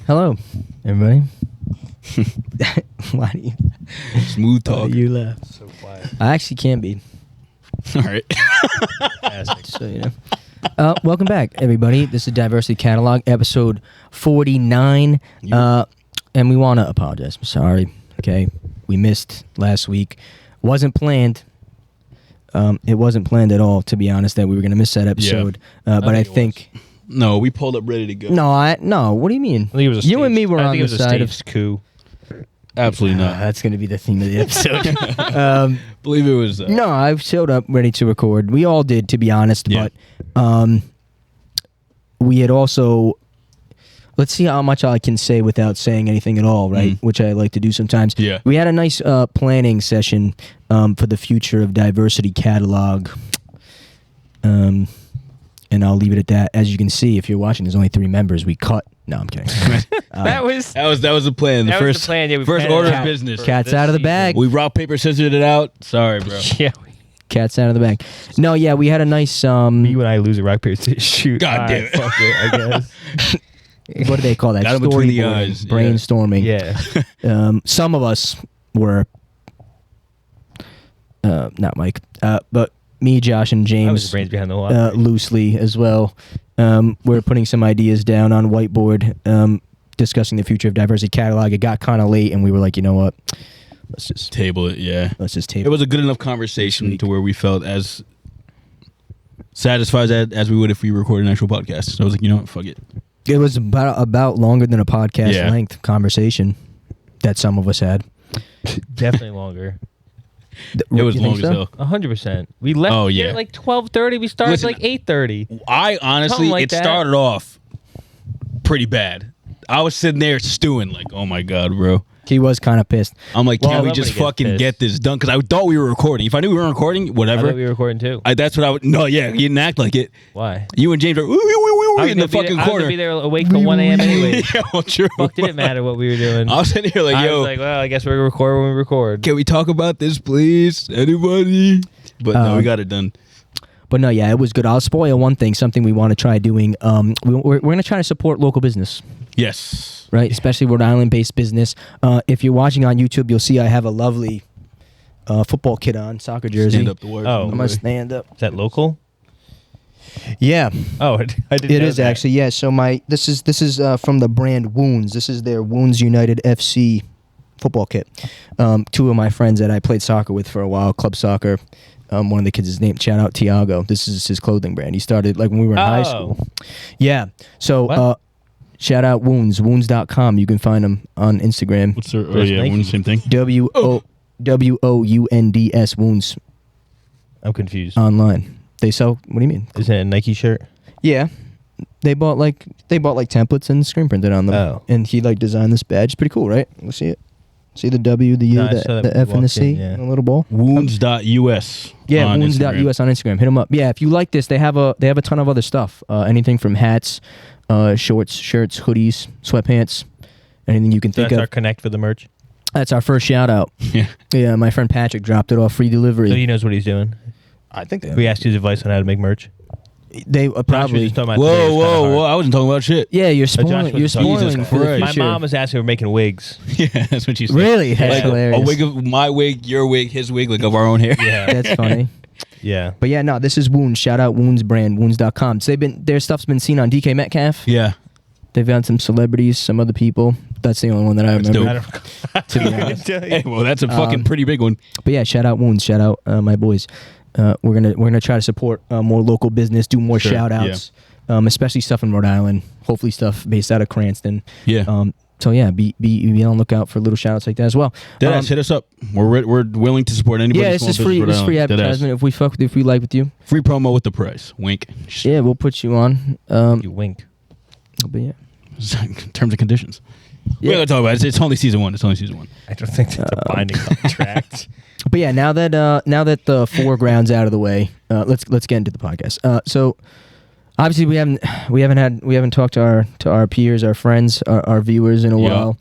Hello, everybody. Why do you... Smooth talk. You laugh. So quiet. I actually can be. All right. So, you know. Welcome back, everybody. This is Diversity Catalogue, episode 49. And we want to apologize. I'm sorry. Okay. We missed last week. Wasn't planned. It wasn't planned at all, to be honest, that we were going to miss that episode. Yeah. But I think... No, we pulled up ready to go. No. What do you mean? I think it was a you and me were on the side of... coup. Absolutely not. That's going to be the theme of the episode. Believe it was... No, I showed up ready to record. We all did, to be honest. Yeah. But we had also... Let's see how much I can say without saying anything at all, right? Which I like to do sometimes. Yeah. We had a nice planning session for the future of Diversity Catalogue. And I'll leave it at that. As you can see, if you're watching, there's only 3 members. We cut. No, I'm kidding. That was That was the plan. that was the plan. Yeah, we first planned order it of out business. for Cat's this out of the season. bag. We rock, paper, scissored it out. Sorry, bro. Yeah. Cat's out of the bag. No, yeah, we had a nice... You and I lose a rock, paper, scissors, shoot. God damn it. Fuck it, I guess. what do they call that? Got him between the Storyboarding, eyes, yeah. brainstorming. Yeah. Some of us were... not Mike. But me, Josh, and I was James... the brains behind the wall. loosely as well. We're putting some ideas down on whiteboard, discussing the future of Diversity Catalogue. It got kind of late, and we were like, you know what? Let's just Table it, yeah. table. It was a good enough conversation to where we felt as satisfied as we would if we recorded an actual podcast. So I was like, you know what? Fuck it. It was about longer than a podcast length conversation that some of us had. Definitely longer. It was You long think as so? hell. 100%. We left Oh, here yeah. at like 12:30. We started Listen, at like 8:30. I honestly, Something like it that. started off pretty bad. I was sitting there stewing like, oh my God, bro. He was kind of pissed. I'm like, Well, can't we nobody just gets fucking pissed. get this done? Because I thought we were recording. If I knew we weren't recording, I whatever. thought we were recording too. That's what I would. No, yeah, you didn't act like it. Why? You and James are I was in the gonna be fucking there, I was corner. gonna be there awake till 1 a.m. anyway. Yeah, well, true. Fuck, did it matter what we were doing? I was sitting here like, I yo, was like, well, I guess we're gonna record when we record. can we talk about this, please? Anybody? But no, we got it done. But no, yeah, it was good. I'll spoil one thing, something we want to try doing. We're going to try to support local business. Yes. Right, especially Rhode Island-based business. If you're watching on YouTube, you'll see I have a lovely football kit on, soccer jersey. Stand up the word. Oh. I'm gonna stand up. Is that local? Yeah, Oh, I didn't. it know is that. actually. Yeah, so this is from the brand Wounds. This is their Wounds United FC football kit. 2 of my friends that I played soccer with for a while, club soccer. One of the kids is named, shout out Tiago. This is his clothing brand. He started like when we were in high school. Yeah. So What? shout out Wounds, wounds.com. You can find them on Instagram. What's their? Oh There's yeah, Nike. one same thing. WOUNDS Wounds I'm confused. online. They sell. What do you mean? Isn't it a Nike shirt? Yeah. They bought like templates and screen printed on them. Oh. And he like designed this badge. It's pretty cool, right? Let's see it. See the W, the U, No, I saw that the when you F, and the walked C, in, yeah. and a little ball. Wounds.us. Yeah, on wounds.us on Instagram. Hit them up. Yeah, if you like this, they have a ton of other stuff. Anything from hats, shorts, shirts, hoodies, sweatpants, anything you can So think that's of. our connect for the merch. That's our first shout out. Yeah. Yeah, my friend Patrick dropped it off, free delivery. So he knows what he's doing. I think We asked his advice on how to make merch. they Josh was probably. just talking about today, it's kinda Whoa! hard. I wasn't talking about shit. Yeah, you're Josh spoiling. was You're talking- spoiling Jesus for the Christ. My future. mom was asking, we're making wigs. Yeah, that's what she said. Really? That's Like hilarious. a wig of my wig, your wig, his wig, like of our own hair. Yeah. That's funny. Yeah. But yeah, no, this is Wounds. Shout out Wounds brand, wounds.com. So their stuff's been seen on DK Metcalf. Yeah. They've had some celebrities, some other people. That's the only one that I That's remember. dope. To be honest. Hey, well, that's a fucking pretty big one. But yeah, shout out Wounds. Shout out my boys. We're gonna try to support more local business, do more Sure, shout outs, especially stuff in Rhode Island. Hopefully stuff based out of Cranston. Yeah. So yeah, be on the lookout for little shout outs like that as well. Deadass, hit us up. We're willing to support anybody. Yeah, this is free. This is free advertisement. If we like with you, Free promo with the price. Wink. yeah, we'll put you on. You wink. But yeah. Terms and conditions. Yeah. We're gonna talk about it. It's only season 1. It's only season 1. I don't think that's a binding contract. But yeah, now that the foreground's out of the way, let's get into the podcast. So obviously we haven't talked to our peers, our friends, our viewers in a while.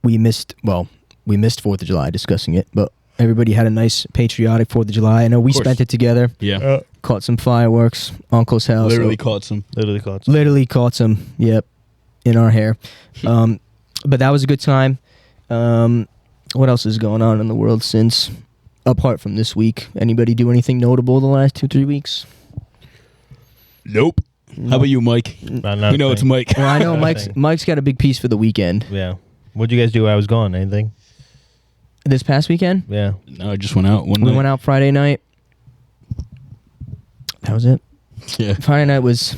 We missed 4th of July discussing it, but everybody had a nice patriotic 4th of July. I know we course. spent it together. Yeah. Caught some fireworks. Uncle's house. Literally caught some. Literally caught some. Yep, in our hair. But that was a good time. What else is going on in the world since, apart from this week? Anybody do anything notable the last 2-3 weeks? Nope. How about you, Mike? We know it's Mike. Well, I know Mike's got a big piece for the weekend. Yeah. What'd you guys do while I was gone? Anything? This past weekend? Yeah. No, I just went out one night. We went out Friday night. That was it. Yeah. Friday night was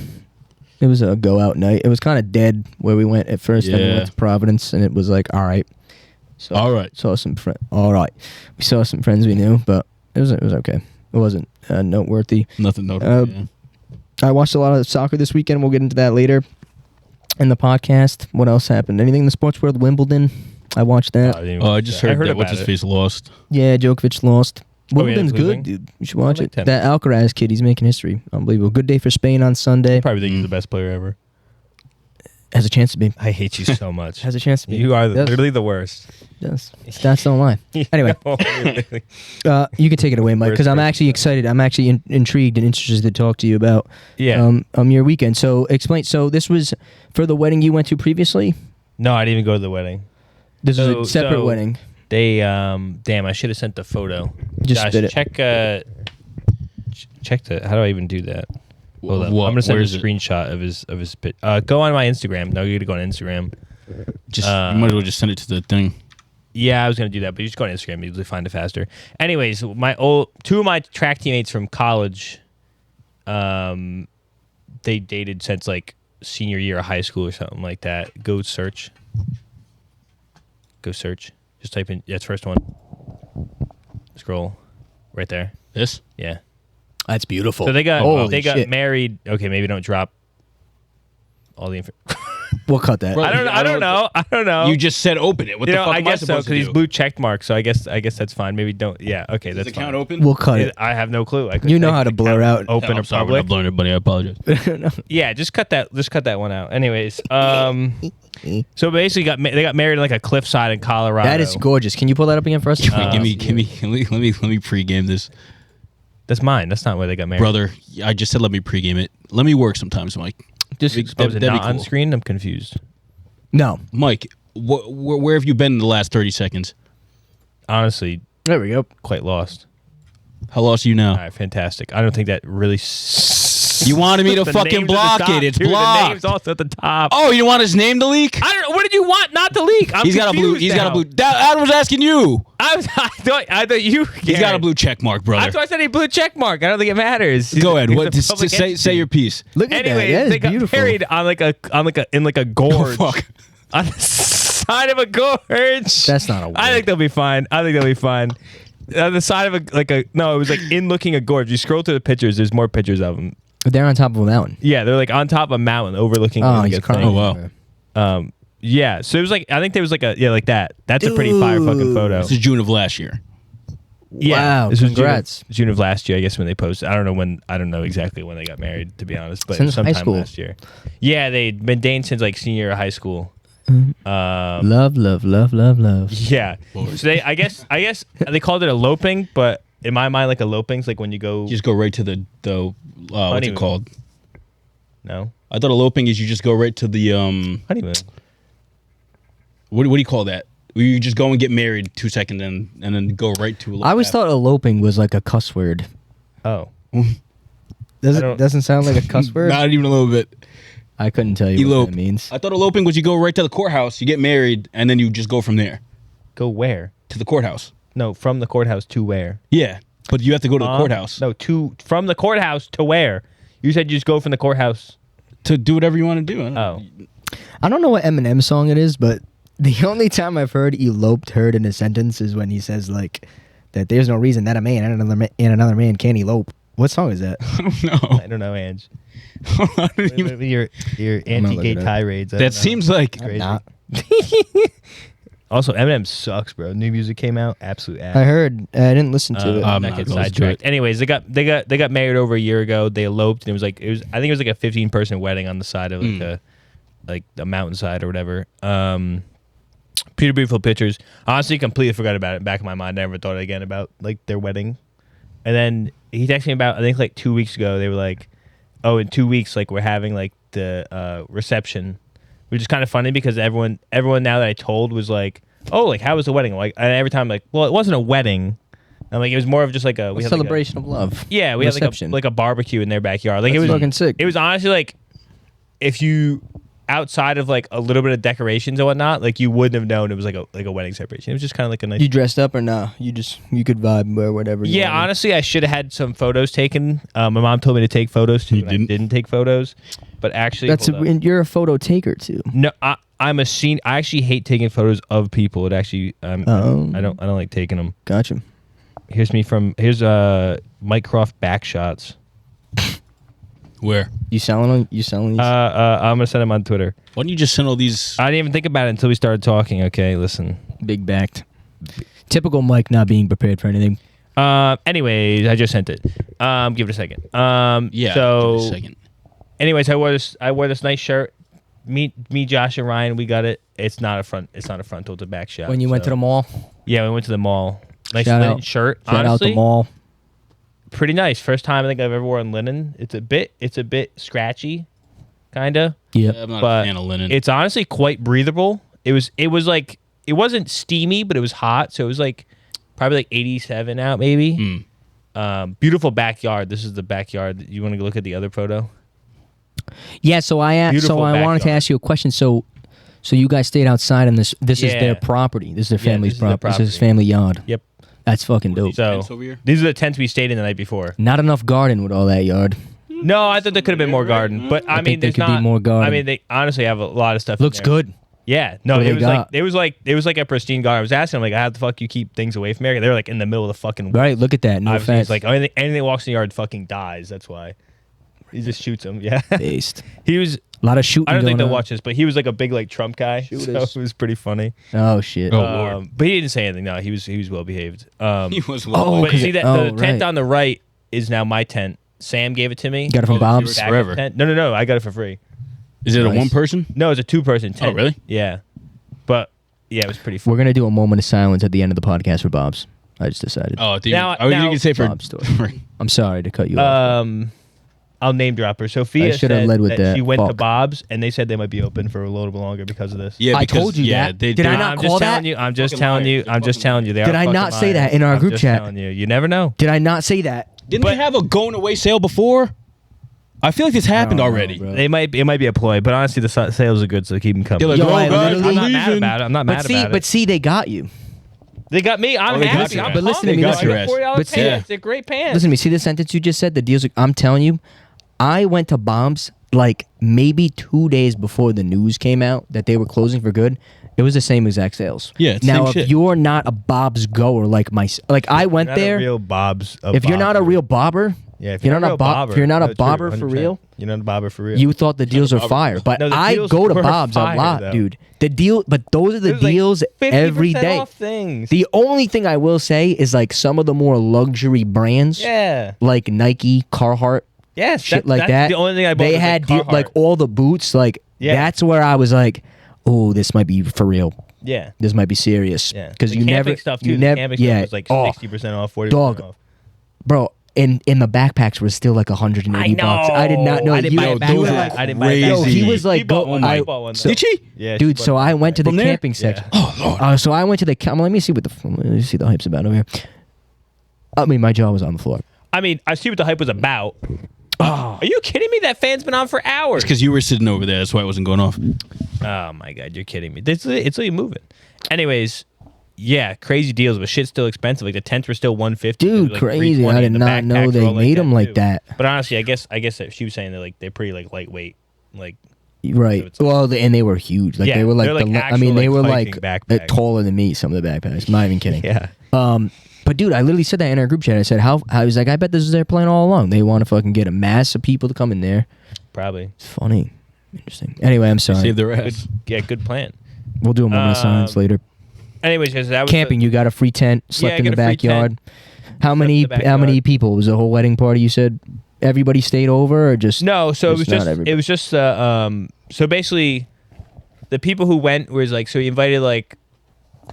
a go out night. It was kind of dead where we went at first. Then we went to Providence, and it was like, all right. So All right. Saw some friends. All right. We saw some friends we knew, but it was okay. It wasn't noteworthy. Nothing notable. I watched a lot of soccer this weekend. We'll get into that later in the podcast. What else happened? Anything in the sports world? Wimbledon. I watched that. I just heard that what's-his-face lost. Yeah, Djokovic lost. Wimbledon's good, losing? dude. You should watch like it. tennis. That Alcaraz kid, he's making history. Unbelievable. Good day for Spain on Sunday. Probably think he's the best player ever. Has a chance to be. I hate you so much. Has a chance to be. You are Does. literally the worst. Does. Stats don't lie. Anyway. No, You can take it away, Mike, because I'm Worst actually excited. I'm actually intrigued and interested to talk to you about yeah. your weekend. So explain. So this was for the wedding you went to previously? No, I didn't even go to the wedding. This is a separate wedding. They damn, I should have sent the photo. Just Josh, did it. check the. How do I even do that? Hold up. What? I'm gonna send Where a is it? screenshot of his pit. Go on my Instagram. No, you gotta go on Instagram. Just you might as well just send it to the thing. Yeah, I was gonna do that, but you just go on Instagram. You usually find it faster. Anyways, two of my track teammates from college, they dated since like senior year of high school or something like that. Go search. Just type in. That's first one. Scroll, right there. This? Yeah. That's beautiful. So they got Holy shit. married. Okay, maybe don't drop all the info. We'll cut that. Bro, I don't know. You just said open it. What the fuck I am guess I so supposed because to he's do? blue check mark. So I guess that's fine. Maybe don't. Yeah. Okay, Is that's the account fine. open? We'll cut it. I have no clue. You know how to blur out. Open or I'm sorry, we're public. not blowing everybody. I apologize. Yeah, just cut that one out. Anyways, so basically they got married in like a cliffside in Colorado. That is gorgeous. Can you pull that up again for us? Wait, give me. Let me pregame this, That's mine. That's not where they got married. brother. I just said let me pregame it. Let me work sometimes, Mike. Just Oh, is it that'd be not on cool. screen? I'm confused. no. Mike, where have you been in the last 30 seconds? Honestly, There we go. Oh. quite lost. How lost are you now? All right, fantastic. I don't think that really. You wanted me to The fucking name's at the block top, it. It's dude. The blocked. name's also at the top. Oh, you don't want his name to leak? I don't know. What did you want not to leak? He's got a blue. Adam was asking you. I thought you. He's got a blue check mark, brother. That's why I said a blue check mark. I don't think it matters. Go ahead. He's What? a Just public say entity. your piece. Look at Anyways, that. they That got is beautiful. married in like a gorge. Oh, fuck. On the side of a gorge. That's not a word. I think they'll be fine. On the side of it was like in looking a gorge. You scroll through the pictures. There's more pictures of them. They're on top of a mountain. Yeah, they're like on top of a mountain overlooking. Oh, like he's a crying. thing. Oh, wow. Yeah. So it was like I think there was like like that. That's a pretty fire fucking photo. This is June of last year. Yeah. Wow, This was congrats. June of last year, I guess, when they posted. I don't know exactly when they got married, to be honest, but Since high sometime school. last year. Yeah, they'd been dating since like senior year of high school. Love, love, love, love, love. Yeah. Lord. So I guess they called it eloping, but in my mind, like eloping's like when you go. You just go right to the what's Honeymoon. it called? No. I thought eloping is you just go right to the Honeymoon. what do you call that? Where you just go and get married 2 seconds and then go right to. I always thought eloping was like a cuss word. Oh. Doesn't sound like a cuss word? Not even a little bit. I couldn't tell you Elope. what that means. I thought eloping was you go right to the courthouse, you get married, and then you just go from there Go where? to the courthouse. No, from the courthouse to where? Yeah, but you have to go to the courthouse No, from the courthouse to where? You said you just go from the courthouse. to do whatever you want to do. Oh. I don't know what Eminem song it is, but the only time I've heard eloped heard in a sentence is when he says like that there's no reason that a man and another man can't elope. What song is that? I don't know, Ange. Maybe your anti-gay looking it up. tirades. I don't That know. seems like Crazy. Not. Also, Eminem sucks, bro. New music came out, absolute ass. I heard. I didn't listen to it. I'm Not not get gonna listen to sidetracked. it. Anyways, they got married over a year ago. They eloped, and I think it was like a 15-person wedding on the side of like a mountainside or whatever. Pretty beautiful pictures. Honestly, completely forgot about it. Back in my mind, I never thought again about like their wedding. And then he texted me about, I think like 2 weeks ago, they were like, oh, in 2 weeks, like we're having like the reception, which is kind of funny because everyone now that I told was like, oh, like how was the wedding? Like, and every time like, well, it wasn't a wedding. I'm like, it was more of just like a celebration of love. Yeah, we reception. had like a barbecue in their backyard. Like That's it was fucking sick. It was honestly like, if you outside of like a little bit of decorations and whatnot, like you wouldn't have known it was like a wedding celebration. It was just kind of like a nice. You dressed up or nah? You could vibe or whatever. You Yeah, wanted. honestly, I should have had some photos taken. My mom told me to take photos too. You and I didn't take photos, but actually, And you're a photo taker too. no. I'm a scene. I actually hate taking photos of people. It actually, I don't like taking them. Gotcha. Here's Mike Croft back shots. Where? You selling these? I'm gonna send them on Twitter. Why don't you just send all these? I didn't even think about it until we started talking. Okay, listen. Big backed. Typical Mike not being prepared for anything. Anyways, I just sent it. Give it a second. Yeah. So, give it a second. anyways, I wore this nice shirt. Me, Josh, and Ryan, we got it. It's not a frontal to back shot. When you went to the mall. Yeah, we went to the mall. Nice Shout linen out. shirt. Shout out Honestly, the mall. pretty nice. First time I think I've ever worn linen. It's a bit scratchy, kinda. Yep. I'm not But a fan of linen. it's honestly quite breathable. It was like it wasn't steamy, but it was hot. So it was like probably like 87 out maybe. Beautiful backyard. This is the backyard. You want to look at the other photo? Yeah. So I Beautiful wanted to backyard. ask you a question. So you guys stayed outside, and this is Yeah. their property. This is their Yeah, family's this is their property. This is his property. family yard. Yep. That's fucking dope. So Tents over here? these are the tents we stayed in the night before. Not enough garden with all that yard. No, I thought there could have been more garden, but I mean, think there there's could be not more garden. I mean, they honestly have a lot of stuff. in Looks there. good. Yeah, no, What do it they was got? it was like a pristine garden. I was asking them like, how the fuck you keep things away from here? They're like in the middle of the fucking. Right. Look at that. No Obviously, offense. it's like anything that walks in the yard fucking dies. That's why he just shoots them. Yeah, Based. he was. A lot of shooting. I don't think going they'll on. watch this, but he was like a big like Trump guy, so Shooters. it was pretty funny. Oh shit. Oh. Lord. But he didn't say anything. No, he was well behaved. He was Oh, But you see that the right. tent on the right is now my tent. Sam gave it to me. Got it from Oh, Bob's. yours forever. Tent. No, I got it for free. Is it a Nice. one person? No, it's a 2-person tent. Oh, really? Yeah, but yeah, it was pretty fun. We're gonna do a moment of silence at the end of the podcast for Bob's. I just decided. Oh, dude. Now- I was now- going to say for. Bob's story. I'm sorry to cut you off. I'll name drop her. Sophia I should have said led with that that. she went to Fuck. Bob's and they said they might be open for a little bit longer because of this. Yeah, I because, told you yeah, that. They, Did I they- not I'm call just that? telling you. I'm just Fucking telling you. liars. I'm just telling you. They Did are I not fucking say that liars. in our I'm group just chat? telling you. You never know. Did I not say that? Didn't they have a going away sale before? I feel like this happened No, already. bro. It might be a ploy, but honestly, the sales are good, so keep them coming. They're like, Yo, oh, I guys, literally- I'm not we're mad leaving. about it. I'm not mad about it. See, they got you. They got me. I'm they got happy. your I'm ass. But listen to pumped. me, I listen. got $40 But see- pants. They're great pants. Listen to me. See the sentence you just said? The deals. I'm telling you, I went to Bob's like maybe 2 days before the news came out that they were closing for good. It was the same exact sales. Yeah, it's Now, same if shit. you're not a Bob's goer like I went Not there. A real Bob's. If you're not a real bobber, yeah, if you're not a bobber, if you're not a no, true, bobber for 100%. real, You're not a bobber for real. you thought the deals are bobber for fire. real. But No, the I deals go to were Bob's fire, a lot, though. dude. But those are the There's like deals 50% every day. off things. The only thing I will say is like some of the more luxury brands, Yeah. like Nike, Carhartt, Yes. shit like that's that. The only thing I bought they was, had Carhartt. like all the boots. Like Yeah. that's where I was like, oh, this might be for real. Yeah. This might be serious. Yeah. Because The you camping never, stuff too. you The never, camping yeah. stuff was like oh, 60% off, 40% dog. off. bro. In the backpacks was still like 180 I know. bucks. I did not know. I didn't you, buy a you backpack. were like, I didn't buy a yo, backpack. he was like, She bought go. one. I, She bought one. so, Did she? Yeah. dude, she so bought I went to the From there? camping section. Yeah. Oh, Lord. So I went to the. Let me see let me see the hype's about over here. I mean, my jaw was on the floor. I mean, I see what the hype was about. Are you kidding me? That fan's been on for hours. Because you were sitting over there. That's why it wasn't going off. Oh my god, you're kidding me. It's really moving. Anyways, yeah, crazy deals, but shit's still expensive. Like the tents were still $150. Dude, like crazy. I $320, did and the not know backpacks they were all made them like too. that. But honestly, I guess that she was saying that like they're pretty like lightweight. Like Right. So it's- Well, and they were huge. Like Yeah, they were like, they're like I mean, actual, they like, were hiking like backpacks. taller than me. Some of the backpacks. I'm not even kidding. yeah. But dude, I literally said that in our group chat. I said, how I was like, I bet this is their plan all along. They want to fucking get a mass of people to come in there. Probably. It's funny, interesting. Anyway, I'm sorry. Save their Good, ass. yeah, good plan. We'll do a moment of silence later. Anyways, guys, that was Camping, you got a free tent, slept I in the got a free backyard. How in many? the How many backyard. people? Was the whole wedding party? You said everybody stayed over, or just No, so Just not everybody. it was just so basically the people who went was like, so he invited like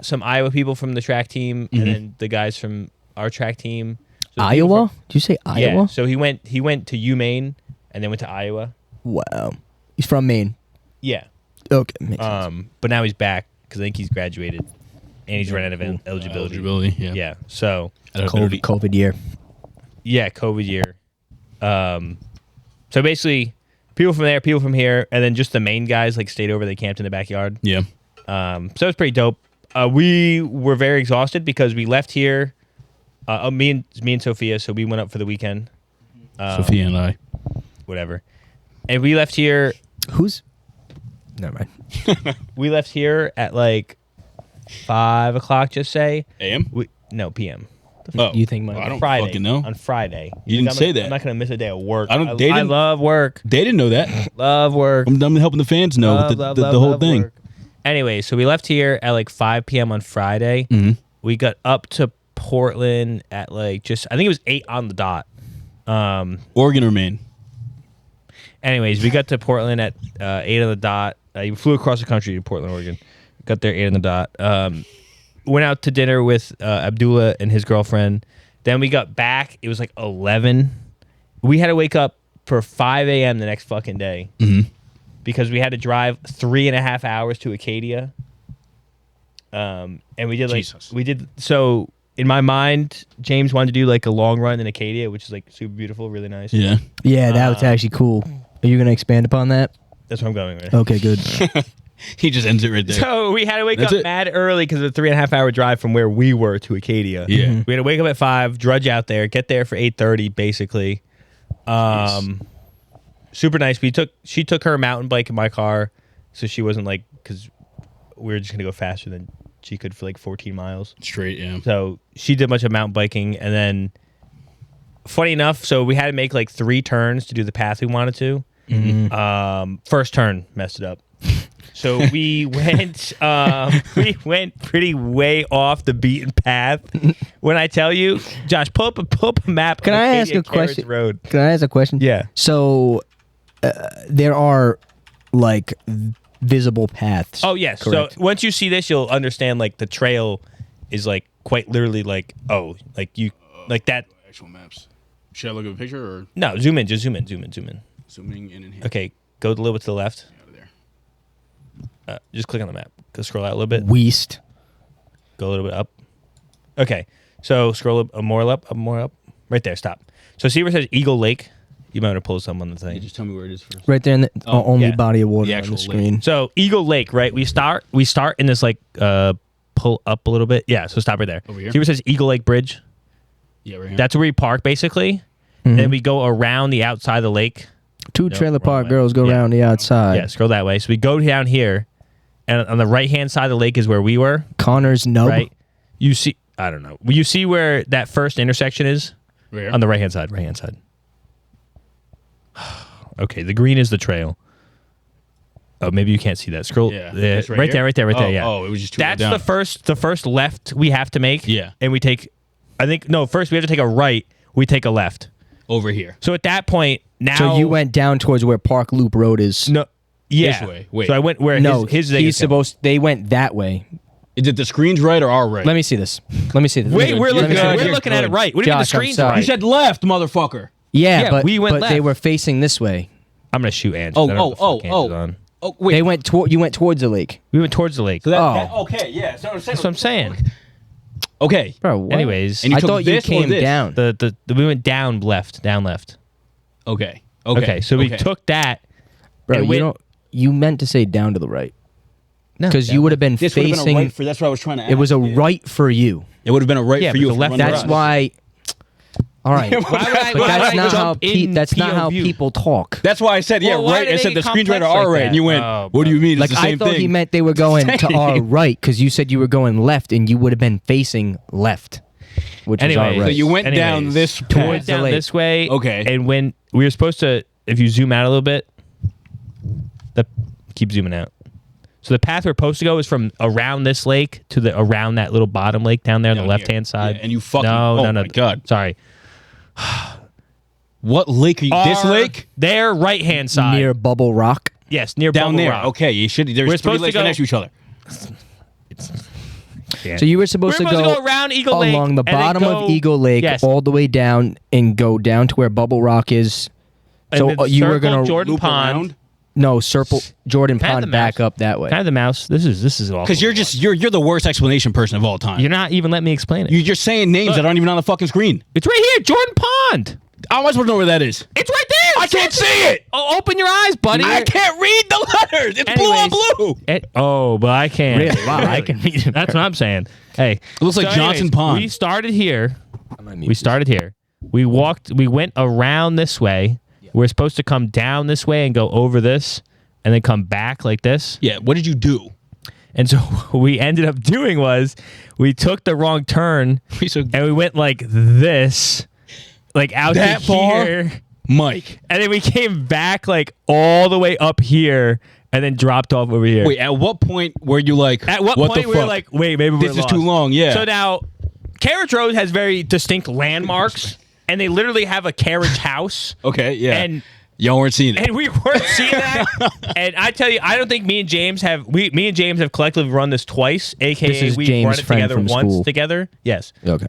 some Iowa people from the track team and then the guys from our track team. So Iowa? Did you say Iowa? Yeah. So he went to Maine and then went to Iowa. Wow. He's from Maine. Yeah. Okay. Makes sense. But now he's back because I think he's graduated and he's run out of eligibility. Yeah. Yeah. So COVID year. yeah, COVID year. So basically, people from there, people from here, and then just the main guys like stayed over. They camped in the backyard. Yeah. So it was pretty dope. We were very exhausted because we left here. Me and Sophia. So we went up for the weekend. Sophia and I. Whatever. And we left here. Who's? Never mind. We left here at like 5 o'clock. Just say AM? No, PM. Oh. You think I don't Friday, fucking know. On Friday. You didn't say that. I'm not gonna miss a day of work. I I love work. They didn't know that. Love work. I'm helping the fans know the whole thing. Work. Anyway, so we left here at like 5 p.m. on Friday. Mm-hmm. We got up to Portland at like I think it was 8 on the dot. Oregon or Maine? Anyways, we got to Portland at 8 on the dot. We flew across the country to Portland, Oregon. Got there 8 on the dot. Went out to dinner with Abdullah and his girlfriend. Then we got back. It was like 11. We had to wake up for 5 a.m. the next fucking day because we had to drive 3.5 hours to Acadia. And we did so in my mind, James wanted to do like a long run in Acadia, which is like super beautiful, really nice. Yeah. Yeah, that was actually cool. Are you going to expand upon that? That's where I'm going with. Okay, good. He just ends it right there. So we had to wake That's up it. mad early because of the 3.5 hour drive from where we were to Acadia. Yeah. We had to wake up at 5, drudge out there, get there for 8:30 basically. Super nice. She took her mountain bike in my car, so she wasn't like, because we were just gonna go faster than she could for like 14 miles Straight, yeah. So she did a bunch of mountain biking, and then funny enough, so we had to make like 3 turns to do the path we wanted to. First turn messed it up. So we went pretty way off the beaten path. When I tell you, Josh, pull up a map. Can of I ask Acadia a question? Carriage Road. Can I ask a question? Yeah. So there are like visible paths. Oh yes. Correct. So once you see this, you'll understand like the trail is like quite literally like like that. Actual maps. Should I look at a picture or No, zoom in. Just zoom in. zooming in and here? Okay, go a little bit to the left. Out of there. Just click on the map. Go scroll out a little bit. West. Go a little bit up. Okay, so scroll more up. Right there. Stop. So see where it says Eagle Lake. You might want to pull some on the Hey, thing. just tell me where it is first. Right there in the only yeah. body of water The on actual the screen. So Eagle Lake, right? We start in this like pull up a little bit. Yeah. So stop right there. Over here? See where it says Eagle Lake Bridge? Yeah, right here. That's where we park basically. Then we go around the outside of the lake. 2 trailer wrong park way. girls go Yeah. around the outside. Yeah, scroll that way. So we go down here, and on the right hand side of the lake is where we were. Connor's nub. Right. You see, I don't know. You see where that first intersection is? Right here? On the right hand side. Okay, the green is the trail. Oh, maybe you can't see that. Scroll. Yeah. Right It's right there. here? Yeah. Oh, it was just too That's down. the first left we have to make. Yeah. And we take, first we have to take a right. We take a left. Over here. So at that point, now. So you went down towards where Park Loop Road is. No. Yeah. This way. Wait. So I went where No, his he's supposed. They went that way. Is it the screen's right or our right? Let me see this. Wait, we're You're good, you're looking at it good. right. What do you mean the Josh, I'm screen's sorry. You right? said left, motherfucker. Yeah, Yeah, but we went but they left. were facing this way. I'm gonna shoot Angelo. Oh, wait. They went. You went towards the lake. We went towards the lake. So that, Oh. okay, yeah. So That's what I'm saying. Okay. Bro, what? Anyways, And you I took thought you this or came this? down. we went down left. Okay. Okay, so we took that. Bro, and went- you meant to say down to the right No, because you would have been This would have facing. been a right for. That's what I was trying to ask. It was a yeah. right for you. It would have been a right Yeah, for but you. the if left- you run That's around. why. All right, Why would I- but why that's would I not how jump in that's not how POV? people talk. That's why I said Well, why right. did I they said the get screen's right or complex our like right, and you that? went. Oh, What do you mean? It's Like the I same thought thing. he meant they were going to Same. our right because you said you were going left and you would have been facing left, which is our Anyways, right. So you went down this went path. down the lake. this way. Okay. And when we were supposed to, if you zoom out a little bit, keep zooming out. So the path we're supposed to go is from around this lake to around that little bottom lake down there on Down the left hand here. side. Yeah, and you fucking. no, oh my god. Sorry. What lake are you? This Our- lake Their right hand side. near Bubble Rock. Yes, near down Bubble there. Rock. Okay, you should. There's We're three supposed to lakes go- next to each other. can't. So you were supposed, to go around Eagle Lake along the and then bottom go- of Eagle Lake, Yes. all the way down and go down to where Bubble Rock is. And So then you were circle gonna Jordan loop Pond. around? no circle Jordan Can I have Pond the back mouse? up that way. Kind of the mouse. This is awful. Because you're the worst explanation person of all time. You're not even letting me explain it. You're saying names that aren't even on the fucking screen. It's right here, Jordan Pond. How am I supposed to know where that is? It's right there. I can't see it. Oh, open your eyes, buddy. I can't read the letters. It's blue on Anyways, blue. but I can. Really? Wow, I can read it. That's what I'm saying. Hey, It looks like Johnson anyways, Pond. We started here. I'm gonna mute We started here. We went around this way. We're supposed to come down this way and go over this and then come back like this. Yeah. What did you do? And so what we ended up doing was we took the wrong turn and we went like this, like out That to far? here. Mike. And then we came back like all the way up here and then dropped off over here. Wait. At what point were you like? At what the point we fuck? were like, wait, maybe we're This is too long. Yeah. So now, Carriage Road has very distinct landmarks, and they literally have a carriage house. Okay. Yeah. And y'all weren't seeing it. and we weren't seeing that. And I tell you, I don't think me and James have collectively run this twice. AKA, This is we've James' run it friend together from once school. together. Yes. Okay.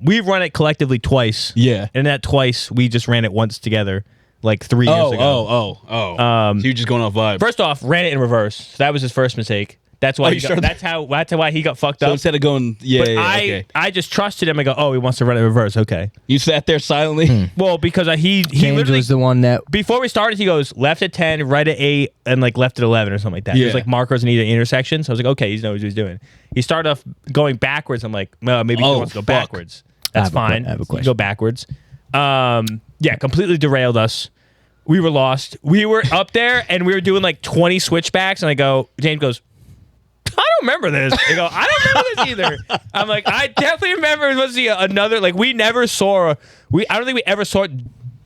We've run it collectively twice. Yeah. And that twice, we just ran it once together, like 3 years ago. So you're just going off vibe. First off, ran it in reverse. So that was his first mistake. That's why you started- that's why he got fucked so up. instead of going, But okay. I just trusted him. I go, oh, he wants to run it in reverse. Okay. You sat there silently. Well, because he James literally was the one that before we started, he goes left at 10, right at 8, and like left at 11 or something like that. Yeah. There's like markers in either intersection. So I was like, okay, he knows what he's doing. He started off going backwards. I'm like, well, maybe he wants to go fuck. backwards. That's fine. I have a You question. go backwards. Yeah, completely derailed us. We were lost. We were up there and we were doing like 20 switchbacks. And I go, James goes, I don't remember this. I go, I don't remember this either. I'm like, I definitely remember it was another, like we never saw, I don't think we ever saw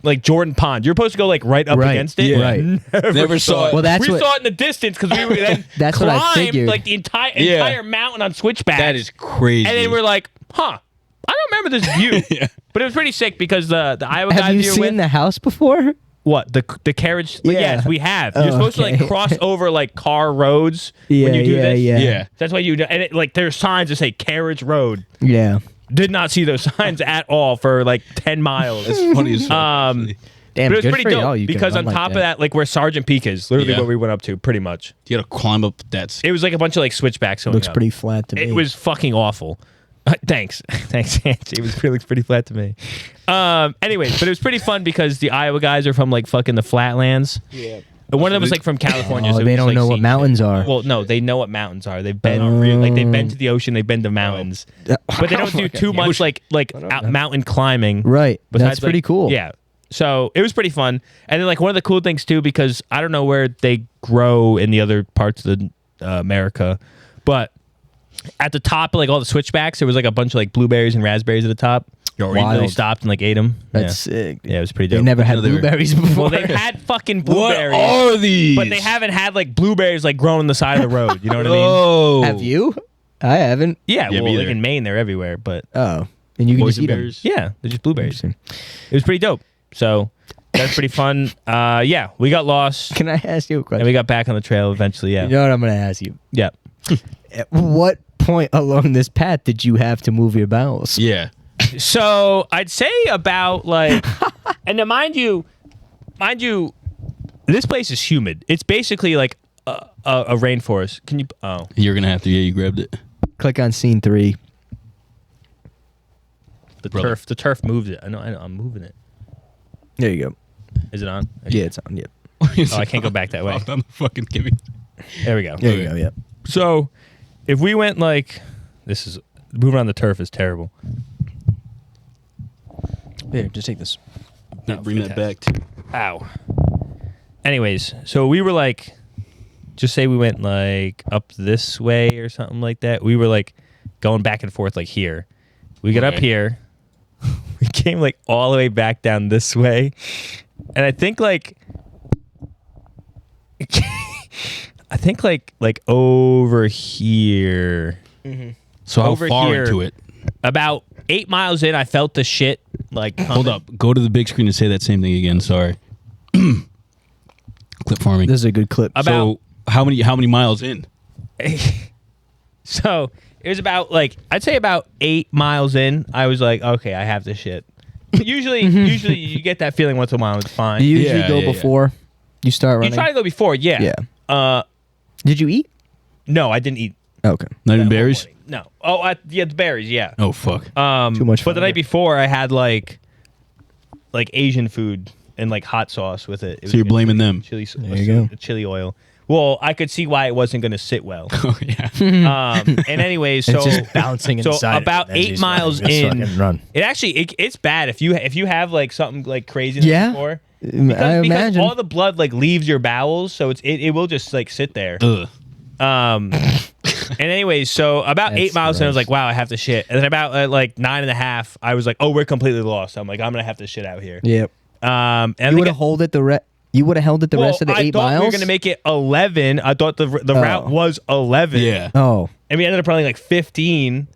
like Jordan Pond. You're supposed to go like right up Right. against it. Yeah. Right. Never saw it. Well, that's we what- saw it in the distance because we were then That's what I climbed figured. like the entire mountain on switchbacks. That is crazy. And then we're like, huh, I don't remember this view. Yeah. But it was pretty sick because the Iowa have guys you we were seen with, the house before? what the carriage? Yeah. Yes, we have. Oh, You're supposed to like okay. cross over like car roads Yeah, when you do this. Yeah. That's why you and it, like there's signs that say carriage road. Yeah. Did not see those signs at all for like 10 miles. It's funny as fuck. actually. Damn, But it was good pretty for dope y'all. You can because run on like top of that, like where Sergeant Peak is, literally Yeah. where we went up to, pretty much. You gotta climb up that. It was like a bunch of like switchbacks. Going looks up. pretty flat to me. It was fucking awful. Thanks, Angie. It looks pretty flat to me. Anyways, but it was pretty fun because the Iowa guys are from like fucking the flatlands. Yeah. One of them was like from California. Oh, so they it was, don't like, know what seeing mountains shit. are. Well, no, they know what mountains are. They've been they've been to the ocean. They've been to mountains, but they don't do too much like mountain climbing. Right. Besides, That's pretty like- cool. Yeah. So it was pretty fun. And then like one of the cool things too, because I don't know where they grow in the other parts of the America, but at the top of like all the switchbacks, there was like a bunch of like blueberries and raspberries at the top. Wild. They stopped and like ate them. That's sick. Yeah, it was pretty They dope. never had know they were- blueberries before. Well, they've had fucking What blueberries, are these? but they haven't had like blueberries like growing on the side of the road. You know what I mean? Oh. Have you? I haven't. Yeah, Yeah, well, me like either. in Maine, they're everywhere. But Oh. And you can just eat them. Boysenberries? yeah, they're just blueberries. Interesting. It was pretty dope. So that's pretty fun. Yeah, we got lost Can I ask you a and question? we got back on the trail eventually. Yeah, You know what I'm going to ask you? yeah. At what point along this path did you have to move your bowels? Yeah. So I'd say about like, and then mind you, this place is humid. It's basically like a rainforest. Can you? Oh, You're gonna have to. Yeah, you grabbed it. Click on scene 3. the Brother. turf. The turf moved it. I know. I'm moving it. There you go. Is it on? Yeah, it's on. Yep. Oh, I can't go back that way. On the fucking gimme. There we go. There you go. Yep. So, if we went like, this is moving on the turf is terrible. Here, just take this. No, Bring that back to. Ow. Anyways, so we were like, just say we went like up this way or something like that. We were like going back and forth like here. We got up Okay. here. We came like all the way back down this way. And I think like like over here. So how Over far here. into it? About 8 miles in, I felt the shit like Hold coming. up. Go to the big screen and say that same thing again. Sorry. Clip farming. This is a good clip. About so how many miles in? So It was about like I'd say about 8 miles in. I was like, okay, I have to shit. Usually you get that feeling once in a while. It's fine. You usually go before you start running. You try to go before, yeah. Yeah. Did you eat? No, I didn't eat. Okay. Not even berries? No. Oh, the berries, yeah. Oh, fuck. Too much But the fiber. night before, I had like Asian food and like hot sauce with it. So you're blaming them. Chili, There you go. Chili oil. Well, I could see why it wasn't going to sit well. Oh, yeah. And anyways, so It's just bouncing so inside. about of it. 8 miles Just in, fucking run. it actually it's bad if you have like something like crazy the Yeah. night before. I Because imagine. all the blood like leaves your bowels, so it will just like sit there. Ugh. And anyways, so about That's 8 miles in, I was gross. like, wow, I have to shit. And then about like 9.5, I was like, oh, we're completely lost. I'm like, I'm gonna have to shit out here. Yep. And I You think would have held it You would have held it the rest of the 8 I thought miles. we were gonna make it 11. I thought the route was 11. Yeah. Oh. And we ended up running like 15.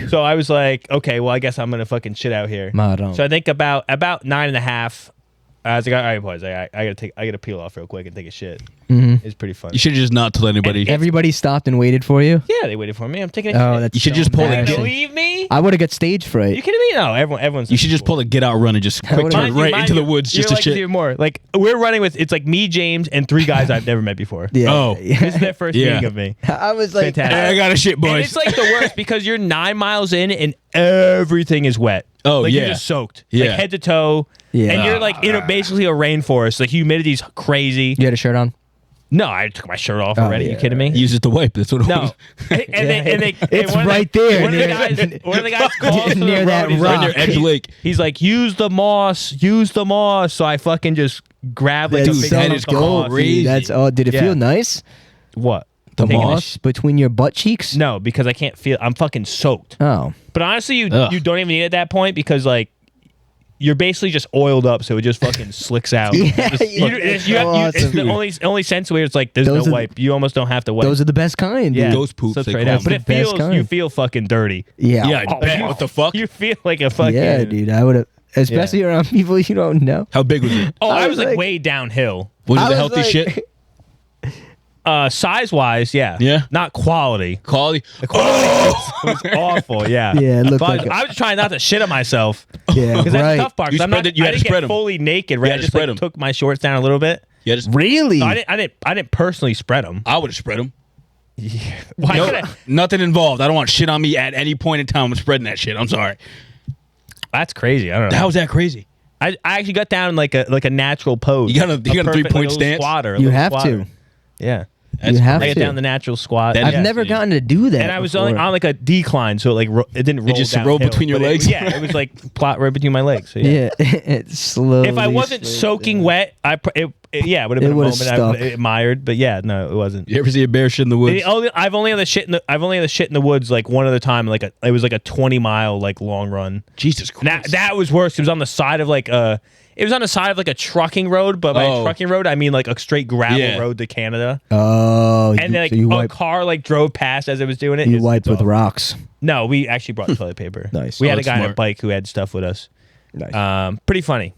So I was like, okay, well, I guess I'm gonna fucking shit out here. Madam. So I think about 9.5. I was like, all right, boys, I gotta peel off real quick and take a shit. Mm-hmm. It's pretty funny. You should have just not told anybody. Everybody stopped and waited for you. Yeah, they waited for me. I'm taking a Oh, shit. that's You should so just pull the You embarrassing. believe me? I would have got stage You fright. kidding me? No, everyone's. You should just pull the get out run and just quick would've- turn right into the woods just to like shit. Even more. Like we're running with it's like me, James, and 3 guys I've never met before. Yeah. Oh. This is their first Yeah. meeting of me. I was like, Fantastic. Hey, I got to shit, And boys. it's like the worst because you're 9 miles in and everything is wet. Oh, like yeah. you're just soaked, Yeah. like head to toe. Yeah. And you're like in basically a rainforest. Like humidity's crazy. you had a shirt on? No, I took my shirt off already. yeah. You kidding me? Use it to wipe. That's what it No. was. And they It's one of the- right there One of the near- guys, one of the guys calls to near the that road. He's rock. like, Near Edge Lake. He's like, use the moss. So I fucking just grab like That's a big that hunk is of moss. crazy. That's did it Yeah. feel nice? What? The Taking a moss? Between your butt cheeks? No, because I can't feel. I'm fucking soaked. Oh. But honestly, you Ugh. don't even need it at that point because like you're basically just oiled up, so it just fucking slicks out. Yeah, Just- yeah, it's so it's awesome. the only sense where it's like there's Those no are- wipe. You almost don't have to wipe. Those are the best kind, yeah, dude. Ghost poops, So they straight call out. But them. it The best feels kind. you feel fucking dirty. Yeah. Yeah, I bet. What the fuck? You feel like a fucking Yeah, dude. I would have, especially around people you don't know. How big was it? Oh, I I was was like like- way downhill. Was I it the was healthy like- shit? Size wise, yeah. Yeah. Not quality. Quality? The quality was awful. Yeah. Yeah, it looked But like I was trying not to shit on myself. Yeah, Because that's right. the tough part. 'cause You I'm not, spread it- you I had to didn't spread get 'em. fully naked, You right? had I to just spread like 'em. took my shorts down a little bit. Yeah, just, Really? No, I didn't personally spread them. I would have spread them. Why No, could I? nothing involved. I don't want shit on me at any point in time. I'm spreading that shit. I'm sorry. That's crazy. I don't know. How was that crazy? I actually got down in like a natural pose. You got a perfect, 3-point like a little stance? Squatter, a You little have squatter. to. Yeah. You have I got to. down the natural squat. That- I've Yeah, never dude. gotten to do that. And I was before. on like a decline, so it it didn't roll. just downhill, rolled between your but legs? Yeah, it was like plot right between my legs. So yeah. Yeah, it's slowly. If I wasn't slid soaking down. wet, it would have been It a would've moment I stuck. would have admired. But yeah, no, it wasn't. You ever see a bear shit in the woods? I've only had the shit in the woods like one other time. Like it was like a 20-mile like long run. Jesus That Christ. that was worse. It was on the side of like a. It was on the side of like a trucking road, but by Oh. trucking road I mean like a straight gravel Yeah. road to Canada. Oh, And then like so you a wiped, car like drove past as it was doing it. you It's wiped with awful. rocks. No, we actually brought toilet paper. Nice. We Oh, had a that's guy on a smart. bike who had stuff with us. Nice. Pretty funny.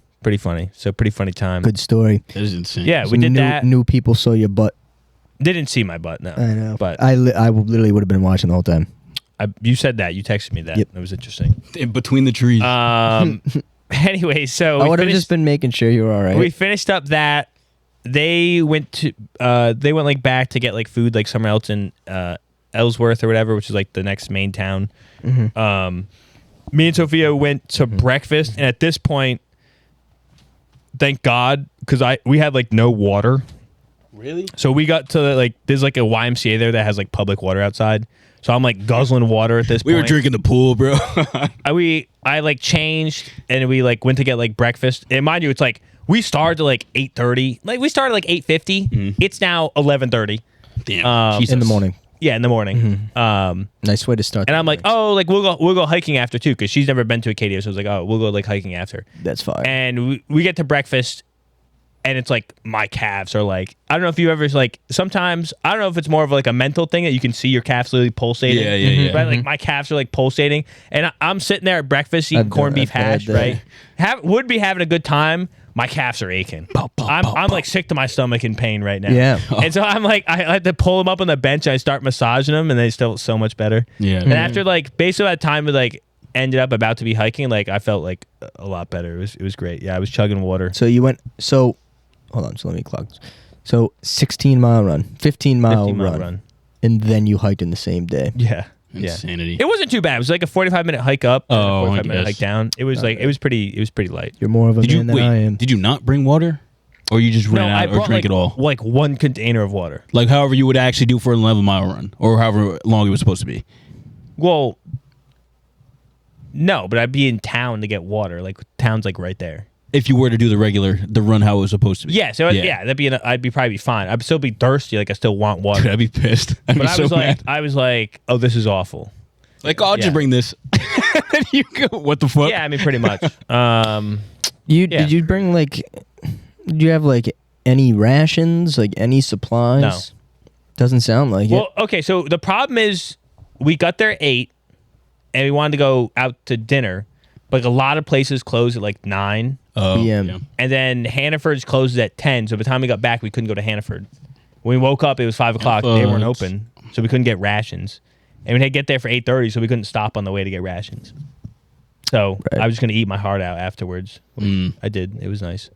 So pretty funny time. Good story. That is insane. Yeah, we Some did new, that. New people saw your butt. Didn't see my butt. No, I know. But I literally would have been watching the whole time. you said that. You texted me that. Yep. It was interesting. In between the trees. Anyway, so I we would have finished, just been making sure you were all right. we finished up that. They went like back to get like food like somewhere else in Ellsworth or whatever, which is like the next main town. Mm-hmm. Me and Sophia went to breakfast, and at this point, thank God, because we had like no water. Really? So we got to like there's like a YMCA there that has like public water outside. So I'm like guzzling water at this We point. were drinking the pool, bro. I like changed and we like went to get like breakfast. And mind you, it's like we started at like 8:30. Like we started like 8:50. It's now 11:30. Damn. Jesus. in the morning. Yeah, in the morning. Nice way to start. And the I'm like, morning. oh, like we'll go hiking after too, because she's never been to Acadia. So I was like, oh, we'll go like hiking after. That's fine. And we get to breakfast, and it's like my calves are like, I don't know if you ever like sometimes I don't know if it's more of like a mental thing that you can see your calves literally pulsating. Yeah, yeah, yeah. But like my calves are like pulsating, and I'm sitting there at breakfast eating I've corned done- beef I've had hash, that. right? Would be having a good time. my calves are aching. Pow, pow, I'm pow, I'm pow. like sick to my stomach in pain right now. Yeah. And so I'm like, I had to pull them up on the bench. And I start massaging them, and they still so much better. Yeah. And after like basically that time we like ended up about to be hiking, like I felt like a lot better. It was great. Yeah, I was chugging water. So you went. So hold on. So let me clock. So 16-mile run, 15-mile run, and then you hiked in the same day. Yeah. Insanity. It wasn't too bad. It was like a 45-minute hike up and a Oh, 45-minute yes. hike down. It was like it was pretty light. You're more of a Did you man than I am. Did you not bring water, or you just ran I out or brought drank it all? like one container of water. Like however you would actually do for an 11-mile run, or however long it was supposed to be. Well, no, but I'd be in town to get water. Like town's like right there. If you were to do the run how it was supposed to be. Yeah, so yeah, I'd be probably fine. I'd still be thirsty. Like I still want water. Dude, I'd be pissed. I'd But be I so was mad. like, oh, this is awful. Like, I'll Yeah. just bring this. And you go, what the fuck? Yeah, I mean, pretty much. Did you bring like? Did you have like any rations? Like any supplies? No. Doesn't sound like it. Well, okay, so the problem is we got there at 8, and we wanted to go out to dinner, but like a lot of places closed at like 9. Oh, PM. yeah. And then Hannaford's closed at 10, so by the time we got back, we couldn't go to Hannaford. When we woke up, it was 5 o'clock. They weren't Hannaford's. open, so we couldn't get rations. And we had to get there for 8:30, so we couldn't stop on the way to get rations. So Right. I was going to eat my heart out afterwards. Mm. I did. It was nice.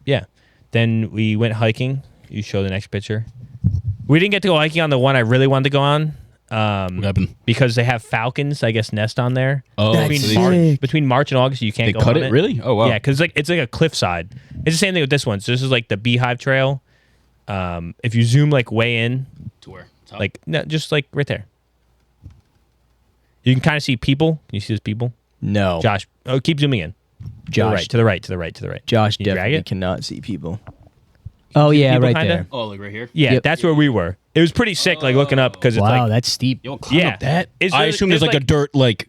Yeah. Then we went hiking. You show the next picture. We didn't get to go hiking on the one I really wanted to go on. What happened? Because they have falcons, I guess, nest on there. Oh, That's between, sick. March, between March and August, you can't they go cut on it? Really? Oh, wow. Yeah, because it's like a cliffside. It's the same thing with this one. So this is like the Beehive Trail. If you zoom like way in, To where? Top? like no, just like right there, you can kind of see people. Can you see those people? no. Josh, keep zooming in. Josh. To the right, to the right, to the right. Josh Can you drag definitely it? cannot see people. Oh yeah, people, right kinda? there. Oh, like right here? Yeah, Yep. that's where we were. It was pretty sick, like looking up because it's Wow, like that's steep. Yo, climb Yeah. up that? Is I there- assume there's there's like a like- dirt, like...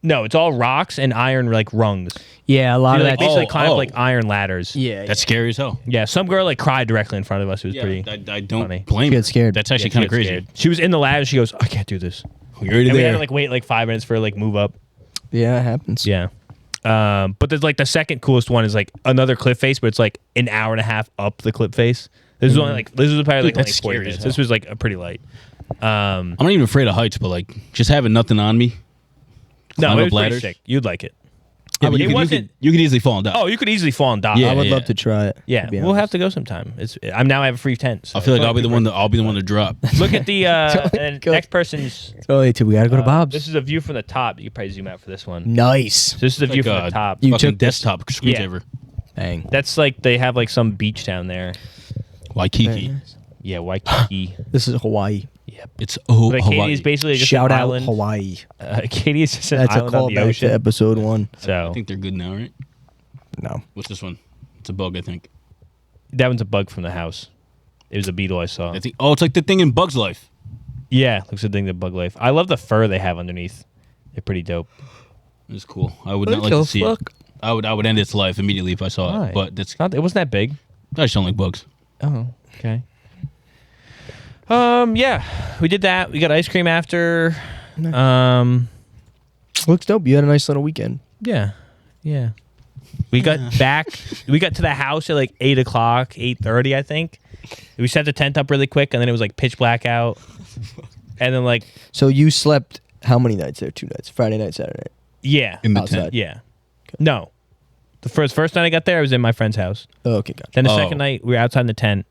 no, it's all rocks and iron like rungs. Yeah, a lot You of like that. basically Oh, climb up oh. like iron ladders. Yeah, That's scary as hell. Yeah, some girl like cried directly in front of us. It was pretty. I don't funny. blame She her. got scared. That's actually Yeah, kind she of got crazy. scared. She was in the ladder. She goes, I can't do this. You're already And we had there. to like wait like 5 minutes for her to like move up. yeah, it happens. Yeah. But there's like the second coolest one is like another cliff face, but it's like an hour and a half up the cliff face. This is only like this was probably like Dude, only that's 40 scary as minutes. hell. This was like a pretty light. I'm not even afraid of heights, but like just having nothing on me. No, Climb it up was pretty ladders? sick. You'd like it. Yeah, but it wasn't. you could easily fall and die. Oh, you could easily fall and die. Yeah. I would love to try it. Yeah, to be we'll honest. have to go sometime. Now I have a free tent. So I feel like I'll be the one to drop. Look at the and Go. next person's. Oh, too. We gotta go to Bob's. This is a view from the top. You could probably zoom out for this one. Nice. So this is a view Like from a the top. You fucking took this- desktop screensaver. Bang. That's like they have like some beach down there. Waikiki. Yeah, Waikiki. This is Hawaii. Yep. It's But Katie Hawaii. is basically just Shout an out island. Hawaii. Katie is just an That's a island on the callback to ocean. episode 1. I So think they're good now, right? No. What's this one? It's a bug, I think. that one's a bug from the house. It was a beetle I saw. I think. Oh, it's like the thing in Bug's Life. Yeah, looks like the bug life. I love the fur they have underneath. They're pretty dope. It's cool. I would not like to see it. I would end its life immediately if I saw Why? it. But that's It wasn't that big. I just don't like bugs. Oh, okay. Yeah, we did that. We got ice cream after. Looks dope. You had a nice little weekend. Yeah. We got back. We got to the house at like 8 o'clock, 8:30, I think. We set the tent up really quick, and then it was like pitch black out. And then like, So you slept how many nights there? 2 nights. Friday night, Saturday night. yeah, In the Outside. tent. yeah. No, the first night I got there, I was in my friend's house. Oh, okay, gotcha. Then the Oh. second night we were outside in the tent,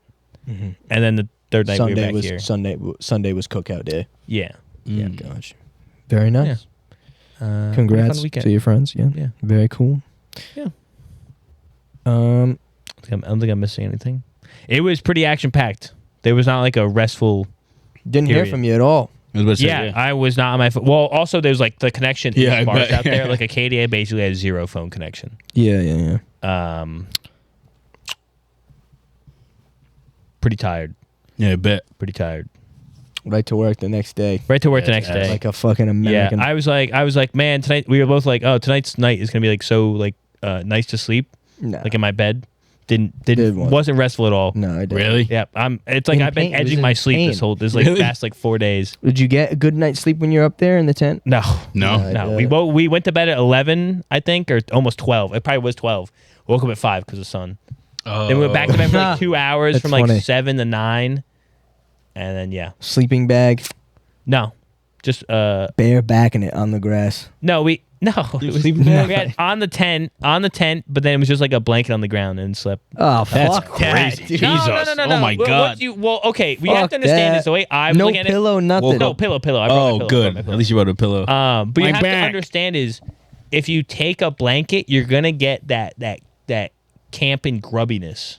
and then the third night we were back here. Sunday was cookout day. Yeah. Yeah, gosh. Very nice. Pretty Congrats fun weekend. to your friends. Yeah. Yeah. Very cool. Yeah. Um, I don't think I'm missing anything. It was pretty action packed. There was not like a restful. didn't hear Period. from you at all. I was about to say, Yeah, I was not on my phone. Well, also there's like the connection Yeah, is I sparse bet. out there. Like Acadia basically has zero phone connection. Yeah. Pretty tired. Yeah, I bet. Pretty tired. Right to work the next day. Right to work the Yeah, next it's day. Like a fucking Yeah, American. I was like, man, tonight we were both like, oh, tonight's night is gonna be like so like nice to sleep, Nah. like in my bed. wasn't restful at all. No, I didn't. Really? Yeah, it's like In I've been pain. It was edging in my sleep pain. this Really? past like 4 days. Did you get a good night's sleep when you're up there in the tent? No. No. We went to bed at 11, I think, or almost 12. It probably was 12. Woke up at 5 because of sun. Oh. Then we went back to bed for like 2 hours That's from like funny. 7 to 9, and then Sleeping bag, no, just bare backing it on the grass. it was, sleeping bag? we had on the tent, but then it was just like a blanket on the ground and slept. Oh, That's fuck crazy. that, dude. Jesus. No. Oh my Well, God. okay, we have Fuck to understand that. this. The way I'm No looking at pillow, nothing. Woke it. No up. pillow. I brought my Oh, pillow, good. my pillow. At least you brought a pillow. But you My have to back. understand is if you take a blanket, you're gonna get that camping grubbiness.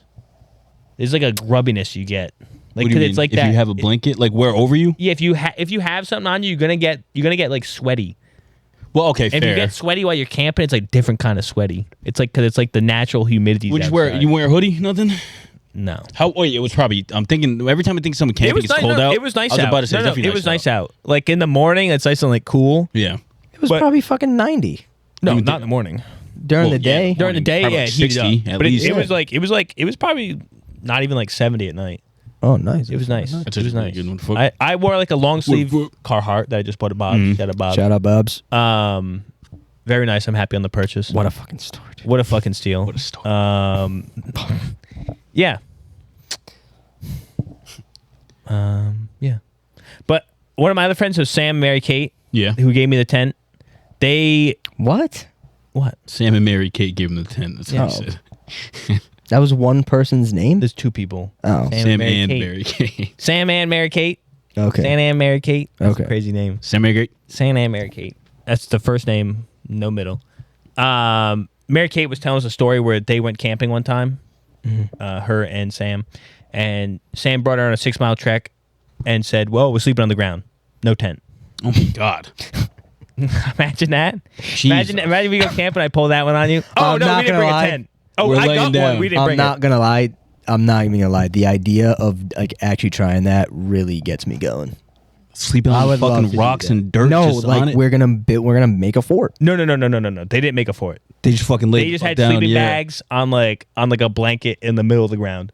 There's like a grubbiness you get. Like What do you 'cause mean? it's like if that. you have a blanket, like where over you? Yeah, if you have something on you, you're gonna get like sweaty. Well, okay, If you fair. get sweaty while you're camping, it's like different kind of sweaty. It's like because it's like the natural humidity. Would you wear? You wear a hoodie? Nothing. No. Wait, it was probably. I'm thinking every time I think someone camping, it's nice, cold no, out. It was nice I was out. about to say, No, definitely it was nice out. Like in the morning, it's nice and like cool. Yeah. It was But- probably fucking 90 No, Even not in the morning. during Well, the yeah. day. During the day, Probably yeah, like it heated 60 up. at But least. it was probably not even like 70 at night. Oh, nice. It was nice. That's It was actually nice. a good one. I wore like a long sleeve Whoop. Carhartt that I just bought at Bob's. Mhm. Got a Bob's. Shout out, Bubs. Very nice. I'm happy on the purchase. What a fucking story. Dude. What a fucking steal. What a story. Yeah. Yeah. But one of my other friends was Sam, Mary Kate, Yeah. who gave me the tent. They What? what? Sam and Mary Kate gave him the 10. That's what he Oh. said. That was one person's name? There's 2 people. Oh, Sam Mary and Kate. Mary Kate. Sam and Mary Kate. okay. Sam and Mary Kate. That's Okay. a crazy name. Sam Mary Kate. Sam and Mary Kate. That's the first name, no middle. Mary Kate was telling us a story where they went camping one time, her and Sam brought her on a 6-mile trek and said, well, we're sleeping on the ground. No tent. Oh my God. Imagine that. Jesus. Imagine we go camping and I pull that one on you. Oh, I'm no, not we didn't gonna bring lie. a tent. Oh, We're I laying got one. down. We didn't I'm bring not gonna lie. I'm not even gonna lie. The idea of like actually trying that really gets me going. Sleeping I on would love to fucking do rocks that. and dirt. No, just like on it. we're gonna make a fort. No. They didn't make a fort. They just fucking laid They just the fuck had down. sleeping Yeah. bags on like a blanket in the middle of the ground.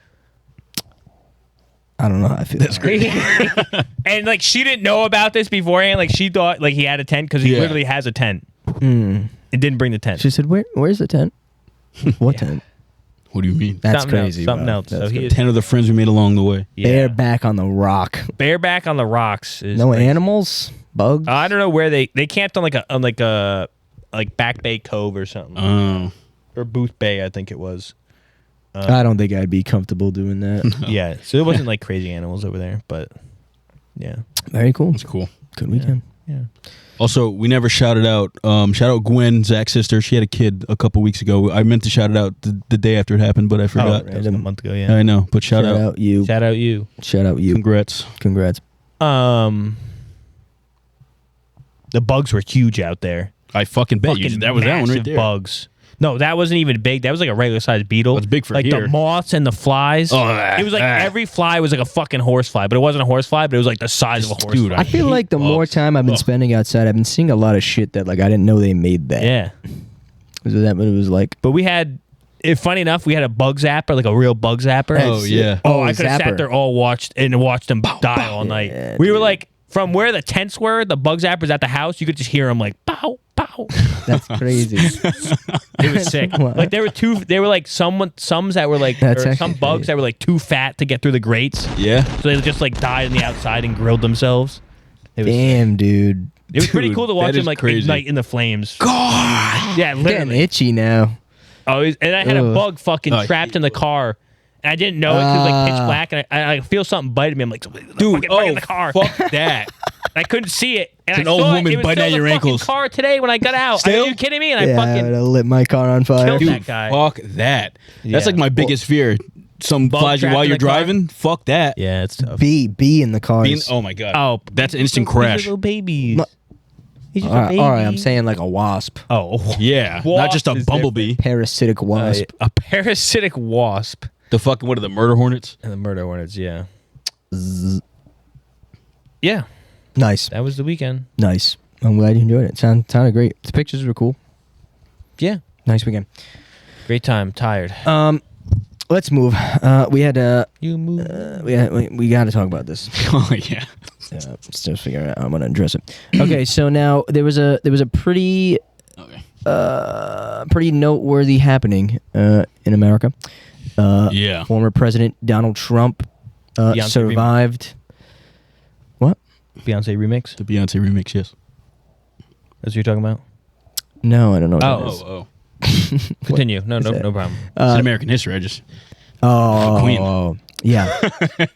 I don't know how I feel. That's great. And like she didn't know about this beforehand. Like she thought like he had a tent because he Yeah. literally has a tent. Mm. It didn't bring the tent. She said, "Where's the tent? What tent? What do you mean? That's Something crazy. Else, something bro. else. That's So he crazy. is 10 of the friends we made along the way. Bare back on the rock. bareback on the rocks. Is No like, animals, bugs. I don't know where they camped on like a Back Bay Cove or something Oh. or Booth Bay, I think it was. I don't think I'd be comfortable doing that. Yeah, so it wasn't like crazy animals over there, but yeah, Very cool. That's cool. Good weekend. yeah. Also, we never shouted out. Shout out Gwen, Zach's sister. She had a kid a couple weeks ago. I meant to shout it out the day after it happened, but I forgot. That was a month ago. Yeah, I know, but shout out. you. shout out you. Shout out you. Congrats. Congrats. The bugs were huge out there. I fucking bet you. Fucking That was that one right massive there. Bugs. No, that wasn't even big. That was like a regular sized beetle. That's big for like here. the moths and the flies. Oh, it was like every fly was like a fucking horsefly, but it wasn't a horsefly, but it was like the size of a horsefly. Dude, I feel hate like the more bugs. time I've been Ugh. spending outside, I've been seeing a lot of shit that like I didn't know they made that. Yeah, Was that what it was like? but we had. Funny enough, we had a bug zapper, like a real bug zapper. Oh, yeah. Oh, I could have zapper. sat there all watched them die all night. Yeah, we were dude. like, from where the tents were, the bug zappers at the house, you could just hear them like, pow, pow. That's crazy. It was sick. What? Like there were like some that were like, That's or actually some bugs crazy. that were like too fat to get through the grates. Yeah. So they just like died on the outside and grilled themselves. It was, Damn, dude. it was pretty Dude, cool to watch that them is like crazy. ignite in the flames. God. Yeah, Getting literally. itchy now. Oh, and I had a Ugh. bug fucking Oh, I trapped hate in the bugs. car. And I didn't know it because it was like pitch black, and I feel something biting me. I'm like, Dude, in the car. fuck that. I couldn't see it. And It's I an old saw woman it was biting still at the your fucking ankles. car today when I got out. Still? Are you kidding me? And Yeah, I I would fucking have lit my car on fire. killed Dude, that guy. fuck that. That's Yeah. like my biggest fear. Some Bug flies you trapped while in you're the car? driving. Fuck that. Yeah, it's tough. B in the cars. Oh my god. Oh, That's an instant these are crash. little babies. No. He's just all a right, baby. all right, I'm saying like a wasp. Oh, Yeah, not Wasp just a is bumblebee. Parasitic wasp. a parasitic wasp. The fucking what are the murder hornets? And the murder hornets. Yeah. Yeah, Nice. that was the weekend. Nice. I'm glad you enjoyed it. Sounded great. The pictures were cool. Yeah, Nice weekend. great time. Tired. let's move. We had You move. we got to talk about this. Oh yeah. Still figuring out how I'm gonna address it. Okay, so now there was a pretty pretty noteworthy happening in America. Yeah. Former President Donald Trump Beyonce survived. What? Beyonce remix. The Beyonce remix, yes. That's what you're talking about. No, I don't know. What that is. Oh. Continue. No that? problem. It's in American history. I just Queen. Yeah.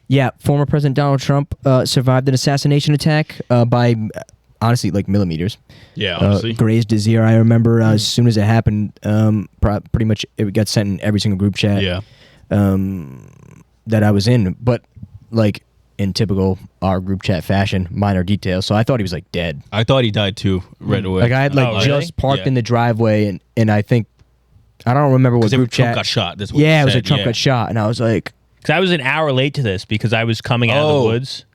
Yeah. Former President Donald Trump survived an assassination attack by, honestly, like millimeters. Yeah, honestly. Grazed his ear. I remember as soon as it happened, pretty much it got sent in every single group chat Yeah. that I was in. But, like, in typical our group chat fashion, minor details. So I thought he was, like, dead. I thought he died too right away. Like, I had, like, Oh, really? just parked Yeah. in the driveway, and I think, I don't remember what Because group Trump chat. got shot. That's what Yeah, it was said, like Trump yeah. got shot, and I was like, Because I was an hour late to this because I was coming out of Oh. the woods.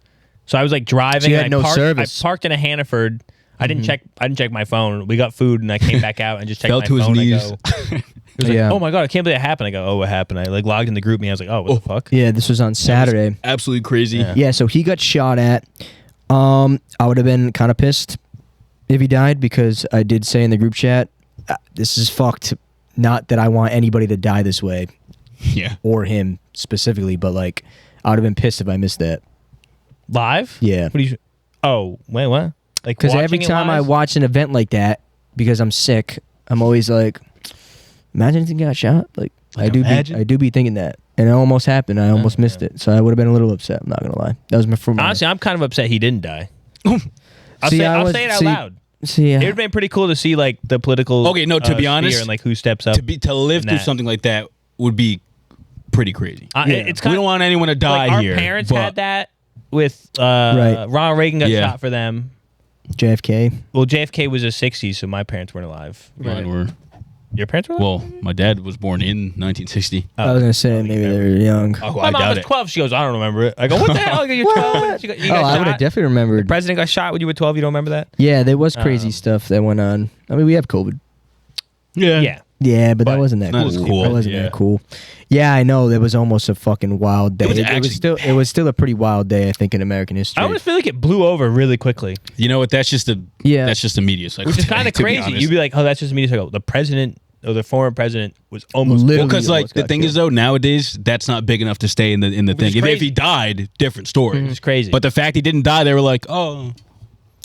So I was like driving. So you had and I no parked, service. I parked in a Hannaford. I didn't check my phone. We got food and I came back out and just checked Fell my to his phone. knees. I go, it was like, Yeah. oh my god, I can't believe that happened. I go, oh, what happened? I like logged in the group me. I was like, oh, what the fuck? yeah, this was on Saturday. Absolutely crazy. Yeah. Yeah, so he got shot at. I would have been kind of pissed if he died because I did say in the group chat, this is fucked. Not that I want anybody to die this way Yeah. or him specifically, but like I would have been pissed if I missed that. Live? Yeah. What do you? Oh, wait, what? Like Because every watching it time I live? watch an event like that, because I'm sick, I'm always like, imagine if he got shot. Like I do be thinking that, and it almost happened. I almost missed it, so I would have been a little upset. I'm not gonna lie. That was my Honestly, I'm kind of upset he didn't die. I'll See, say, I I'll was- say it out see- loud. See, It would have been pretty cool to see like the political. Okay, no, to be sphere honest, and like who steps up To live in through that. something like that would be pretty crazy. Yeah. It's We kind don't want anyone to die like our here. parents but had that with Right. Ronald Reagan got Yeah. shot for them. JFK. Well, JFK was a 60s, so my parents weren't alive. Mine were. Your parents were alive? Well, my dad was born in 1960. I was gonna say maybe they were young. Oh, my I mom doubt was it. 12. She goes, I don't remember it. I go, what the hell? I go, you're 12. You Oh, got I would have shot? definitely remembered. President got shot when you were 12. You don't remember that? Yeah, there was crazy stuff that went on. I mean, we have COVID. Yeah. Yeah, but that But wasn't that not cool. as cool, That wasn't yeah. that cool. Yeah, I know. It was almost a fucking wild day. was It was actually- still a pretty wild day, I think, in American history. I almost feel like it blew over really quickly, You know what? That's just a media cycle. which is kind of to be crazy. honest. You'd be like, oh, that's just a media cycle. The president or the former president was almost Literally Well, because like almost the got thing killed. is though, nowadays that's not big enough to stay in the thing. is If crazy. he died, different story. It's crazy. But the fact he didn't die, they were like, oh,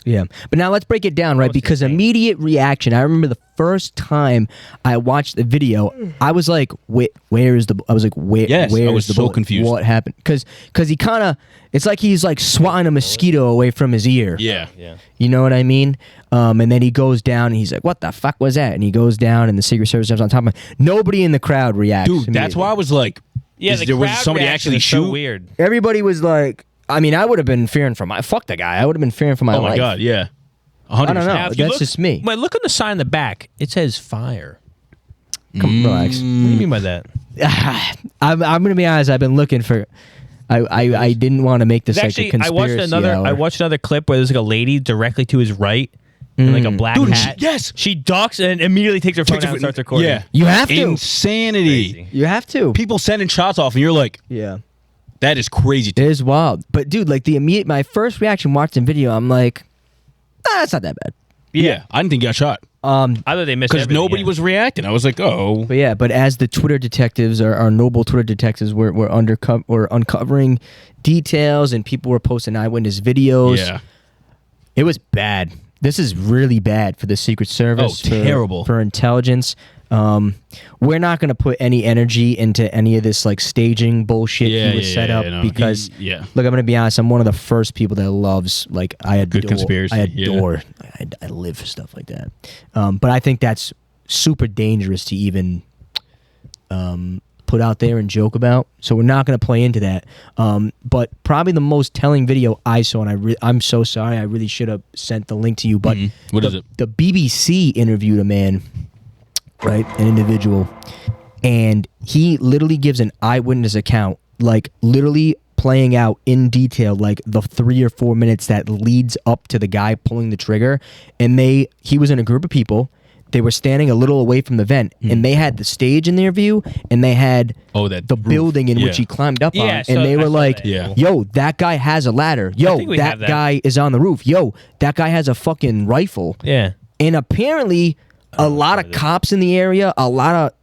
Yeah, but now let's break it down, right? Almost Because insane. immediate reaction. I remember the first time I watched the video, I was like, where is the? I was like, where? Yes, where I was is the so bullet? confused. What happened? Because he kind of, it's like he's like swatting a mosquito away from his ear. yeah. yeah. You know what I mean? And then he goes down and he's like, what the fuck was that? And he goes down and the Secret Service jumps on top of him. Nobody in the crowd reacts. Dude, that's why I was like, Yeah, is the there was crowd somebody reaction actually is so shoot? weird. everybody was like, I mean, I would have been fearing for my, fuck the guy. I would have been fearing for my Oh my life. god, yeah. 100%. I don't know. Now, if you That's look- just me. But look on the sign in the back. It says fire. Come relax. What do you mean by that? I'm gonna be honest. I've been looking for. I didn't want to make this like a Actually, conspiracy I hour. watched another clip where there's like a lady directly to his right in like a black Dude, hat. yes. She ducks and immediately takes her phone out and starts recording. Yeah. You have to. Insanity. Crazy. You have to. People sending shots off, and you're like, Yeah, that is crazy. it is wild. But dude, like my first reaction watching video, I'm like, it's not that bad. Yeah. I didn't think he got shot I thought they missed because everything, nobody yeah. was reacting. I was like, oh, But yeah, but as the Twitter detectives, our noble Twitter detectives, were uncovering details, and people were posting eyewitness videos. yeah. It was bad. This is really bad for the Secret Service. Oh, terrible. For intelligence. We're not going to put any energy into any of this like staging bullshit he was set up no. because yeah. look, I'm going to be honest. I'm one of the first people that loves like I adore. Good conspiracy, I adore. I live for stuff like that. But I think that's super dangerous to even put out there and joke about. So we're not going to play into that. But probably the most telling video I saw, and I'm so sorry. I really should have sent the link to you. But What is it? The BBC interviewed a man, right, an individual, and he literally gives an eyewitness account, like literally playing out in detail, like the 3 or 4 minutes that leads up to the guy pulling the trigger. And he was in a group of people. they were standing a little away from the vent, and they had the stage in their view, and they had that the roof. building in which he climbed up on, Yeah, so and they I were saw like, that. Yeah. yo, that guy has a ladder. Yo, think we that have that. guy is on the roof. Yo, that guy has a fucking rifle. Yeah. And apparently, a lot of cops in the area, a lot of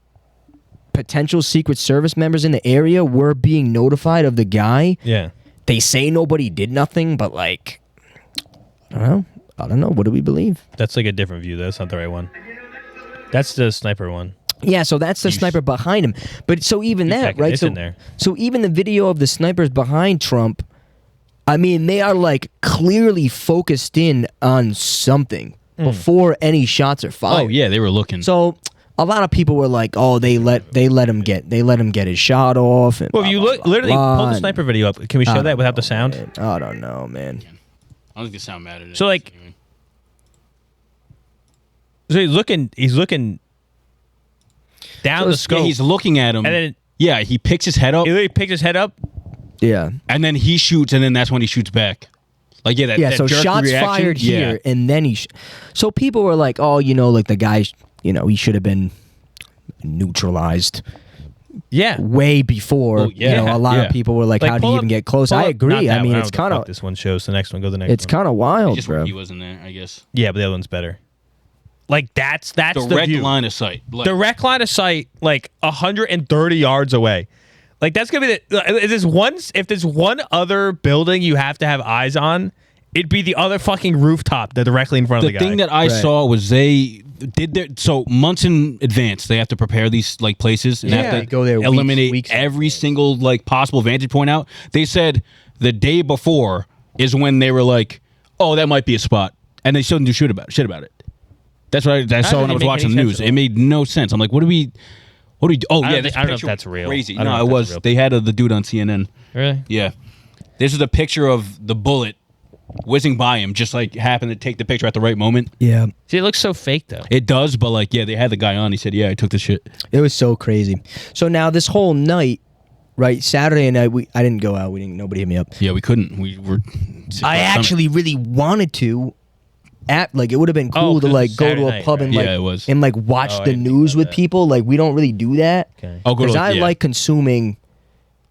potential Secret Service members in the area were being notified of the guy. Yeah. They say nobody did nothing, but like, I don't know. What do we believe? That's like a different view. That's not the right one. That's the sniper one. Yeah, so that's the sniper behind him. But so even that, right? It's So, in there. so even the video of the snipers behind Trump, I mean, they are like clearly focused in on something before any shots are fired. Oh yeah, they were looking. So a lot of people were like, "Oh, they let him get his shot off." And Well, if you look, literally pull the sniper video up. Can we show that without the sound? Man. I don't know, man. I don't think the sound mattered. So like, so he's looking down the scope. Yeah, he's looking at him. And then yeah, he picks his head up, he literally picks his head up. Yeah. and then he shoots, and then that's when he shoots back. Like that. Yeah. that So jerky shots reaction. fired here, Yeah. and then so people were like, "Oh, like the guy, he should have been neutralized." Yeah. Way before, Well, yeah, a lot yeah. of people were like, "How do pull you up- even get close?" pull I up- agree. not that I mean, one. it's I don't know kind what the of fuck this one shows. The next one. Go to the next. it's one. kind of wild, Just bro. he wasn't there, I guess. Yeah, but the other one's better. Like that's the Direct view. line of sight. Like, Direct line of sight, like 130 yards away. Like that's gonna be if there's one other building you have to have eyes on, it'd be the other fucking rooftop that directly in front of the the guy. thing that I Right. saw was they did their months in advance. They have to prepare these like places and Yeah. have They to go there eliminate weeks in every advance. single like possible vantage point out. They said the day before is when they were like, "Oh, that might be a spot," and they still didn't do shit about it. That's what I saw doesn't when I was make watching any the sense news. at it all. made no sense. I'm like, what do we? Oh I yeah, don't this know if picture that's real. crazy. I don't know No, if it that's was. real. They had the dude on CNN. Really? Yeah, this is a picture of the bullet whizzing by him, just like happened to take the picture at the right moment. Yeah, See, it looks so fake though. It does, but like, yeah, they had the guy on. He said, "Yeah, I took the shit." it was so crazy. So now this whole night, right? Saturday night, I didn't go out. Nobody hit me up. Yeah, we couldn't. We were. I actually really wanted to. It would have been cool to 'cause like it's go to Saturday a night, pub right? and Yeah, like it was. and like watch Oh, I the didn't think news about with that. people. Like we don't really do that. Okay. I'll go to. Because I yeah. like consuming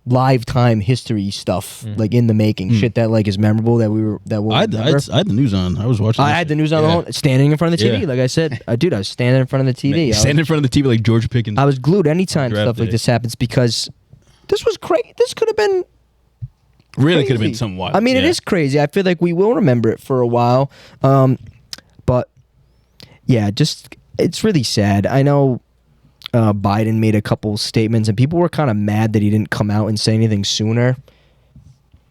live time history stuff, like in the making, shit that like is memorable that we'll I had remember. the news on. I was watching. I that had the shit. news on Yeah. the whole, standing in front of the TV. Yeah. Like I said, dude, I was standing in front of the TV. Stand in front of the TV like George Pickens. I was glued anytime Draft stuff like day. this happens because this was crazy. This could have been really could have been crazy. something wild. I mean, it Yeah. is crazy. I feel like we will remember it for a while. But yeah, just it's really sad. I know Biden made a couple statements and people were kind of mad that he didn't come out and say anything sooner.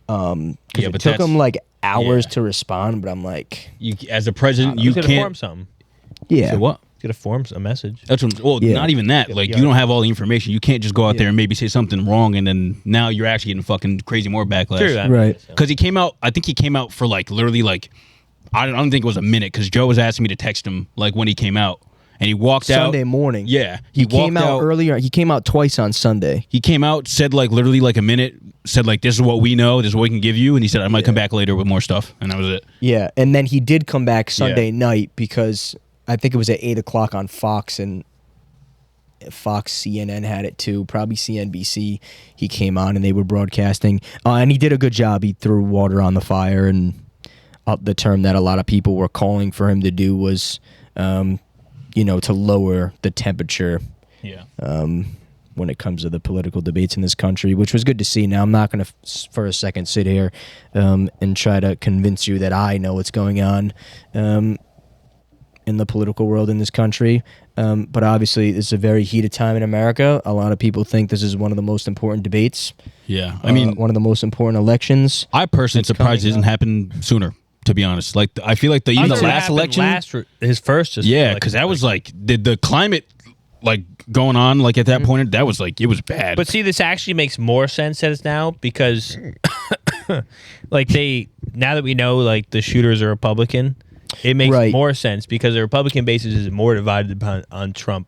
Because Yeah, it but took that's- him like hours yeah. to respond. But I'm like, You, as a president, you He's gonna form can't. something. yeah, Say what? He's gonna form a message. That's what, well, Yeah. not even that. Like, Yeah. you don't have all the information. You can't just go out Yeah. there and maybe say something wrong, and then now you're actually getting fucking crazy more backlash. True. that Right. makes sense. Because he came out. I think he came out for like literally like I don't think it was a minute. Because Joe was asking me to text him like when he came out, and he walked out Sunday morning. Yeah, he came walked out earlier. He came out twice on Sunday. He came out, said like literally like a minute, said like this is what we know, this is what we can give you, and he said I might come back later with more stuff, and that was it. Yeah, and then he did come back Sunday night because I think it was at 8:00 on Fox, and Fox CNN had it too. Probably CNBC. He came on and they were broadcasting, and he did a good job. He threw water on the fire, and the term that a lot of people were calling for him to do was, to lower the temperature. Yeah. When it comes to the political debates in this country, which was good to see. Now, I'm not going to, for a second, sit here and try to convince you that I know what's going on in the political world in this country. But obviously, it's a very heated time in America. A lot of people think this is one of the most important debates. Yeah. I mean, one of the most important elections. I personally surprised it coming doesn't happen sooner. To be honest, like I feel like even the Until it last happened election, his first, just yeah, like, because that was like the climate, like going on, like at that point, that was like it was bad. But see, this actually makes more sense as now because, like now that we know like the shooters are Republican, it makes Right. more sense because the Republican base is more divided on Trump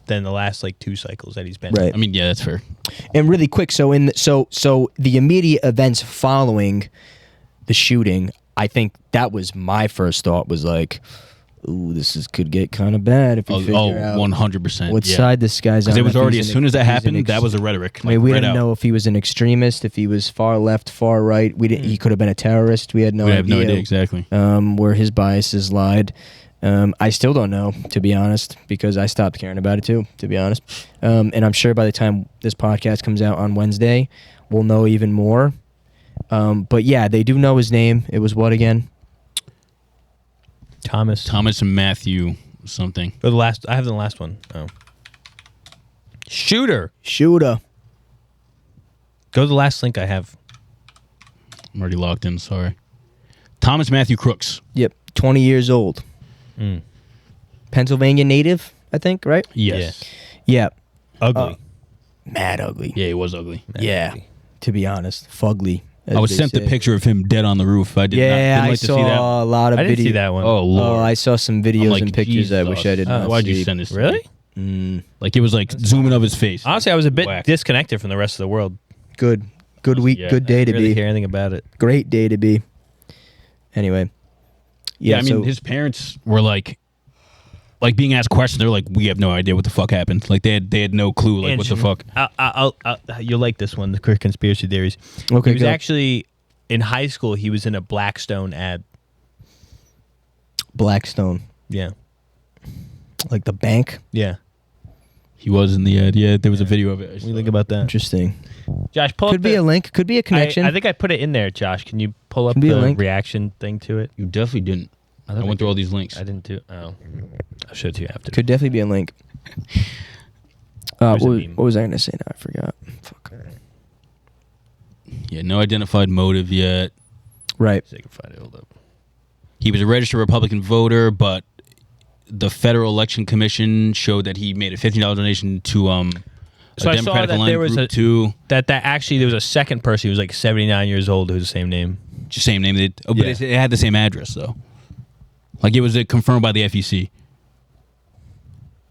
than the last like 2 cycles that he's been. Right. I mean, yeah, that's fair. And really quick, so the immediate events following the shooting, I think that was my first thought was like, ooh, could get kind of bad if you figure out 100%. what side this guy's on. Because it was If already, he's as soon as that happened, that was the rhetoric. I mean, we right didn't out. know if he was an extremist, if he was far left, far right. We didn't. He could have been a terrorist. We had no We idea. have no idea exactly. Where his biases lied. I still don't know, to be honest, because I stopped caring about it too, to be honest. And I'm sure by the time this podcast comes out on Wednesday, we'll know even more. But yeah, they do know his name. It was what again? Thomas and Matthew something. Oh, the last. I have the last one. Oh. Shooter. Go to the last link I have. I'm already logged in. Sorry. Thomas Matthew Crooks. Yep, 20 years old. Pennsylvania native, I think, right? Yes. Yeah. Ugly. Mad ugly. Yeah, he was ugly. Yeah. To be honest, fugly. I was sent the picture of him dead on the roof. I didn't I like to see that. saw a lot of I didn't videos. see that one. Oh, Lord. Oh, I saw some videos like, and pictures I wish I Jesus. did not Why'd see. you send this to Really? me? Like, it was like zooming of his face. Honestly, I was a bit Whack. disconnected from the rest of the world. Good week, Yeah, good day I to didn't really be. hear anything about it. Great day to be. Anyway. Yeah, I mean, so, his parents were like being asked questions. They're like, we have no idea what the fuck happened. Like, they had no clue. Like, what the fuck? You'll like this one, the conspiracy theories. Okay, He was go. actually, in high school, he was in a Blackstone ad. Blackstone, Yeah. like the bank. Yeah. He was in the ad. Yeah, there was a video of it. What do you think about that? Interesting. Josh, pull Could up be a link. Could be a connection. I think I put it in there, Josh. Can you pull up Can be a the link. reaction thing to it? You definitely didn't. I went through all these links. I didn't do. Oh, I'll show it to you after. Could definitely be a link. There's a What meme. was I going to say now? I forgot. Fuck. Yeah, no identified motive yet. Right. See if I can find it. Hold up. He was a registered Republican voter, but the Federal Election Commission showed that he made a $15 donation to So I saw Democratic that Aligned there was group a too. that actually there was a second person who was like 79 years old who was the same name. Just same name. But Yeah. it had the same address though. Like it was confirmed by the FEC.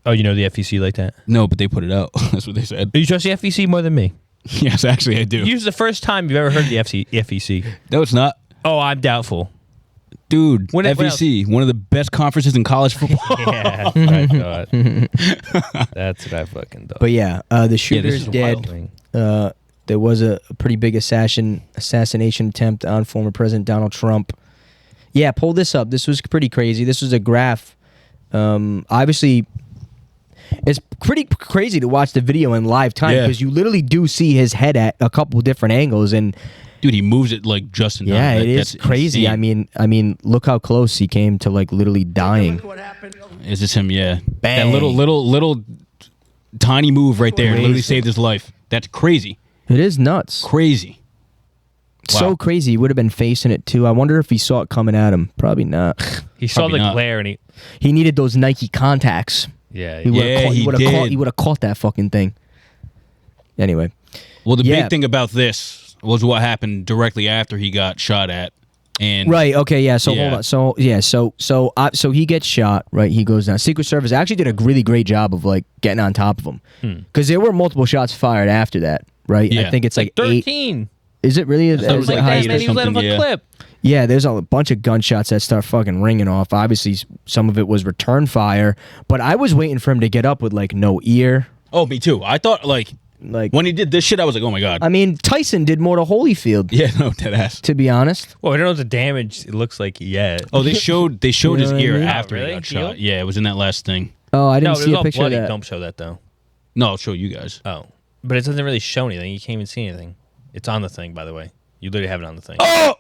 Oh, you know the FEC like that? No, but they put it out. That's what they said. You trust the FEC more than me? Yes, actually, I do. This is the first time you've ever heard the FEC. No, it's not. Oh, I'm doubtful. Dude, What FEC, one of the best conferences in college football. Yeah, I thought. That's what I fucking thought. But yeah, the shooter's is a dead. Thing. There was a pretty big assassination attempt on former President Donald Trump. Yeah, pull this up. This was pretty crazy. This was a graph. Obviously, it's pretty crazy to watch the video in live time Yeah. because you literally do see his head at a couple different angles, and Dude, he moves it like just in time. yeah, it That's is crazy. insane. I mean, look how close he came to like literally dying. Is this him? Yeah. Bang. That little tiny move right there literally saved his life. That's crazy. It is nuts. Crazy. So Wow. crazy. He would have been facing it too. I wonder if he saw it coming at him. Probably not. He saw Probably the not. glare and He needed those Nike contacts. yeah. He would have Yeah, caught, he did. he would have caught that fucking thing. Anyway, Well, the Yeah. big thing about this was what happened directly after he got shot at. And right? Okay, yeah. So Yeah. hold on. So yeah. So he gets shot. Right? He goes down. Secret Service actually did a really great job of like getting on top of him because there were multiple shots fired after that. Right? I Yeah. think it's like 8. 13. Is it really? thought it was Like like that, height man. or He was letting something, off a yeah. clip. Yeah, there's a bunch of gunshots that start fucking ringing off. Obviously, some of it was return fire, but I was waiting for him to get up with like no ear. oh, me too. I thought like when he did this shit, I was like, oh my god. I mean, Tyson did more to Holyfield, Yeah, no, dead ass. to be honest. Well, we don't know what the damage it looks like yet. Oh, they showed You know his what I ear mean? after Really? he got shot. Healed? Yeah, it was in that last thing. Oh, I No, didn't it see was a all picture bloody. of that. Don't show that though. No, I'll show you guys. Oh, but it doesn't really show anything. You can't even see anything. It's on the thing, by the way. You literally have it on the thing. Oh,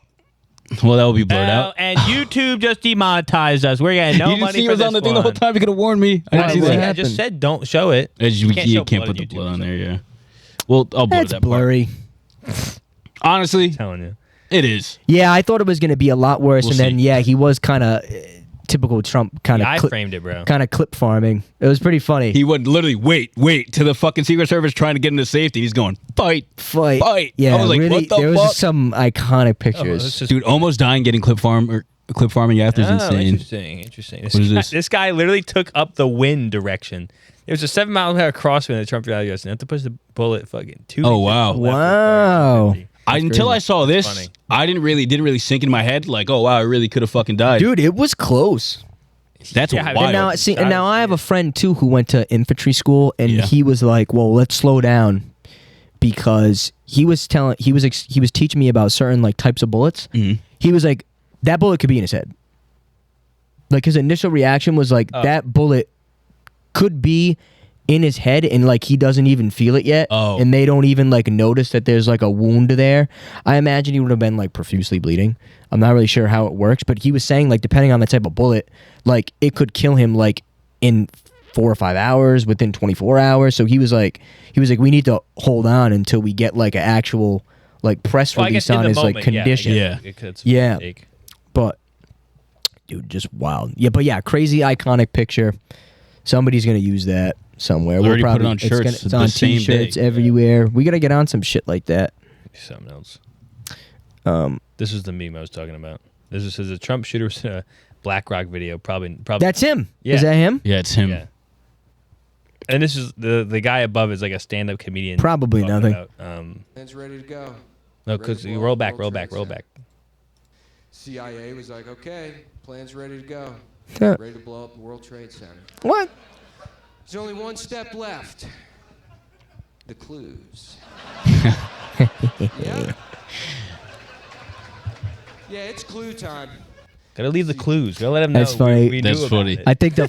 well, that will be blurred Oh, out. and YouTube just demonetized us. We're getting no you didn't money see it for was this on the thing one. the whole time. You could have warned me. I didn't see what that. I happened? just said don't show it. You can't can't show put the blood blood on on YouTube, there. Yeah. Well, I'll blur That's that part. blurry. Honestly, I'm telling you. it is. Yeah, I thought it was going to be a lot worse, We'll and then see. yeah, he was kind of typical Trump kind Yeah, I of framed it, bro. kind of clip farming. It was pretty funny. He would literally wait to the fucking Secret Service trying to get him to safety. He's going fight. Fight. Yeah, I was like, really, what the there was fuck? just some iconic Oh, pictures. it's just Dude, almost dying getting clip farming after is insane. Interesting. What is this? This guy literally took up the wind direction. There was a 7-mile-an-hour crosswind in the Trump rally yesterday. Have to push the bullet fucking 2 Oh, inches wow. to the left Wow. of 50. Until I saw this, funny. I didn't really sink in my head. Like, oh wow, I really could have fucking died. Dude, it was close. That's Yeah, wild. And now I have a friend too who went to infantry school, and Yeah. he was like, "Well, let's slow down," because he was teaching me about certain like types of bullets. Mhm. He was like, "That bullet could be in his head." Like his initial reaction was like, "That bullet could be in his head, and like he doesn't even feel it yet, Oh. and they don't even like notice that there's like a wound there." I imagine he would have been like profusely bleeding. I'm not really sure how it works, but he was saying like depending on the type of bullet, like it could kill him like in 4 or 5 hours, within 24 hours. So he was like, we need to hold on until we get like an actual like press release on his like condition. Yeah. But dude, just wild. Yeah, but yeah, crazy iconic picture. Somebody's gonna use that somewhere. We'll already put it on shirts It's on the same t-shirts day. everywhere. We gotta get on some shit like that. Something else. Um, This is the meme I was talking about. This is a Trump shooter was in a Black Rock video. Probably. that's him. Yeah. Is that him? Yeah, it's him. Yeah. And this is the guy above is like a stand-up comedian. Probably talking nothing. About, Man's ready to go. no, because you roll back. CIA was like, okay, plan's ready to go. Huh. Ready to blow up the World Trade Center. What? There's only one step left. The clues. Yeah. Yeah, it's clue time. Gotta leave the clues. Gotta let him know. That's funny. We That's knew about funny. it. I think the